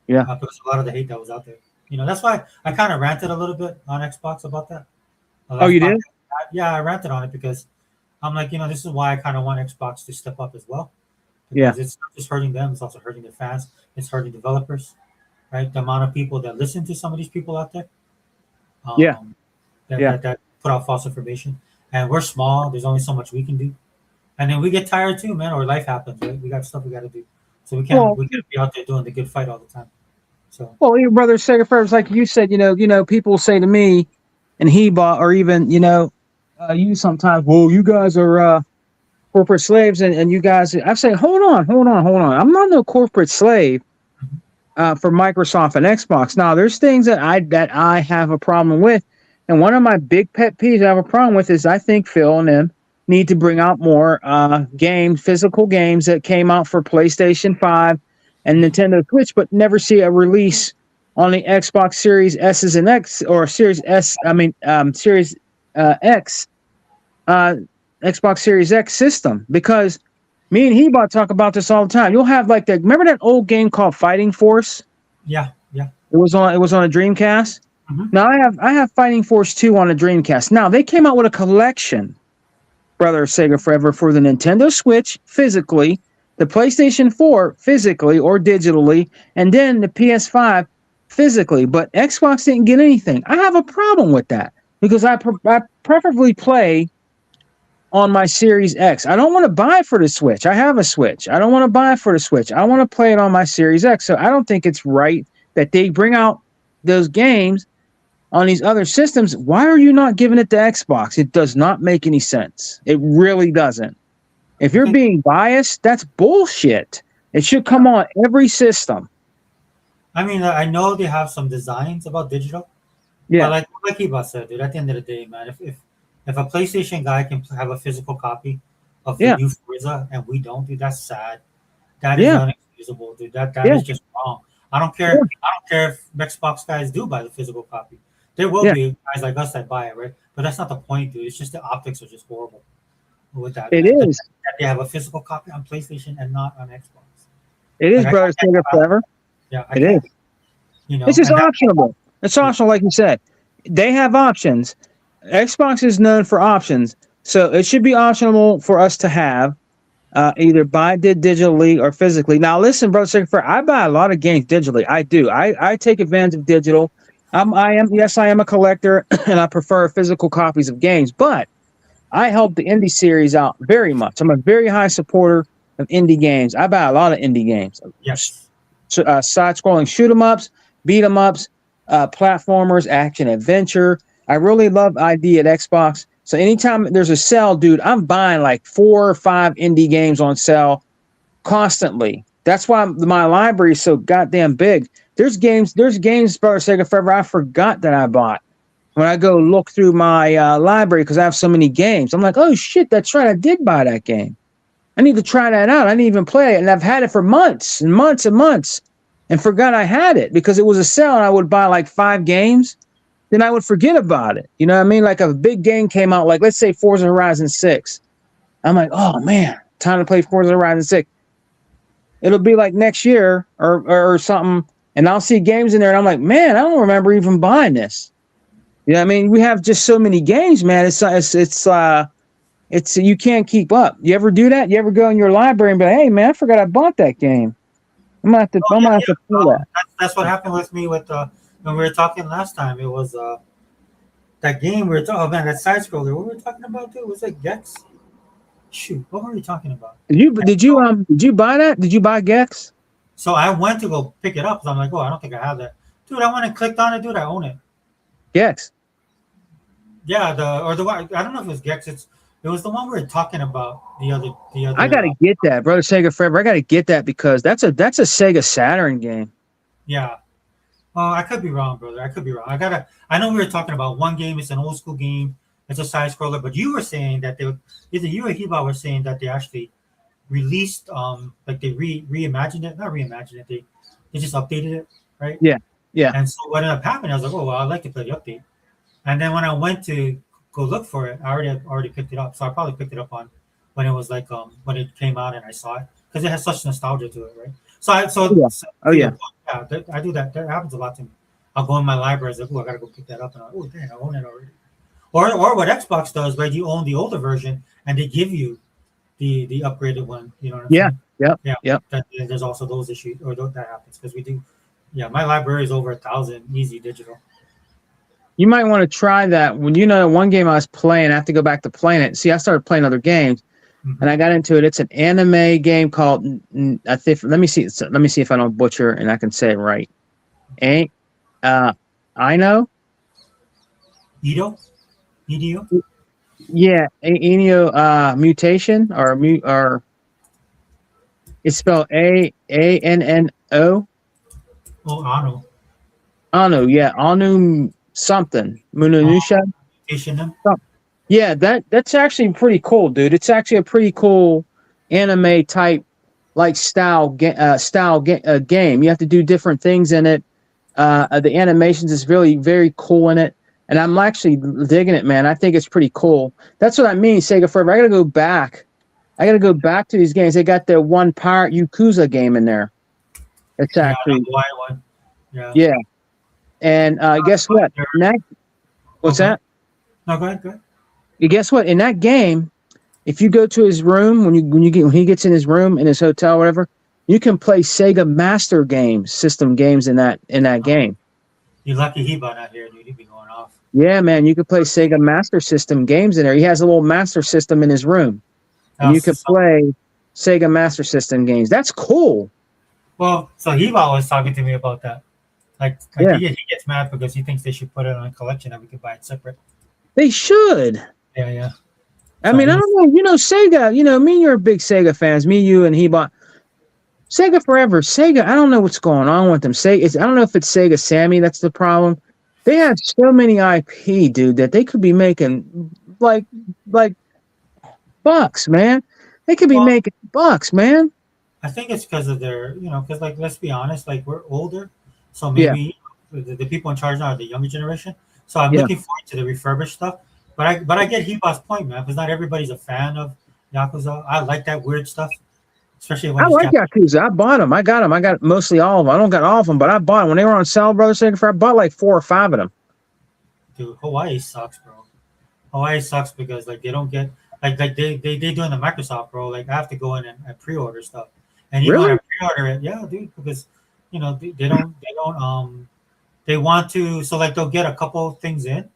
Yeah. Because a lot of the hate that was out there. That's why I kind of ranted a little bit on Xbox about that. The Oh, last you did? podcast, yeah, I ranted on it because I'm like, this is why I kind of want Xbox to step up as well, Yeah. because it's not just hurting them, it's also hurting the fans, it's hurting developers, right? The amount of people that listen to some of these people out there, Yeah. um, that, Yeah. that that put out false information, and we're small. There's only so much we can do, and then we get tired too, man. Or life happens, right? We got stuff we got to do, so we can't Well, we can't be out there doing the good fight all the time. So well, your brother Sega Forever, like you said, people say to me, and he bought, or even, you sometimes, well, you guys are corporate slaves, and you guys, I'm saying, hold on. I'm not no corporate slave for Microsoft and Xbox. Now, there's things that I have a problem with, and one of my big pet peeves I have a problem with is I think Phil and them need to bring out more physical games that came out for PlayStation 5 and Nintendo Switch, but never see a release on the Xbox Series S's and X, or Series S. I mean, Series X, uh, Xbox Series X system, because me and Hebot talk about this all the time. You'll have like remember that old game called Fighting Force? yeah, yeah. It was on a Dreamcast. Hmm. Now I have Fighting Force 2 on a Dreamcast. Now they came out with a collection, brother Sega Forever, for the Nintendo Switch physically, the PlayStation 4 physically or digitally, and then the PS5 physically. But Xbox didn't get anything. I have a problem with that because I preferably play on my Series X. I don't want to buy for the Switch. I have a Switch. I don't want to buy for the Switch. I want to play it on my Series X. So I don't think it's right that they bring out those games on these other systems. Why are you not giving it to Xbox? It does not make any sense. It really doesn't. If you're Okay. being biased, that's bullshit. It should come on every system. I mean, I know they have some designs about digital, but Yeah. like Eba said, dude, at the end of the day, man, if a PlayStation guy can have a physical copy of the Yeah. new Forza and we don't, dude, that's sad. That is Yeah. unexcusable, dude. That Yeah. is just wrong. I don't Yeah. care. I don't care if Xbox guys do buy the physical copy. There will Yeah. be guys like us that buy it, right? But that's not the point, dude. It's just the optics are just horrible with that, It man. That is. they have a physical copy on PlayStation and not on Xbox. It is, Like I brother. can't. Sega Forever. Yeah, I It is. can't. It's just And that. optional. It's Yeah. optional, like you said. They have options. Xbox is known for options, so it should be optional for us to have either buy it digitally or physically. Now, listen, brother Secretary, I buy a lot of games digitally. I do. I take advantage of digital. I am a collector, and I prefer physical copies of games. But I help the indie series out very much. I'm a very high supporter of indie games. I buy a lot of indie games. Yes. Side-scrolling shoot 'em ups, beat 'em ups, platformers, action adventure. I really love ID at Xbox. So anytime there's a sale, dude, I'm buying like 4 or 5 indie games on sale constantly. That's why my library is so goddamn big. There's games, brother Sega Forever, I forgot that I bought when I go look through my library because I have so many games. I'm like, oh shit, that's right, I did buy that game. I need to try that out. I didn't even play it, and I've had it for months and months and months, and forgot I had it because it was a sale, and I would buy like 5 games, then I would forget about it. You know what I mean? Like a big game came out, like let's say Forza Horizon 6. I'm like, oh man, time to play Forza Horizon 6. It'll be like next year or something, and I'll see games in there, and I'm like, man, I don't remember even buying this. You know what I mean? We have just so many games, man. It's you can't keep up. You ever do that? You ever go in your library and be like, "Hey, man, I forgot I bought that game. I'm gonna have to. Oh I'm yeah, gonna have yeah. to pull that." That's what happened with me with when we were talking last time. It was that game we were talking. Oh man, that side scroller. What were we talking about? Dude, was it Gex? Shoot, what were we talking about? Did you buy that? Did you buy Gex? So I went to go pick it up because I'm like, oh, I don't think I have that. Dude, I went and clicked on it. Dude, I own it. Gex. Yeah, the one I don't know if it was Gex. It was the one we were talking about the other. I gotta get that, brother Sega Forever. I gotta get that because that's a Sega Saturn game. Yeah. I could be wrong, brother. I could be wrong. I know we were talking about one game. It's an old school game. It's a side scroller. But you were saying that either you or Hiba were saying that they actually released like they reimagined it, not reimagined it. They just updated it, right? Yeah, yeah. And so what ended up happening, I was like, oh well, I'd like to play the update. And then when I went to go look for it, I already picked it up. So I probably picked it up on when it was like when it came out and I saw it because it has such nostalgia to it, right? So Oh yeah. I do that. That happens a lot to me. I'll go in my library, like, oh, I gotta go pick that up, and I'm like, oh, dang, I own it already. Or what Xbox does, right? You own the older version, and they give you the upgraded one. You know what I'm Yeah. saying? Yep. Yeah. Yep. There's also those issues, or that happens because we do. Yeah, my library is over 1,000 easy digital. You might want to try that. When one game I was playing, I have to go back to playing it. See, I started playing other games, and I got into it. It's an anime game called. I think. Let me see. Let me see if I don't butcher and I can say it right. Ain't. I know. Edo. Yeah, Enio mutation or it's spelled Anno. Oh, Ano. Anu, yeah, Anu something. Munanusha. Asian. Yeah, that's actually pretty cool, dude. It's actually a pretty cool anime type like game. You have to do different things in it. The animations is really very cool in it, and I'm actually digging it, man. I think it's pretty cool. That's what I mean, Sega Forever. I gotta go back. I gotta go back to these games. They got their one Pirate Yakuza game in there. It's actually the Hawaii one. yeah. And guess what? What's that? No, go ahead. Guess what? In that game, if you go to his room when he gets in his room in his hotel, whatever, you can play Sega Master games, system games in that game. You're lucky he bought out here, dude. He'd be going off. Yeah, man, you can play Sega Master System games in there. He has a little Master System in his room, and you can play Sega Master System games. That's cool. Well, so Hiba was talking to me about that. Like yeah. he gets mad because he thinks they should put it on a collection and we could buy it separate. They should. Yeah. I mean, I don't know. Sega, me and you're big Sega fans. Me, you, and Hiba. Sega Forever. Sega, I don't know what's going on with them. I don't know if it's Sega Sammy that's the problem. They have so many IP, dude, that they could be making like bucks, man. They could be making bucks, man. I think it's because of their, because like let's be honest, like we're older, so maybe the people in charge now are the younger generation. So I'm looking forward to the refurbished stuff. But I get Hiba's point, man, because not everybody's a fan of Yakuza. I like that weird stuff. Especially when I like Yakuza. I bought them. I got them. I got mostly all of them. I don't got all of them, but I bought them. When they were on sale, Brother Sega Forever, I bought like 4 or 5 of them. Dude, Hawaii sucks, bro. Hawaii sucks because like they don't get like they doing the Microsoft, bro. Like I have to go in and pre-order stuff. And you want to pre-order it, yeah, dude, because they want to, so like they'll get a couple things in,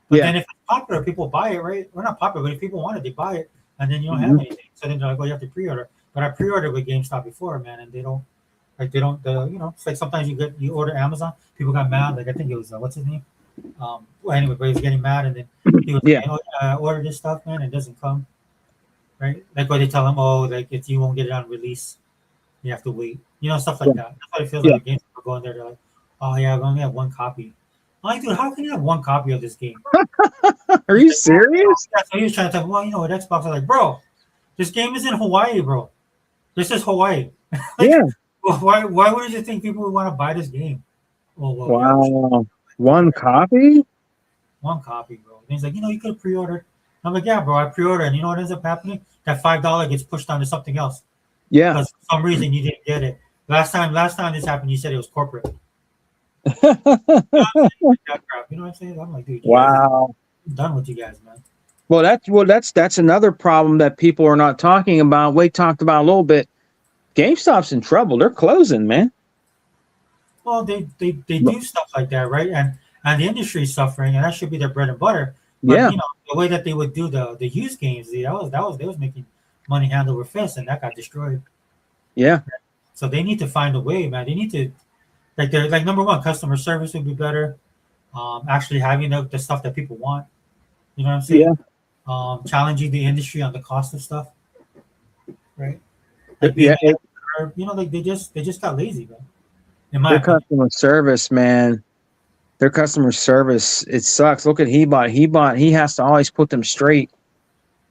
but then if it's popular, people buy it, right? Or not popular, but if people want it, they buy it, and then you don't have anything. So then they're like, oh, you have to pre-order. But I pre-ordered with GameStop before, man, and it's like sometimes you order Amazon, people got mad, like I think it was what's his name? Well, anyway, but he was getting mad, and then he was saying, oh, I ordered this stuff, man, it doesn't come, right? Like when they tell him, oh, like if you won't get it on release, you have to wait, stuff like that. That's what it feels like. Games are going there, they're like, oh yeah, we only have 1 copy. I'm like, dude, how can you have 1 copy of this game? Are you serious? That's what he was trying to tell me. Well, with Xbox, I'm like, bro, this game is in Hawaii, bro. This is Hawaii. Well, why would you think people would want to buy this game? Wow. 1 copy? 1 copy, bro. And he's like, you could have pre-ordered. I'm like, yeah, bro, I pre-ordered. And you know what ends up happening? That $5 gets pushed onto something else. Yeah. Because for some reason you didn't get it. Last time this happened, you said it was corporate. You know what I'm saying? I'm like, dude, wow. I'm done with you guys, man. Well, that's another problem that people are not talking about. We talked about a little bit. GameStop's in trouble. They're closing, man. Well, they do stuff like that, right? And the industry is suffering, and that should be their bread and butter. But, the way that they would do the used games, they was making money hand over fist, and that got destroyed. Yeah. So they need to find a way, man. They need to, like number one, customer service would be better. Actually having the stuff that people want. You know what I'm saying? Yeah. Challenging the industry on the cost of stuff. Right. Like they just got lazy, man. Their customer service, man. Their customer service, it sucks. Look at Hebot. He has to always put them straight.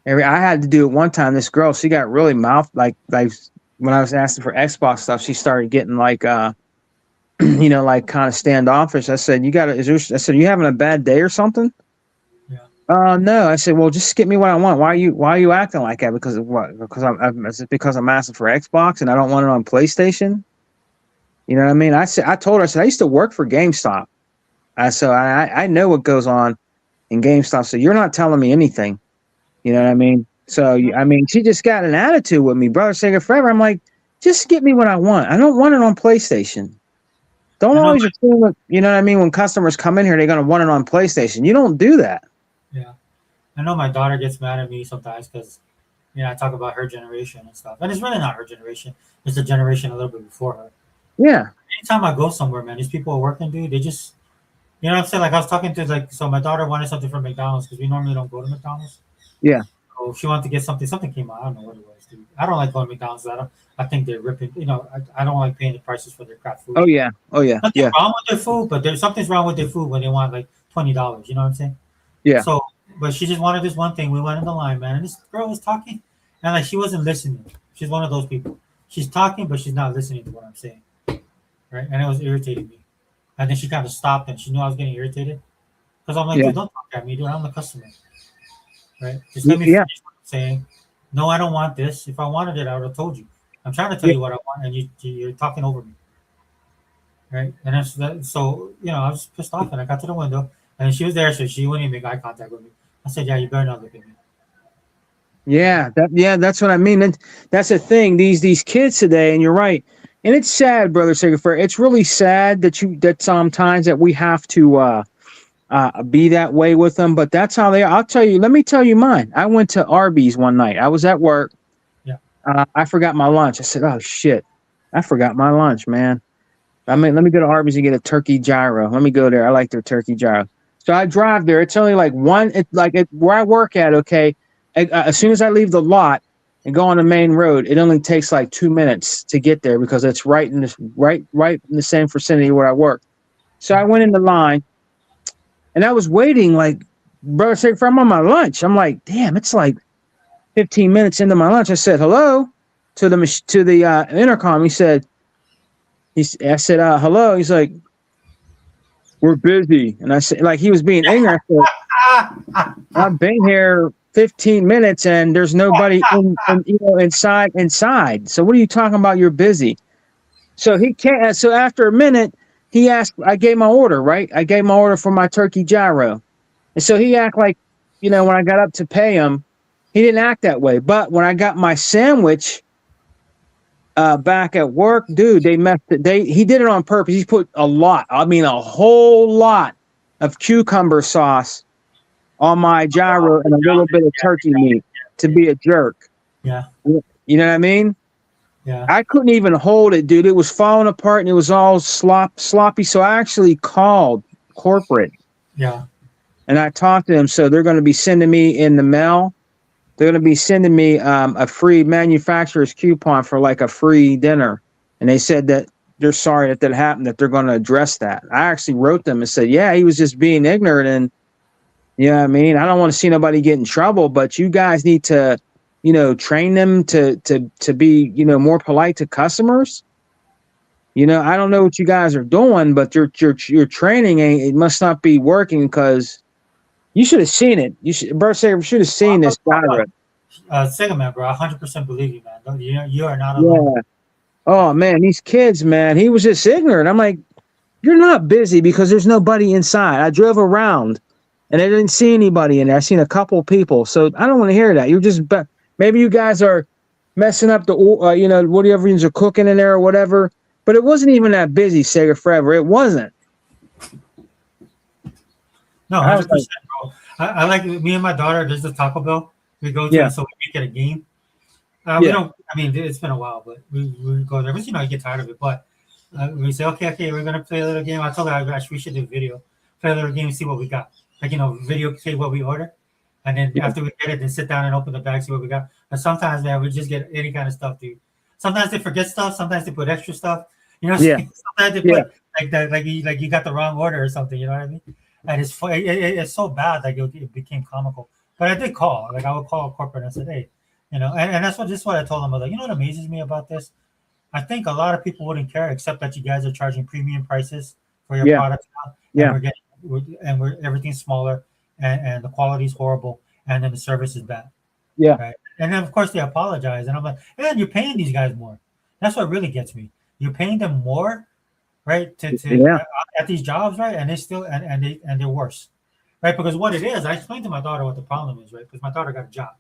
I had to do it one time. This girl, she got really like when I was asking for Xbox stuff, she started getting like like kind of standoffish. I said, you having a bad day or something? Yeah. No. I said, well, just get me what I want. Why are you acting like that? Because of what? Because I'm asking for Xbox and I don't want it on PlayStation. You know what I mean? I told her, I said, I used to work for GameStop. So I know what goes on in GameStop. So you're not telling me anything. You know what I mean? So, I mean, she just got an attitude with me, brother. Sega Forever. I'm like, just get me what I want. I don't want it on PlayStation. Don't I know. always assume that, you know what I mean? When customers come in here, they're going to want it on PlayStation. You don't do that. Yeah, I know my daughter gets mad at me sometimes because I talk about her generation and stuff, and it's really not her generation. It's the generation a little bit before her. Yeah. Anytime I go somewhere, man, these people are working, dude. They just, you know what I'm saying? Like I was talking to so my daughter wanted something from McDonald's because we normally don't go to McDonald's. Yeah. So she wanted to get something. Something came out. I don't know what it was, dude. I don't like going to McDonald's. I think they're ripping. I don't like paying the prices for their crap food. Oh yeah. Oh yeah. Nothing Yeah. wrong with their food, but there's something's wrong with their food when they want like $20. You know what I'm saying? Yeah. So, but she just wanted this one thing. We went in the line, man, and this girl was talking, and like she wasn't listening. She's one of those people. She's talking, but she's not listening to what I'm saying, right? And it was irritating me. And then she kind of stopped, and she knew I was getting irritated because I'm like, Yeah. dude, don't talk at me, dude. I'm the customer, right? Just let me finish what I'm saying. No, I don't want this. If I wanted it, I would have told you. I'm trying to tell you what I want, and you're talking over me, right? And so I was pissed off, and I got to the window, and she was there, so she wouldn't even make eye contact with me. I said, "Yeah, you better not look at me." Yeah, that's what I mean. That's the thing. These kids today, and you're right. And it's sad, brother Sigafur. It's really sad that sometimes that we have to be that way with them. But that's how they are. I'll tell you. Let me tell you mine. I went to Arby's one night. I was at work. Yeah. I forgot my lunch. I said, "Oh shit, I forgot my lunch, man." I mean, let me go to Arby's and get a turkey gyro. Let me go there. I like their turkey gyro. So I drive there. It's only like where I work at. Okay. As soon as I leave the lot and go on the main road, it only takes like 2 minutes to get there because it's right in the same vicinity where I work. So I went in the line, and I was waiting like, brother, say, I'm on my lunch. I'm like, damn, it's like 15 minutes into my lunch. I said hello to the intercom. I said, hello. He's like, we're busy, and I said, like he was being ignorant. I said, I've been here 15 minutes and there's nobody inside. So what are you talking about? You're busy. So he can't. So after a minute, he asked, I gave my order, right? I gave my order for my turkey gyro. And so he acted like, when I got up to pay him, he didn't act that way. But when I got my sandwich back at work, dude, they messed it. He did it on purpose. He put a whole lot of cucumber sauce on my gyro and a little bit of turkey meat to be a jerk. Yeah. You know what I mean? Yeah. I couldn't even hold it, dude. It was falling apart and it was all sloppy. So I actually called corporate. Yeah. And I talked to them. So they're going to be sending me in the mail. They're going to be sending me a free manufacturer's coupon for like a free dinner. And they said that they're sorry that happened, that they're going to address that. I actually wrote them and said, yeah, he was just being ignorant. And you know what I mean? I don't want to see nobody get in trouble, but you guys need to, train them to be, more polite to customers. I don't know what you guys are doing, but your training it must not be working because you should have seen it. Bert should have seen this guy. Sega man, bro, I 100% believe you, man. You are not alone. Yeah. Oh man, these kids, man. He was just ignorant. I'm like, you're not busy because there's nobody inside. I drove around. And I didn't see anybody in there. I seen a couple people. So I don't want to hear that. You're just, maybe you guys are messing up the, whatever you're cooking in there or whatever. But it wasn't even that busy, Sega Forever. It wasn't. No, 100%, bro. I like, me and my daughter, there's the Taco Bell. We go to, so we make it a game. We don't, it's been a while, but we go there. But, you get tired of it. But we say, okay, we're going to play a little game. I told her, we should do a video. Play a little game and see what we got. Like, video say what we order. And then after we get it, then sit down and open the bag, see what we got. And sometimes, man, we just get any kind of stuff, dude. Sometimes they forget stuff. Sometimes they put extra stuff. Sometimes they put like that, like you got the wrong order or something. You know what I mean? And it's so bad, like it became comical. But I did call. Like I would call corporate and I said, hey, and that's what I told them. I was like, what amazes me about this? I think a lot of people wouldn't care, except that you guys are charging premium prices for your products now. And we're everything's smaller, and the quality is horrible, and then the service is bad. Yeah. Right. And then of course they apologize, and I'm like, man, you're paying these guys more. That's what really gets me. You're paying them more right? Yeah. At these jobs, right? And they still and they're worse, right? Because what it is, I explained to my daughter what the problem is, right? Because my daughter got a job,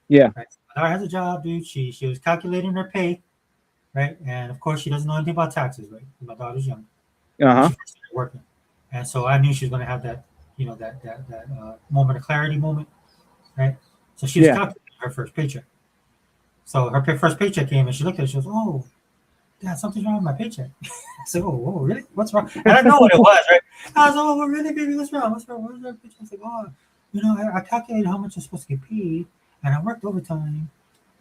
Yeah. right? My daughter has a job, dude. She was calculating her pay, right? And of course, she doesn't know anything about taxes, right? My daughter's young when Uh-huh. she first started working, and so I knew she was going to have that, moment of clarity moment, right? So she was Yeah. calculating her first paycheck. So her first paycheck came, and she looked at it. She goes, "Oh, Dad, something's wrong with my paycheck." I said, "Oh, really? What's wrong?" And I know what it was, right? I was like, "Oh, well, really, baby? What's wrong? What's wrong? What's wrong?" I was like, "Oh, I calculated how much I'm supposed to get paid, and I worked overtime,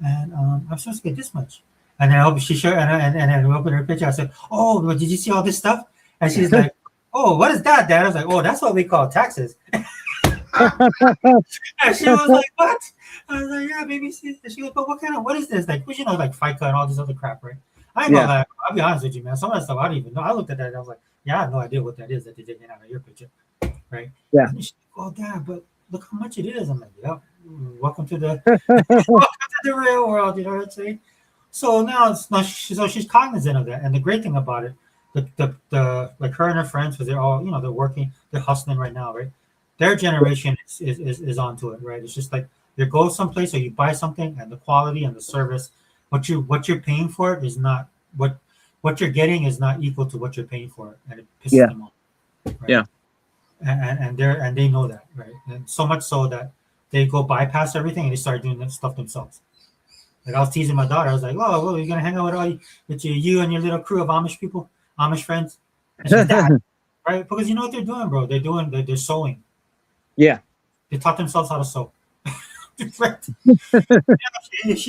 and I'm supposed to get this much." And then she showed, and then we opened her picture. I said, "Oh, well, did you see all this stuff?" And she's like, "Oh, what is that, Dad?" I was like, "Oh, that's what we call taxes." And she was like, "What?" I was like, "Yeah, baby." She goes, "But what is this? Like, like FICA and all this other crap, right?" I ain't gonna Yeah. lie. I'll be honest with you, man. Some of that stuff I don't even know. I looked at that and I was like, "Yeah, I have no idea what that is that they're taking out of your picture, right?" Yeah. And she's like, "Oh, Dad, but look how much it is." I'm like, "Yep. Welcome to the welcome to the real world." You know what I'm saying? So so she's cognizant of that. And the great thing about it, the like her and her friends, because they're all they're working, they're hustling right now, right? Their generation is onto it, right? It's just like you go someplace or you buy something, and the quality and the service, what you're paying for it is not what you're getting is not equal to what you're paying for it, and it pisses Yeah. them off, right? Yeah. And they know that, right? And so much so that they go bypass everything and they start doing that stuff themselves. Like I was teasing my daughter. I was like, "Oh, well, you're gonna hang out with you and your little crew of Amish people, Amish friends." And she goes, "Dad, right?" Because you know what they're doing, bro. They're sewing. Yeah. They taught themselves how to sew. Right? If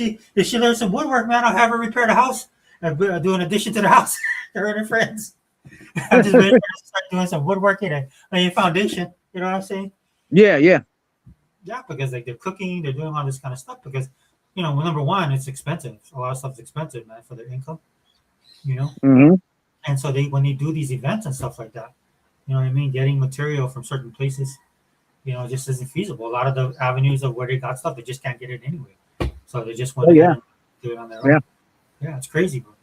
she learns some woodwork, man, I'll have her repair the house and do an addition to the house. Her and her friends. I'm just waiting for her to start doing some woodworking and laying foundation. You know what I'm saying? Yeah. Yeah. Yeah, because like they're cooking, they're doing all this kind of stuff because well, number one, it's expensive. A lot of stuff's expensive, man, for their income. You know, Mm-hmm. and so when they do these events and stuff like that, you know what I mean, getting material from certain places, just isn't feasible. A lot of the avenues of where they got stuff, they just can't get it anyway. So they just went Oh ahead yeah. and do it on their Yeah. own. Yeah, it's crazy, bro.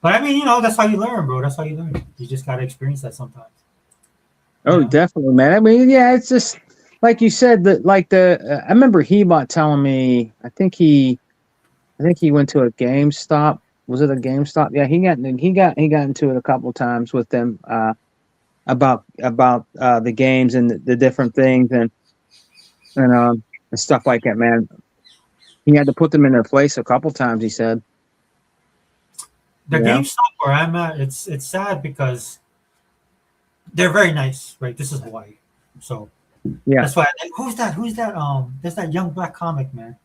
But I mean, that's how you learn, bro. That's how you learn. You just gotta experience that sometimes. You Oh, know? definitely, man. I mean, yeah, it's just like you said that. Like I remember Hebot telling me. I think he went to a GameStop. Was it a GameStop? Yeah, he got into it a couple times with them about the games and the different things and stuff like that. Man, he had to put them in their place a couple times. He said, The "Yeah, GameStop where I'm at, it's sad because they're very nice, right? This is Hawaii, so yeah." that's why. Who's that? Who's that? There's that young black comic, man.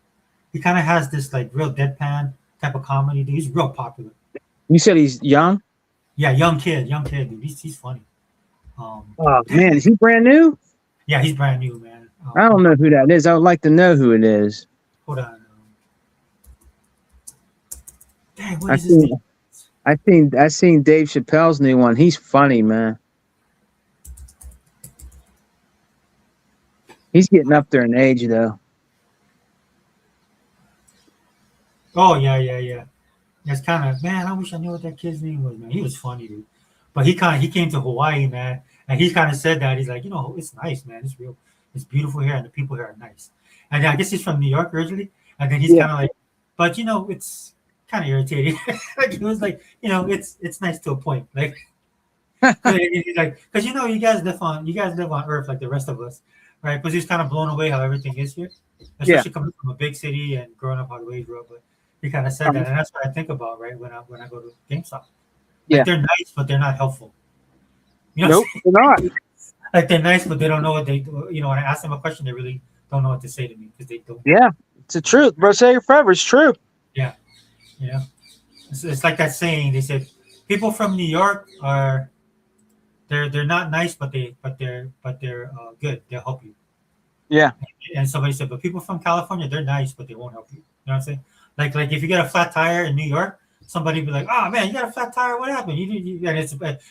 He kind of has this like real deadpan type of comedy. Dude. He's real popular. You said he's young. Yeah, young kid, dude. He's funny. Oh man, is he brand new? Yeah, he's brand new, man. I don't know who that is. I would like to know who it is. Hold on. Dang, what I is his seen name? I seen Dave Chappelle's new one. He's funny, man. He's getting up there in age though. Oh yeah. It's kind of man. I wish I knew what that kid's name was, man. He was funny, dude. But he came to Hawaii, man, and he kind of said that he's like, it's nice, man. It's beautiful here, and the people here are nice. And I guess he's from New York originally, and then he's Yeah, kind of like, but it's kind of irritating. Like he was like, it's nice to a point, like. Because you guys live on Earth like the rest of us, right? Because he's kind of blown away how everything is here, yeah, especially coming from a big city and growing up how the way he grew up. But he kind of said um, that, and that's what I think about, right? When I go to GameStop, like yeah. they're nice, but they're not helpful. You know, what I'm Nope, saying? they're not. Like they're nice, but they don't know what they do. When I ask them a question, they really don't know what to say to me because they don't. Yeah, it's the truth, bro. Say it forever. It's true. Yeah, you know, it's like that saying. They said people from New York are they're not nice, but they're good. They'll help you. Yeah, And somebody said, but people from California, they're nice, but they won't help you. You know what I'm saying? Like if you get a flat tire in New York, somebody be like, "Oh man, you got a flat tire. What happened? And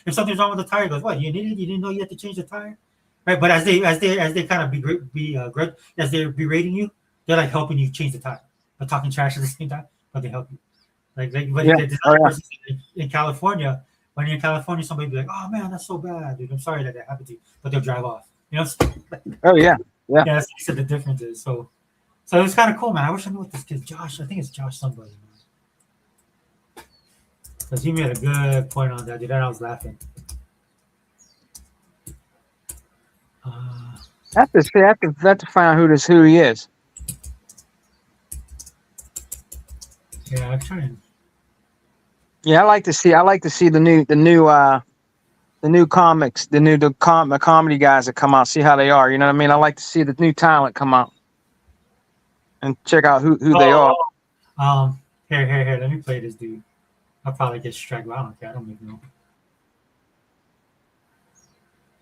if something's wrong with the tire, he goes, what? You needed? You didn't know you had to change the tire, right?" But as they kind of as they're berating you, they're like helping you change the tire, but talking trash at the same time, but they help you. But yeah. this Oh other yeah. person in California, when you're in California, somebody be like, "Oh man, that's so bad, dude. I'm sorry that happened to you," but they'll drive off. You know, Oh yeah, yeah. yeah, that's the difference is. So it was kind of cool, man. I wish I knew what this kid Josh. I think it's Josh somebody, man, because he made a good point on that, dude. And I was laughing. Uh, I have to see. I have to find out who he is. yeah, I'm trying. Yeah, I like to see. I like to see the new comics, the comedy guys that come out. See how they are. You know what I mean? I like to see the new talent come out and check out who they are. Here. Let me play this dude. I'll probably get struck, but I don't care. I don't even know.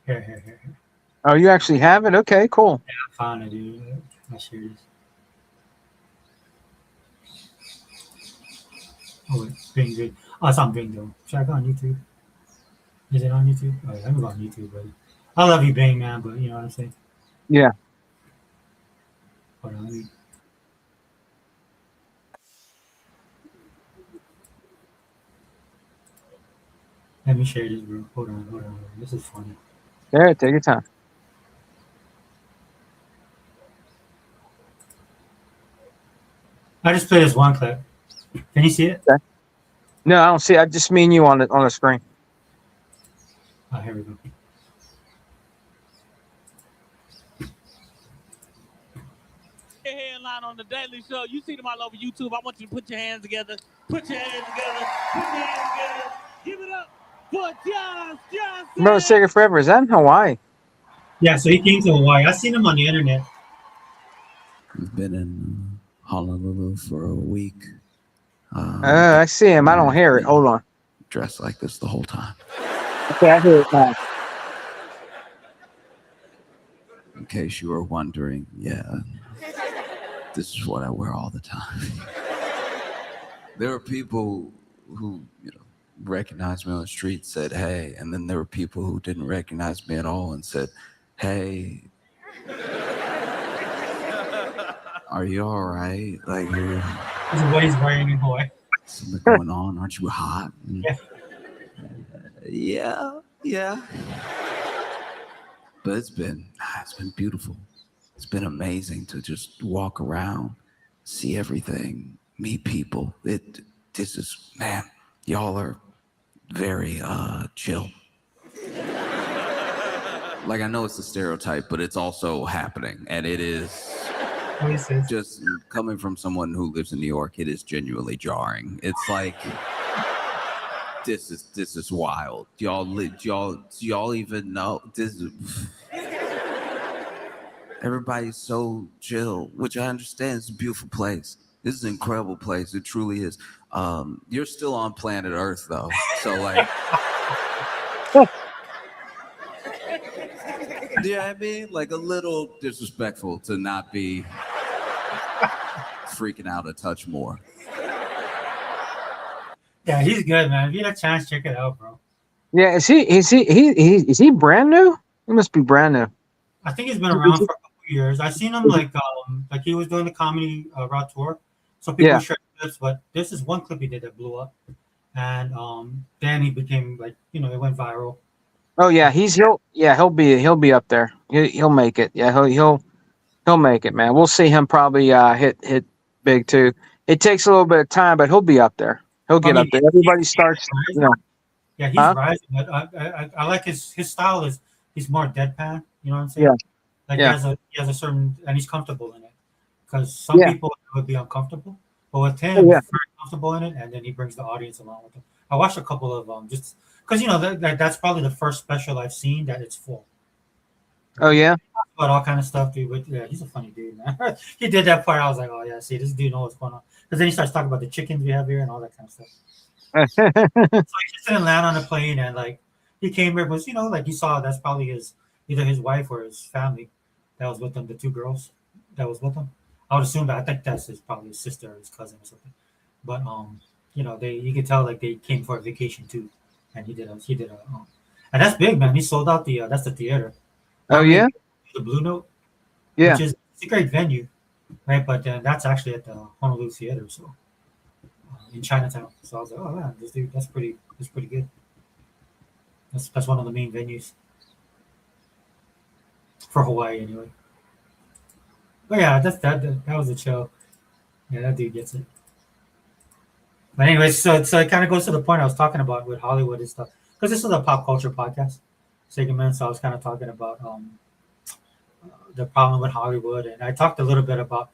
Here. Oh, you actually have it? Okay, cool. I found it, dude. I'll share this. Oh, wait. Bing, good. Oh, it's on Bing, though. Should I go on YouTube? Is it on YouTube? Oh, yeah, let me go on YouTube, buddy. I love you, Bing, man, but you know what I'm saying? Yeah. Hold on, let me share this, bro. Hold on. This is funny. Yeah, take your time. I just played this one clip. Can you see it? Okay. No, I don't see. I just mean you on the screen. Oh, here we go. Headline on the Daily Show. You see them all over YouTube. I want you to put your hands together. Put your hands together. Put your hands together. Give it up for Josh Johnson. Brother Sega Forever, is that in Hawaii? Yeah, so he came to Hawaii. I seen him on the internet. He's been in Honolulu for a week. I see him. I don't hear it. Hold on. Dressed like this the whole time. Okay, I hear it now. In case you were wondering, yeah, this is what I wear all the time. There are people who, recognized me on the street, said, "Hey," and then there were people who didn't recognize me at all and said, "Hey, are you all right? Like, This is what he's wearing in Hawaii. something going on? Aren't you hot?" Yeah. But it's been beautiful. It's been amazing to just walk around, see everything, meet people. This is, man, y'all are very chill. Like, I know it's a stereotype, but it's also happening, and it is just coming from someone who lives in New York. It is genuinely jarring. It's like, this is wild. Y'all even know this? Everybody's so chill, which I understand. It's a beautiful place. This is an incredible place. It truly is. You're still on planet Earth, though. So, like, do you know what I mean? Like, a little disrespectful to not be freaking out a touch more. Yeah, he's good, man. If you get a chance, check it out, bro. Yeah, is he brand new? He must be brand new. I think he's been around for a couple of years. I seen him like he was doing the comedy route tour, so people shared clips. But this is one clip he did that blew up, and then he became like it went viral. Oh yeah, he'll be up there. He'll make it. Yeah, he'll make it, man. We'll see him probably hit big too. It takes a little bit of time, but he'll be up there. He'll get up there. Everybody starts, Yeah, he's rising. But I like his style is he's more deadpan. You know what I'm saying? Yeah. Like Yeah. he has a certain, and he's comfortable in it. Because some people would be uncomfortable, but with him, yeah. he's very comfortable in it, and then he brings the audience along with him. I watched a couple of just because that's probably the first special I've seen that it's full. Oh yeah. About all kind of stuff, dude. But yeah, he's a funny dude, man. He did that part. I was like, oh yeah, see, this dude knows what's going on. Because then he starts talking about the chickens we have here and all that kind of stuff. So he just didn't land on the plane, and like he came here, was like you saw that's probably either his wife or his family that was with him, the two girls that was with him. I would assume that I think that's probably his sister or his cousin or something. But you could tell like they came for a vacation too, and he did a and that's big, man. He sold out that's the theater. Oh yeah. The Blue Note. Yeah. Which is it's a great venue, right? But that's actually at the Honolulu Theater, so in Chinatown. So I was like, oh man, this dude, that's pretty good. That's one of the main venues for Hawaii, anyway. But yeah, that was a chill. Yeah, that dude gets it. But anyways, so it kind of goes to the point I was talking about with Hollywood and stuff, because this is a pop culture podcast segment. So I was kind of talking about the problem with Hollywood, and I talked a little bit about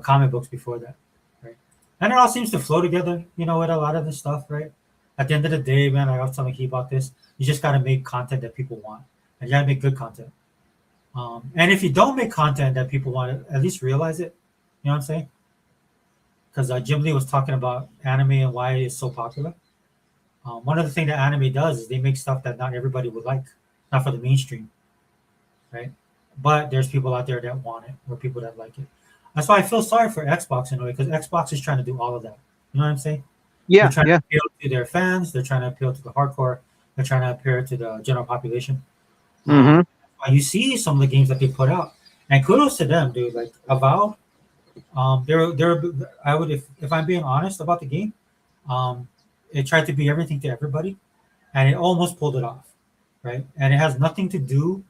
comic books before that, right? And it all seems to flow together, with a lot of this stuff, right? At the end of the day, man, I was telling Keith about this. You just got to make content that people want, and you got to make good content. And if you don't make content that people want, at least realize it. You know what I'm saying? Because Jim Lee was talking about anime and why it's so popular. One of the things that anime does is they make stuff that not everybody would like, not for the mainstream, right? But there's people out there that want it, or people that like it. That's why I feel sorry for Xbox in a way, because Xbox is trying to do all of that. You know what I'm saying? Yeah, They're trying yeah. to appeal to their fans. They're trying to appeal to the hardcore. They're trying to appeal to the general population. Mm-hmm. You see some of the games that they put out, and kudos to them, dude. Like Avowed, they're. I would, if I'm being honest about the game, it tried to be everything to everybody, and it almost pulled it off, right? And it has nothing to do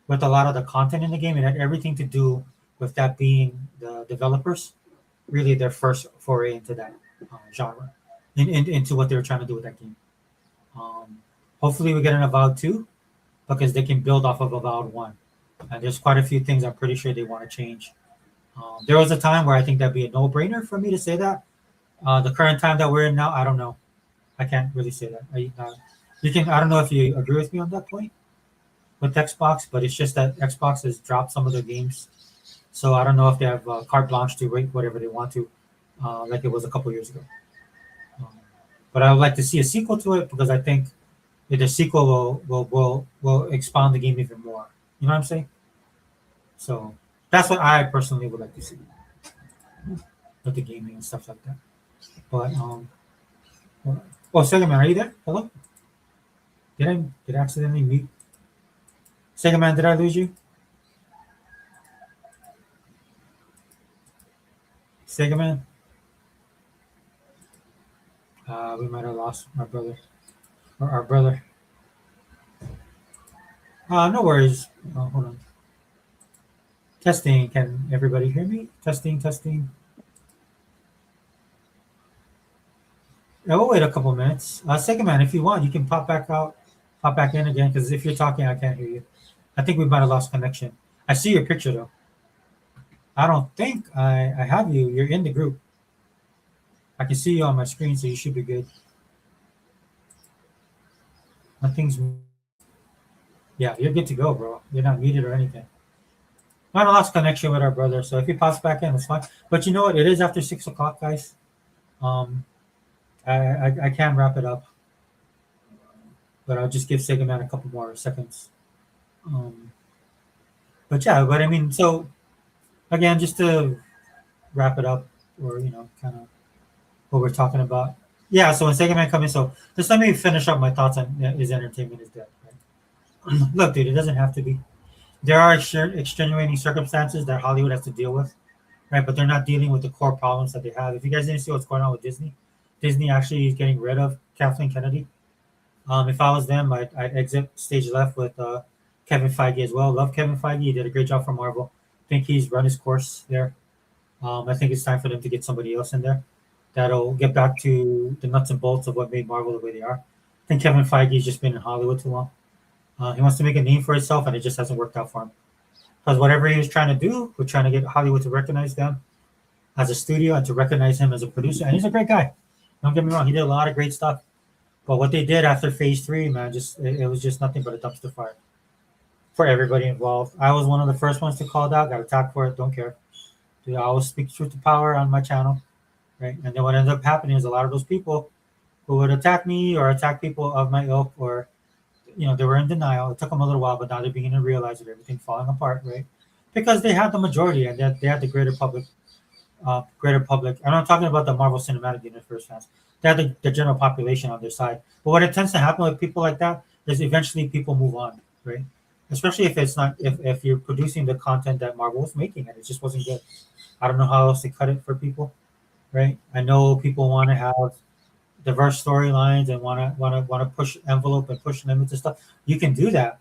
with a lot of the content in the game. It had everything to do with that being the developers, really their first foray into that genre, into what they were trying to do with that game. Hopefully, we get an Avowed 2, because they can build off of Avowed 1. And there's quite a few things I'm pretty sure they want to change. There was a time where I think that'd be a no-brainer for me to say that. The current time that we're in now, I don't know. I can't really say that. You can. I don't know if you agree with me on that point with Xbox, but it's just that Xbox has dropped some of their games, so I don't know if they have carte blanche to rate whatever they want to, like it was a couple years ago. Um, but I would like to see a sequel to it, because I think the sequel will expand the game even more. You know what I'm saying? So that's what I personally would like to see with the gaming and stuff like that. But Sega Man, are you there? Hello? Did I accidentally mute? Sega Man, did I lose you? Sega Man? We might have lost my brother. Or our brother. No worries. Hold on. Testing. Can everybody hear me? Testing, testing. We'll wait a couple minutes. Sega Man, if you want, you can pop back out, pop back in again, because if you're talking, I can't hear you. I think we might have lost connection. I see your picture, though. I don't think I have you. You're in the group. I can see you on my screen, so you should be good. Nothing's. Yeah, you're good to go, bro. You're not muted or anything. Might have lost connection with our brother, so if he pops back in, it's fine. But you know what? It is after 6 o'clock, guys. I can wrap it up, but I'll just give Sega Man a couple more seconds. But I mean, so again, just to wrap it up, or kind of what we're talking about. Yeah, so when Sega Man comes in, so just let me finish up my thoughts on is entertainment is dead. Right? Look, dude, it doesn't have to be. There are extenuating circumstances that Hollywood has to deal with, right? But they're not dealing with the core problems that they have. If you guys didn't see what's going on with Disney, Disney actually is getting rid of Kathleen Kennedy. If I was them, I'd exit stage left with Kevin Feige as well. Love Kevin Feige. He did a great job for Marvel. I think he's run his course there. I think it's time for them to get somebody else in there that'll get back to the nuts and bolts of what made Marvel the way they are. I think Kevin Feige's just been in Hollywood too long. He wants to make a name for himself, and it just hasn't worked out for him. Because whatever he was trying to do, we're trying to get Hollywood to recognize them as a studio and to recognize him as a producer. And he's a great guy. Don't get me wrong. He did a lot of great stuff. But what they did after Phase 3, man, it was just nothing but a dumpster fire for everybody involved. I was one of the first ones to call it out. Got attacked for it. Don't care. Dude, I always speak truth to power on my channel. Right? And then what ended up happening is a lot of those people who would attack me or attack people of my ilk, or they were in denial. It took them a little while, but now they're beginning to realize that everything's falling apart, right? Because they had the majority, and they had the greater public. I'm not talking about the Marvel Cinematic Universe fans. They had the general population on their side. But what it tends to happen with people like that is eventually people move on, right? Especially if it's not if you're producing the content that Marvel was making and it just wasn't good. I don't know how else to cut it for people, right? I know people want to have diverse storylines and want to push envelope and push limits and stuff, you can do that.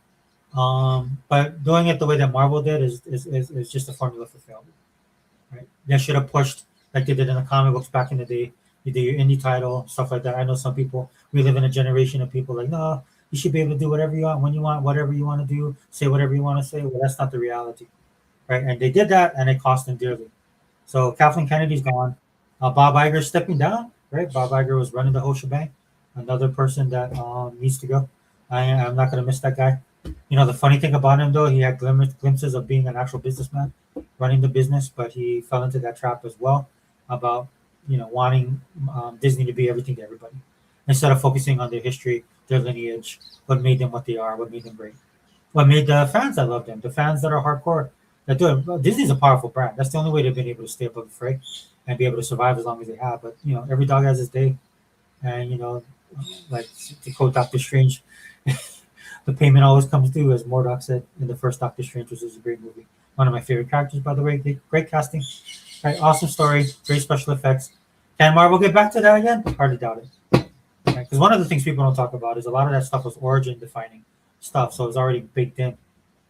But doing it the way that Marvel did is just a formula for failure. Right? They should have pushed like they did in the comic books back in the day. You do your indie title, stuff like that. I know some people, we live in a generation of people like, no, you should be able to do whatever you want, when you want, whatever you want to do, say whatever you want to say. Well, that's not the reality. Right? And they did that and it cost them dearly. So Kathleen Kennedy's gone. Bob Iger's stepping down, right? Bob Iger was running the whole shebang. Another person that needs to go. I'm not going to miss that guy. You know, the funny thing about him, though, he had glimpses of being an actual businessman, running the business, but he fell into that trap as well about, you know, wanting Disney to be everything to everybody instead of focusing on their history, their lineage, what made them what they are, what made them great, what made the fans that love them, the fans that are hardcore, that do it. Well, Disney's a powerful brand. That's the only way they've been able to stay above the fray and be able to survive as long as they have. But, you know, every dog has his day. And, you know, like to quote Doctor Strange, the payment always comes due, as Murdoch said in the first Doctor Strange, which is a great movie. One of my favorite characters, by the way. Great casting. Right, awesome story, great special effects. Can Marvel get back to that again? Hardly doubt it. Because one of the things people don't talk about is a lot of that stuff was origin defining stuff, so it was already baked in.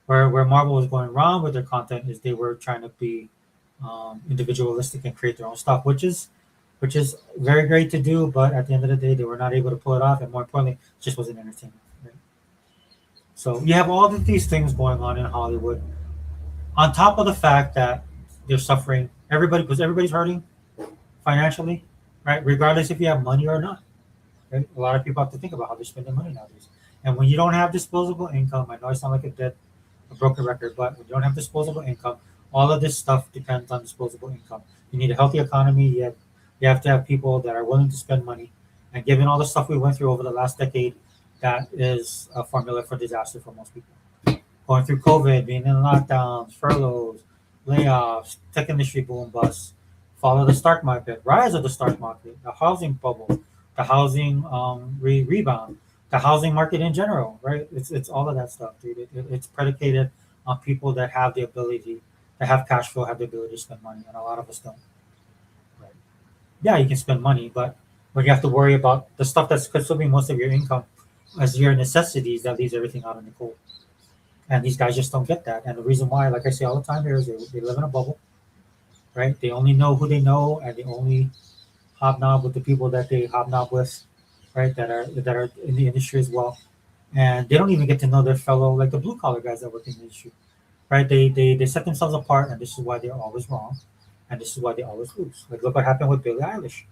Where Marvel was going wrong with their content is they were trying to be individualistic and create their own stuff, which is very great to do, but at the end of the day, they were not able to pull it off, and more importantly, it just wasn't entertaining. Right? So you have all of these things going on in Hollywood, on top of the fact that they're suffering. Everybody's hurting financially, right? Regardless if you have money or not. Right? A lot of people have to think about how they're spending money nowadays. And when you don't have disposable income, I know I sound like a broken record, but when you don't have disposable income, all of this stuff depends on disposable income. You need a healthy economy. You have to have people that are willing to spend money. And given all the stuff we went through over the last decade, that is a formula for disaster for most people. Going through COVID, being in lockdowns, furloughs, layoffs, tech industry boom bust, fall of the stock market, rise of the stock market, the housing bubble, the housing rebound, the housing market in general, right? It's all of that stuff, dude. It's predicated on people that have the ability, that have cash flow, have the ability to spend money, and a lot of us don't. Right? Yeah, you can spend money, but when you have to worry about the stuff that's consuming most of your income as your necessities, that leaves everything out in the cold. And these guys just don't get that. And the reason why, like I say all the time here, is they live in a bubble, right? They only know who they know, and they only hobnob with the people that they hobnob with, right? That are in the industry as well. And they don't even get to know their fellow, like the blue collar guys that work in the industry, right? They set themselves apart, and this is why they're always wrong, and this is why they always lose. Like look what happened with Billie Eilish,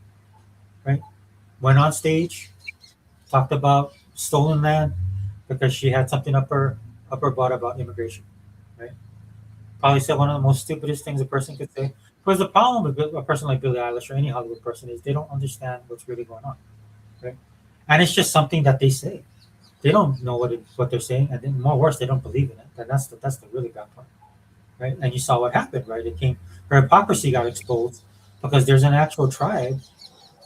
right? Went on stage, talked about stolen land because she had something up her butt about immigration, right? Probably said one of the most stupidest things a person could say. Because the problem with a person like Billie Eilish or any Hollywood person is they don't understand what's really going on, right? And it's just something that they say. They don't know what they're saying, and then more worse, they don't believe in it. And that's the really bad part, right? And you saw what happened, right? Her hypocrisy got exposed because there's an actual tribe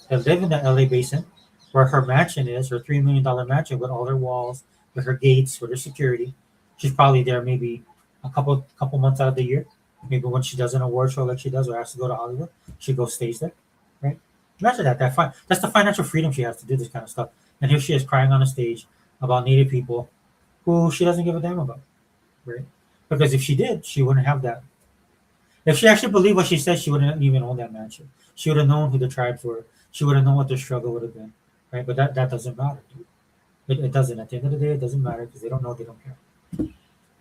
that live in the LA basin where her mansion is, her $3 million mansion with all her walls, with her gates, with her security. She's probably there maybe a couple months out of the year. Maybe when she does an award show like she does or has to go to Hollywood, she goes stays there, right? Imagine that. That's the financial freedom she has to do this kind of stuff. And here she is crying on a stage about Native people who she doesn't give a damn about, right? Because if she did, she wouldn't have that. If she actually believed what she said, she wouldn't even own that mansion. She would have known who the tribes were. She would have known what their struggle would have been, right? But that doesn't matter, dude. It doesn't. At the end of the day, it doesn't matter because they don't know, they don't care.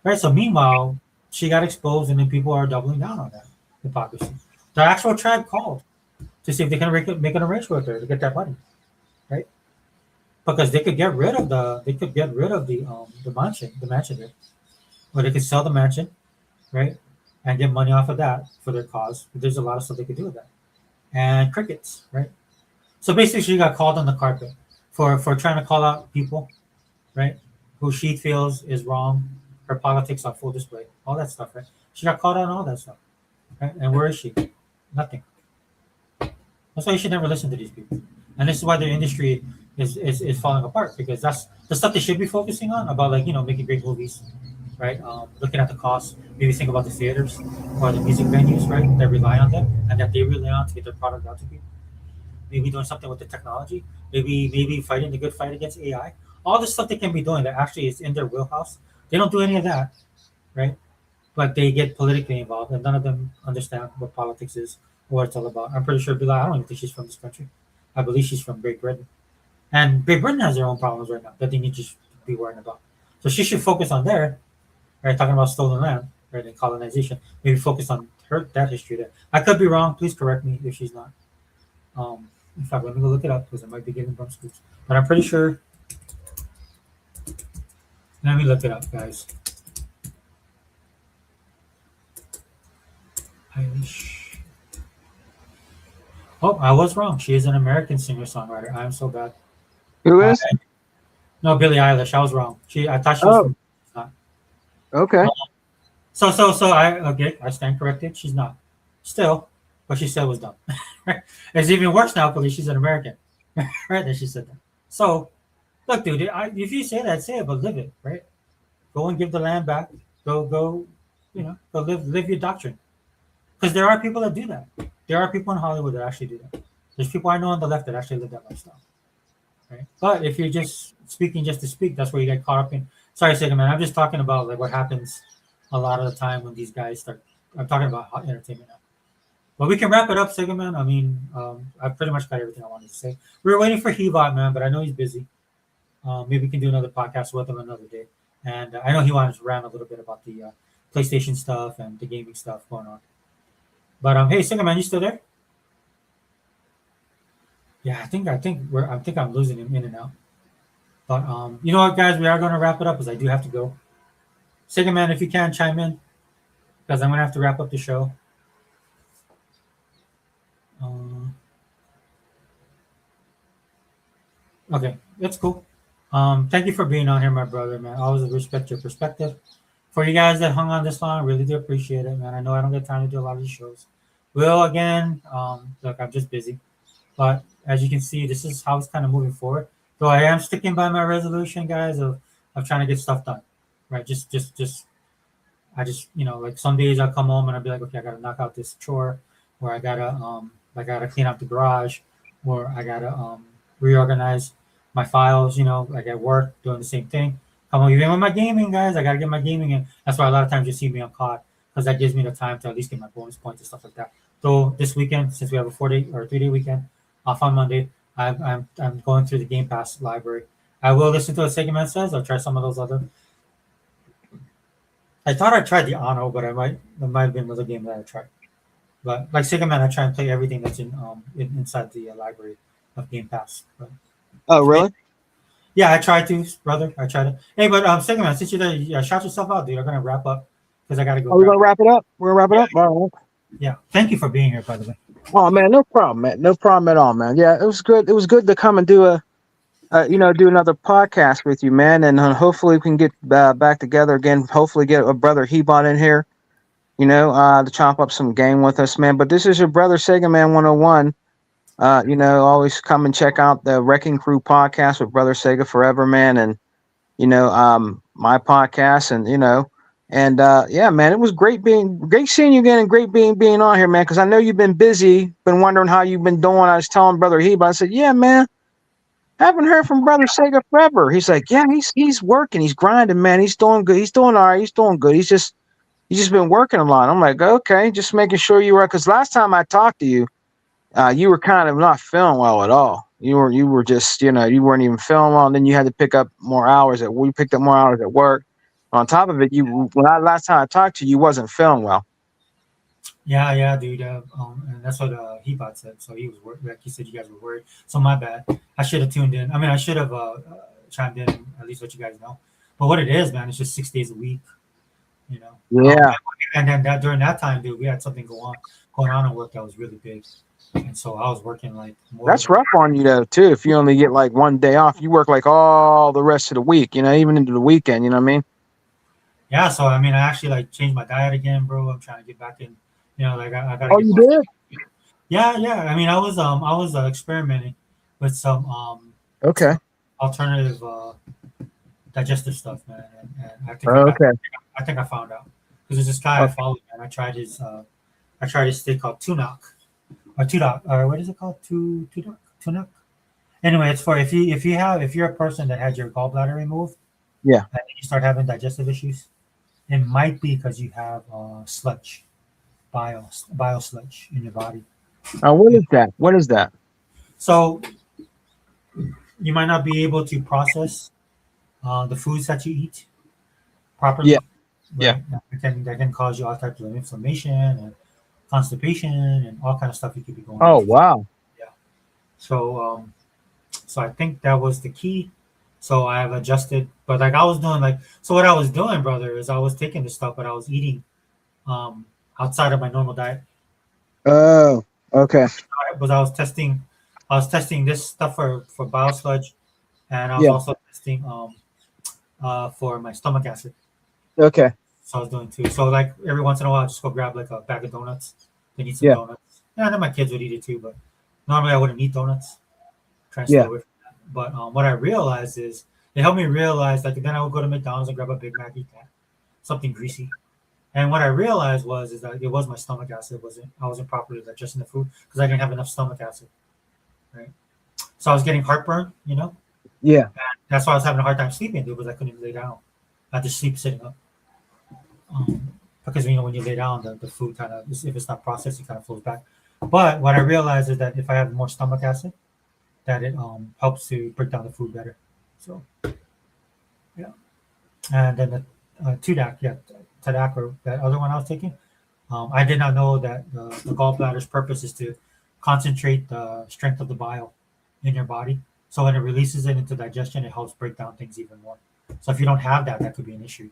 Right. So meanwhile, she got exposed, and then people are doubling down on that hypocrisy. The actual tribe called to see if they can make an arrangement with her to get that money, right? Because they could get rid of the mansion there, or they could sell the mansion, right, and get money off of that for their cause. But there's a lot of stuff they could do with that, and crickets, right? So basically, she got called on the carpet for trying to call out people, right, who she feels is wrong. Her politics on full display, all that stuff, right? She got caught on all that stuff, right? And where is she? Nothing. That's why you should never listen to these people. And this is why their industry is falling apart, because that's the stuff they should be focusing on, about like, making great movies, right? Looking at the costs, maybe think about the theaters or the music venues, right? That rely on them and that they rely on to get their product out to people. Maybe doing something with the technology. maybe fighting the good fight against AI. All the stuff they can be doing that actually is in their wheelhouse. They don't do any of that, right? But they get politically involved, and none of them understand what politics is or what it's all about. I'm pretty sure Bilal, I don't even think she's from this country. I believe she's from Great Britain. And Great Britain has their own problems right now that they need to be worrying about. So she should focus on there, right? Talking about stolen land, right, and colonization. Maybe focus on that history there. I could be wrong. Please correct me if she's not. In fact, let me go look it up because I might be getting from schools. But I'm pretty sure. Let me look it up, guys. Irish. Oh, I was wrong. She is an American singer-songwriter. I am so bad. Who is? No, Billie Eilish. I was wrong. I thought she was. Oh. From, she's not. Okay. So I stand corrected. She's not. Still, what she said was dumb. It's even worse now because she's an American, right? That she said that. So, look, dude. If you say that, say it, but live it, right? Go and give the land back. Go. Go live your doctrine. Because there are people that do that. There are people in Hollywood that actually do that. There's people I know on the left that actually live that lifestyle. Right? But if you're just speaking just to speak, that's where you get caught up in. Sorry, Sega Man. I'm just talking about like what happens a lot of the time when these guys start. I'm talking about hot entertainment now. But we can wrap it up, Sega Man. I mean, I pretty much got everything I wanted to say. We were waiting for Hebot, man, but I know he's busy. Maybe we can do another podcast with him another day. And I know he wanted to rant a little bit about the PlayStation stuff and the gaming stuff going on. But hey, Singer Man, you still there? Yeah, I think I'm losing him in and out. But you know what, guys, we are going to wrap it up because I do have to go. Singer Man, if you can chime in, because I'm going to have to wrap up the show. Okay, that's cool. Thank you for being on here, my brother, man. I always respect your perspective. For you guys that hung on this long, really do appreciate it, man. I know I don't get time to do a lot of these shows. Will again, look, I'm just busy. But as you can see, this is how it's kind of moving forward. So I am sticking by my resolution, guys, of trying to get stuff done. Right? I just like some days I'll come home and I'll be like, okay, I gotta knock out this chore, or I gotta clean up the garage, or I gotta reorganize my files, like at work, doing the same thing. Come on, even with my gaming, guys, I gotta get my gaming in. That's why a lot of times you see me on COD, because that gives me the time to at least get my bonus points and stuff like that. So this weekend, since we have a 4-day or 3-day weekend off on Monday, I'm going through the Game Pass library. I will listen to what Segment says. I'll try some of those other. I thought I tried the Anno, but it might have been another game that I tried. But like Segment, I try and play everything that's inside the library of Game Pass. But, oh, really? Yeah, I tried to, brother. I tried to. Hey, but Segment, since you're there, shout yourself out, dude. I'm gonna wrap up because I gotta go. Are we gonna wrap it up? We're gonna wrap it up. All right. Yeah. Thank you for being here, by the way. Oh man, no problem, man. No problem at all, man. Yeah, it was good. It was good to come and do do another podcast with you, man. And hopefully we can get back together again. Hopefully get a brother Hebot in here, to chop up some game with us, man. But this is your brother Sega Man 101. Always come and check out the Wrecking Crew podcast with Brother Sega Forever, man. And, my podcast and, yeah, man, it was great seeing you again and great being on here, man. Because I know you've been busy, been wondering how you've been doing. I was telling Brother Hebot, I said, yeah, man, haven't heard from Brother Sega forever. He's like, yeah, he's working, he's grinding, man. He's doing good. He's doing all right. He's doing good. He's just been working a lot. I'm like, okay, just making sure you were, because last time I talked to you, you were kind of not feeling well at all. You were just, you weren't even feeling well, and then you had to pick up more hours we picked up more hours at work. On top of it, last time I talked to you, you wasn't feeling well. Yeah, dude. And that's what Hebot said. So he was worried. Like you said, you guys were worried. So my bad. I should have tuned in. I mean, I should have chimed in at least let you guys know. But what it is, man, it's just 6 days a week. Yeah. And then during that time, dude, we had something going on at work that was really big. And so I was working like more. That's rough on you though, too. If you only get like one day off, you work like all the rest of the week, even into the weekend, you know what I mean? Yeah, so I mean I actually like changed my diet again, bro. I'm trying to get back in, I gotta Oh, you did? Yeah. I mean I was experimenting with some Okay. alternative digestive stuff, man. And I think I think I found out. Because there's this guy I follow, man. I tried his steak called Tunak. Or Tudak, or what is it called? Tunak? Anyway, it's for if you're a person that had your gallbladder removed, Yeah. and you start having digestive issues, it might be because you have sludge, bile sludge in your body. What is that? What is that? So you might not be able to process the foods that you eat properly. Yeah. Right? That can cause you all types of inflammation and constipation and all kind of stuff you could be going Oh, through. wow. So I think that was the key. So I have adjusted, but like I was doing what I was doing, brother, is I was taking this stuff, but I was eating um outside of my normal diet. Oh, okay. But I was testing this stuff for bile sludge, and I was Yeah. also testing for my stomach acid. Okay. So I was doing too. So like every once in a while, I just go grab like a bag of donuts. Then eat some Yeah. donuts. Yeah, then my kids would eat it too, but normally I wouldn't eat donuts. Try and stay Yeah. away from that. But what I realized is it helped me realize like then I would go to McDonald's and grab a Big Mac, eat that, something greasy. And what I realized is that it was my stomach acid. I wasn't properly digesting the food because I didn't have enough stomach acid. Right. So I was getting heartburn. Yeah. That's why I was having a hard time sleeping, dude, because I couldn't even lay down. I had to sleep sitting up. Because when you lay down, the food kind of, if it's not processed, it kind of flows back. But what I realized is that if I have more stomach acid, that it helps to break down the food better. So yeah, and then the Tadak, or that other one I was taking, I did not know that the gallbladder's purpose is to concentrate the strength of the bile in your body. So when it releases it into digestion, it helps break down things even more. So if you don't have that, that could be an issue.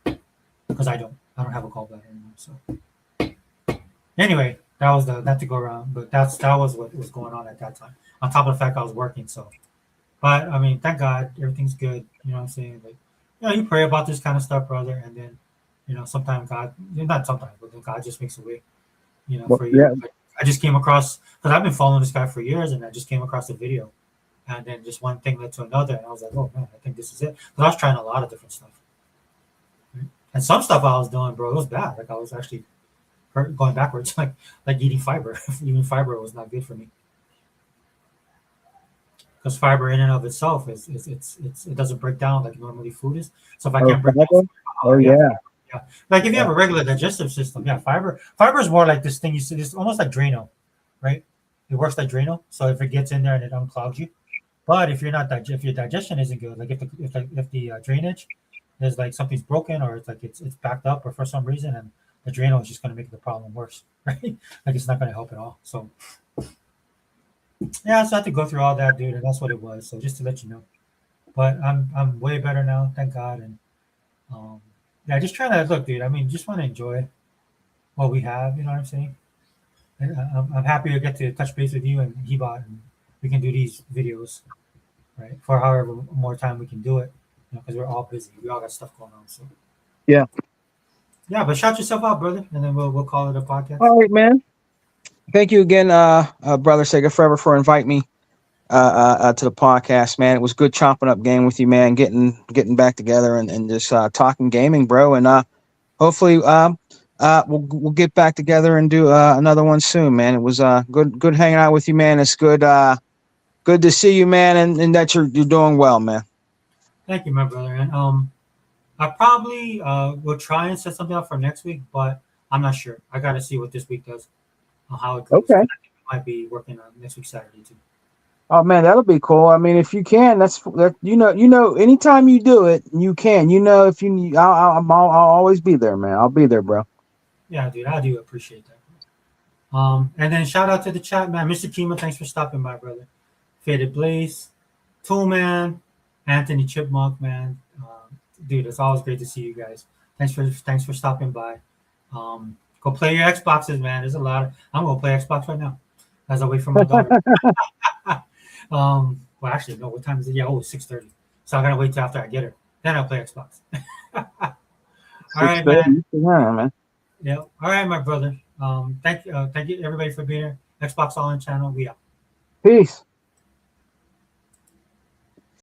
Because I don't have a gallbladder anymore. So anyway, that was not to go around, but that was what was going on at that time. On top of the fact I was working, so. But I mean, thank God everything's good. You know what I'm saying? Like, you pray about this kind of stuff, brother, and then, sometimes God, not sometimes, but then God just makes a way, Well, for you. yeah. Like, I just came across because I've been following this guy for years, and I just came across the video, and then just one thing led to another, and I was like, oh man, I think this is it. But I was trying a lot of different stuff. And some stuff I was doing, bro, it was bad. Like I was actually going backwards, like eating fiber. Even fiber was not good for me because fiber in and of itself it doesn't break down like normally food is. So if I can't break down, Fiber? Oh, yeah, yeah. like if you have a regular digestive system, fiber is more like this thing you see. It's almost like Drano, right? It works like Drano. So if it gets in there and it unclogs you, but if if your digestion isn't good, like if the drainage there's like something's broken or it's like it's backed up or for some reason and the Drano is just going to make the problem worse, right? Like it's not going to help at all. So yeah, so I had to go through all that, dude, and that's what it was. So just to let you know, but I'm way better now, thank God. And yeah, just trying to look, dude. I mean, just want to enjoy what we have. You know what I'm saying? And I'm happy to get to touch base with you and Hebot, and we can do these videos, right? For however more time we can do it, because we're all busy. We all got stuff going on. So Yeah. yeah, but shout yourself out, brother, and then we'll call it a podcast. All right, man. Thank you again, brother Sega Forever, for inviting me to the podcast, man. It was good chopping up game with you, man. Getting back together and just talking gaming, bro. And hopefully we'll get back together and do another one soon, man. It was good hanging out with you, man. It's good to see you, man, and that you're doing well, man. Thank you, my brother. And I probably will try and set something up for next week, but I'm not sure. I got to see what this week does, how it goes. Okay. I think I might be working on next week Saturday too. Oh man, that'll be cool. I mean, if you can, that anytime you do it, you can. If you need, I'll always be there, man. I'll be there, bro. Yeah, dude, I do appreciate that. And then shout out to the chat, man. Mr. Kima, thanks for stopping by, brother. Faded Blaze, Toolman, Anthony Chipmunk, man. Dude, it's always great to see you guys. Thanks for stopping by. Go play your Xboxes, man. There's a lot of. I'm gonna play Xbox right now as I wait for my daughter. Well, actually, no. What time is it? Yeah, it's 6:30. So I gotta wait till after I get her. Then I'll play Xbox. All right, man. Yeah, man. Yeah. All right, my brother. Thank you, everybody for being here. Xbox All In channel. We out. Peace.